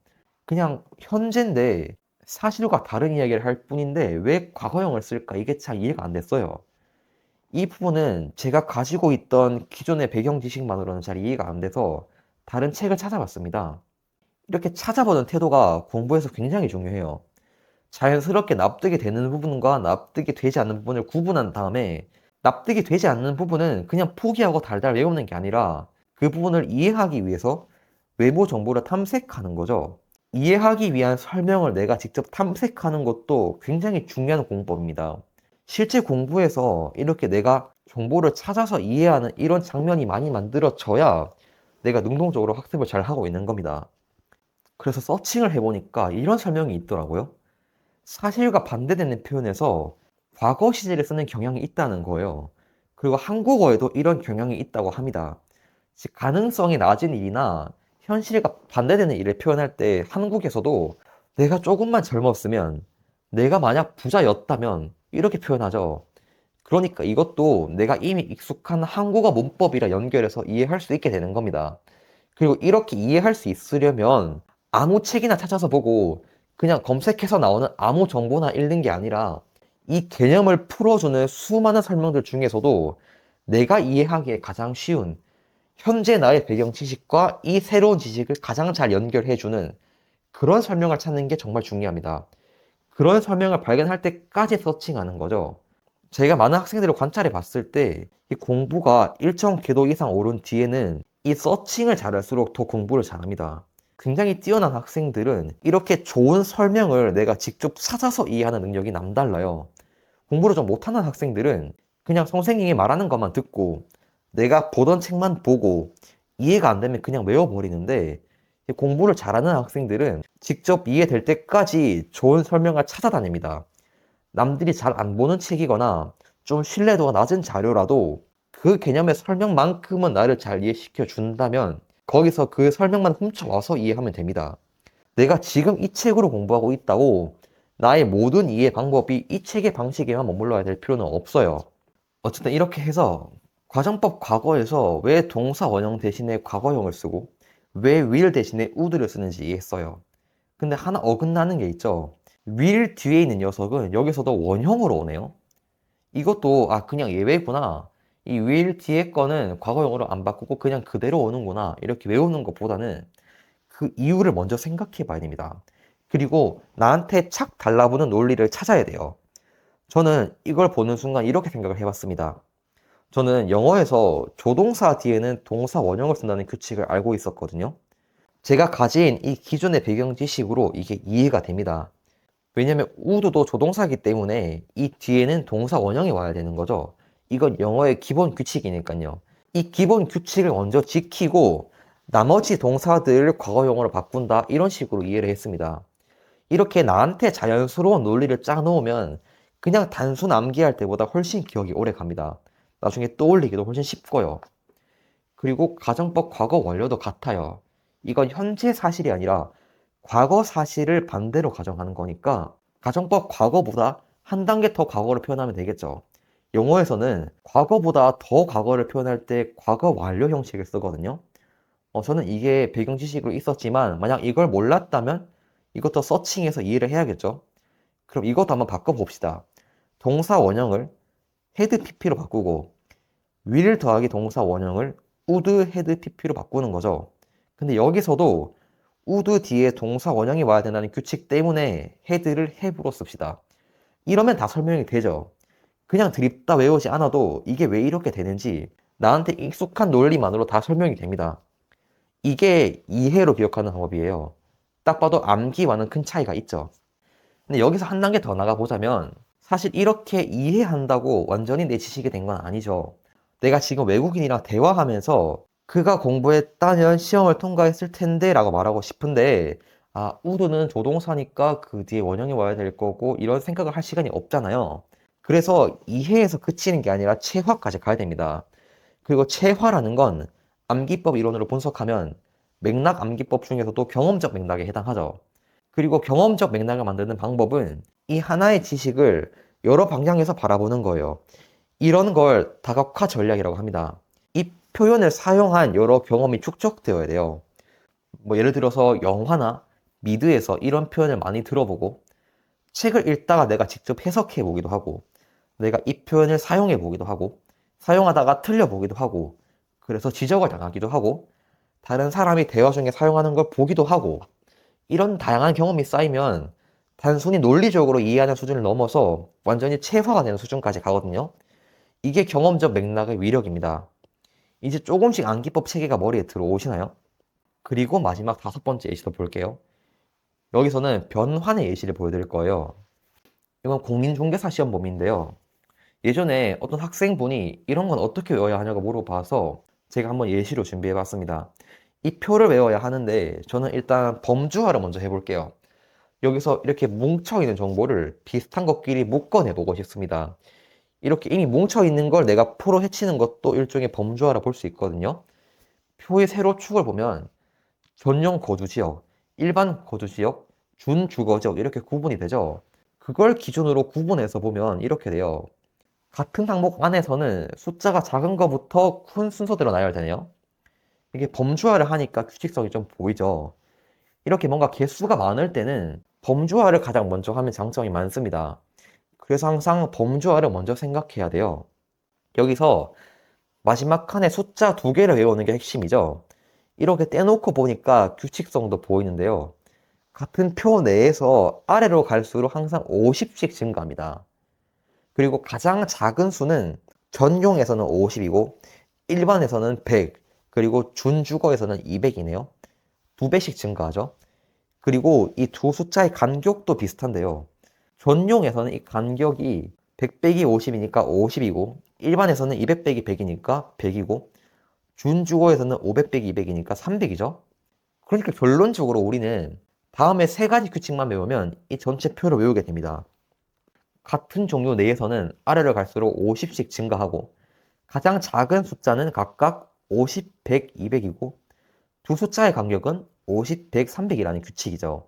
그냥 현재인데 사실과 다른 이야기를 할 뿐인데 왜 과거형을 쓸까? 이게 잘 이해가 안 됐어요. 이 부분은 제가 가지고 있던 기존의 배경 지식만으로는 잘 이해가 안 돼서 다른 책을 찾아봤습니다. 이렇게 찾아보는 태도가 공부에서 굉장히 중요해요. 자연스럽게 납득이 되는 부분과 납득이 되지 않는 부분을 구분한 다음에 납득이 되지 않는 부분은 그냥 포기하고 달달 외우는 게 아니라 그 부분을 이해하기 위해서 외부 정보를 탐색하는 거죠. 이해하기 위한 설명을 내가 직접 탐색하는 것도 굉장히 중요한 공부법입니다. 실제 공부에서 이렇게 내가 정보를 찾아서 이해하는 이런 장면이 많이 만들어져야 내가 능동적으로 학습을 잘 하고 있는 겁니다. 그래서 서칭을 해보니까 이런 설명이 있더라고요. 사실과 반대되는 표현에서 과거 시제를 쓰는 경향이 있다는 거예요. 그리고 한국어에도 이런 경향이 있다고 합니다. 즉, 가능성이 낮은 일이나 현실과 반대되는 일을 표현할 때 한국에서도 내가 조금만 젊었으면, 내가 만약 부자였다면 이렇게 표현하죠. 그러니까 이것도 내가 이미 익숙한 한국어 문법이라 연결해서 이해할 수 있게 되는 겁니다. 그리고 이렇게 이해할 수 있으려면 아무 책이나 찾아서 보고 그냥 검색해서 나오는 아무 정보나 읽는 게 아니라 이 개념을 풀어주는 수많은 설명들 중에서도 내가 이해하기에 가장 쉬운 현재 나의 배경 지식과 이 새로운 지식을 가장 잘 연결해주는 그런 설명을 찾는 게 정말 중요합니다. 그런 설명을 발견할 때까지 서칭하는 거죠. 제가 많은 학생들을 관찰해 봤을 때 이 공부가 일정 궤도 이상 오른 뒤에는 이 서칭을 잘할수록 더 공부를 잘합니다. 굉장히 뛰어난 학생들은 이렇게 좋은 설명을 내가 직접 찾아서 이해하는 능력이 남달라요. 공부를 좀 못하는 학생들은 그냥 선생님이 말하는 것만 듣고 내가 보던 책만 보고 이해가 안 되면 그냥 외워버리는데 공부를 잘하는 학생들은 직접 이해될 때까지 좋은 설명을 찾아다닙니다. 남들이 잘 안 보는 책이거나 좀 신뢰도가 낮은 자료라도 그 개념의 설명만큼은 나를 잘 이해시켜 준다면 거기서 그 설명만 훔쳐와서 이해하면 됩니다. 내가 지금 이 책으로 공부하고 있다고 나의 모든 이해 방법이 이 책의 방식에만 머물러야 될 필요는 없어요. 어쨌든 이렇게 해서 과정법 과거에서 왜 동사 원형 대신에 과거형을 쓰고 왜 will 대신에 would를 쓰는지 이해했어요. 근데 하나 어긋나는 게 있죠. will 뒤에 있는 녀석은 여기서도 원형으로 오네요. 이것도 그냥 예외구나. 이 will 뒤에 거는 과거형으로 안 바꾸고 그냥 그대로 오는구나. 이렇게 외우는 것보다는 그 이유를 먼저 생각해 봐야 됩니다. 그리고 나한테 착 달라붙는 논리를 찾아야 돼요. 저는 이걸 보는 순간 이렇게 생각을 해봤습니다. 저는 영어에서 조동사 뒤에는 동사 원형을 쓴다는 규칙을 알고 있었거든요. 제가 가진 이 기존의 배경 지식으로 이게 이해가 됩니다. 왜냐면 would도 조동사이기 때문에 이 뒤에는 동사 원형이 와야 되는 거죠. 이건 영어의 기본 규칙이니까요. 이 기본 규칙을 먼저 지키고 나머지 동사들을 과거형으로 바꾼다 이런 식으로 이해를 했습니다. 이렇게 나한테 자연스러운 논리를 짜 놓으면 그냥 단순 암기할 때보다 훨씬 기억이 오래 갑니다. 나중에 떠올리기도 훨씬 쉽고요. 그리고 가정법 과거 완료도 같아요. 이건 현재 사실이 아니라 과거 사실을 반대로 가정하는 거니까 가정법 과거보다 한 단계 더 과거를 표현하면 되겠죠. 영어에서는 과거보다 더 과거를 표현할 때 과거 완료 형식을 쓰거든요. 저는 이게 배경 지식으로 있었지만 만약 이걸 몰랐다면 이것도 서칭해서 이해를 해야겠죠. 그럼 이것도 한번 바꿔봅시다. 동사 원형을 had pp로 바꾸고 will 더하기 동사 원형을 would had pp로 바꾸는 거죠. 근데 여기서도 would 뒤에 동사 원형이 와야 된다는 규칙 때문에 had를 have로 씁시다. 이러면 다 설명이 되죠. 그냥 드립다 외우지 않아도 이게 왜 이렇게 되는지 나한테 익숙한 논리만으로 다 설명이 됩니다. 이게 이해로 기억하는 방법이에요. 딱 봐도 암기와는 큰 차이가 있죠. 근데 여기서 한 단계 더 나가보자면 사실 이렇게 이해한다고 완전히 내 지식이 된 건 아니죠. 내가 지금 외국인이랑 대화하면서 그가 공부했다면 시험을 통과했을 텐데 라고 말하고 싶은데 would는 조동사니까 그 뒤에 원형이 와야 될 거고 이런 생각을 할 시간이 없잖아요. 그래서 이해에서 그치는 게 아니라 체화까지 가야 됩니다. 그리고 체화라는 건 암기법 이론으로 분석하면 맥락 암기법 중에서도 경험적 맥락에 해당하죠. 그리고 경험적 맥락을 만드는 방법은 이 하나의 지식을 여러 방향에서 바라보는 거예요. 이런 걸 다각화 전략이라고 합니다. 이 표현을 사용한 여러 경험이 축적되어야 돼요. 예를 들어서 영화나 미드에서 이런 표현을 많이 들어보고 책을 읽다가 내가 직접 해석해 보기도 하고 내가 이 표현을 사용해 보기도 하고 사용하다가 틀려 보기도 하고 그래서 지적을 당하기도 하고 다른 사람이 대화 중에 사용하는 걸 보기도 하고 이런 다양한 경험이 쌓이면 단순히 논리적으로 이해하는 수준을 넘어서 완전히 체화가 되는 수준까지 가거든요. 이게 경험적 맥락의 위력입니다. 이제 조금씩 암기법 체계가 머리에 들어오시나요? 그리고 마지막 5번째 예시도 볼게요. 여기서는 변환의 예시를 보여드릴 거예요. 이건 공인중개사 시험 범위인데요. 예전에 어떤 학생분이 이런 건 어떻게 외워야 하냐고 물어봐서 제가 한번 예시로 준비해 봤습니다. 이 표를 외워야 하는데 저는 일단 범주화를 먼저 해볼게요. 여기서 이렇게 뭉쳐있는 정보를 비슷한 것끼리 묶어내보고 싶습니다. 이렇게 이미 뭉쳐있는 걸 내가 표로 해치는 것도 일종의 범주화라 볼 수 있거든요. 표의 세로 축을 보면 전용 거주지역, 일반 거주지역, 준주거지역 이렇게 구분이 되죠. 그걸 기준으로 구분해서 보면 이렇게 돼요. 같은 항목 안에서는 숫자가 작은 것부터 큰 순서대로 나열되네요. 이게 범주화를 하니까 규칙성이 좀 보이죠. 이렇게 뭔가 개수가 많을 때는 범주화를 가장 먼저 하면 장점이 많습니다. 그래서 항상 범주화를 먼저 생각해야 돼요. 여기서 마지막 칸에 숫자 2개를 외우는 게 핵심이죠. 이렇게 떼놓고 보니까 규칙성도 보이는데요. 같은 표 내에서 아래로 갈수록 항상 50씩 증가합니다. 그리고 가장 작은 수는 전용에서는 50이고 일반에서는 100, 그리고 준주거에서는 200이네요. 2배씩 증가하죠. 그리고 이 두 숫자의 간격도 비슷한데요. 전용에서는 이 간격이 100 빼기 50이니까 50이고 일반에서는 200 빼기 100이니까 100이고 준주거에서는 500 빼기 200이니까 300이죠. 그러니까 결론적으로 우리는 다음에 3가지 규칙만 외우면 이 전체 표를 외우게 됩니다. 같은 종류 내에서는 아래로 갈수록 50씩 증가하고 가장 작은 숫자는 각각 50, 100, 200이고 두 숫자의 간격은 50, 100, 300이라는 규칙이죠.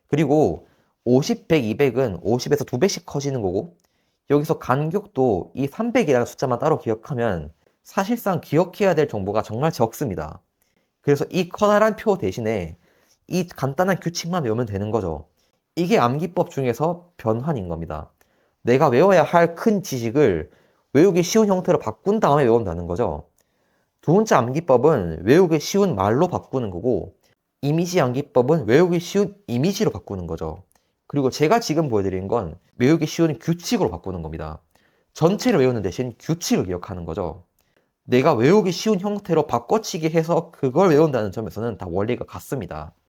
그리고 50, 100, 200은 50에서 2배씩 커지는 거고 여기서 간격도 이 300이라는 숫자만 따로 기억하면 사실상 기억해야 될 정보가 정말 적습니다. 그래서 이 커다란 표 대신에 이 간단한 규칙만 외우면 되는 거죠. 이게 암기법 중에서 변환인 겁니다. 내가 외워야 할 큰 지식을 외우기 쉬운 형태로 바꾼 다음에 외운다는 거죠. 두 번째 암기법은 외우기 쉬운 말로 바꾸는 거고 이미지 암기법은 외우기 쉬운 이미지로 바꾸는 거죠. 그리고 제가 지금 보여드린 건 외우기 쉬운 규칙으로 바꾸는 겁니다. 전체를 외우는 대신 규칙을 기억하는 거죠. 내가 외우기 쉬운 형태로 바꿔치기 해서 그걸 외운다는 점에서는 다 원리가 같습니다.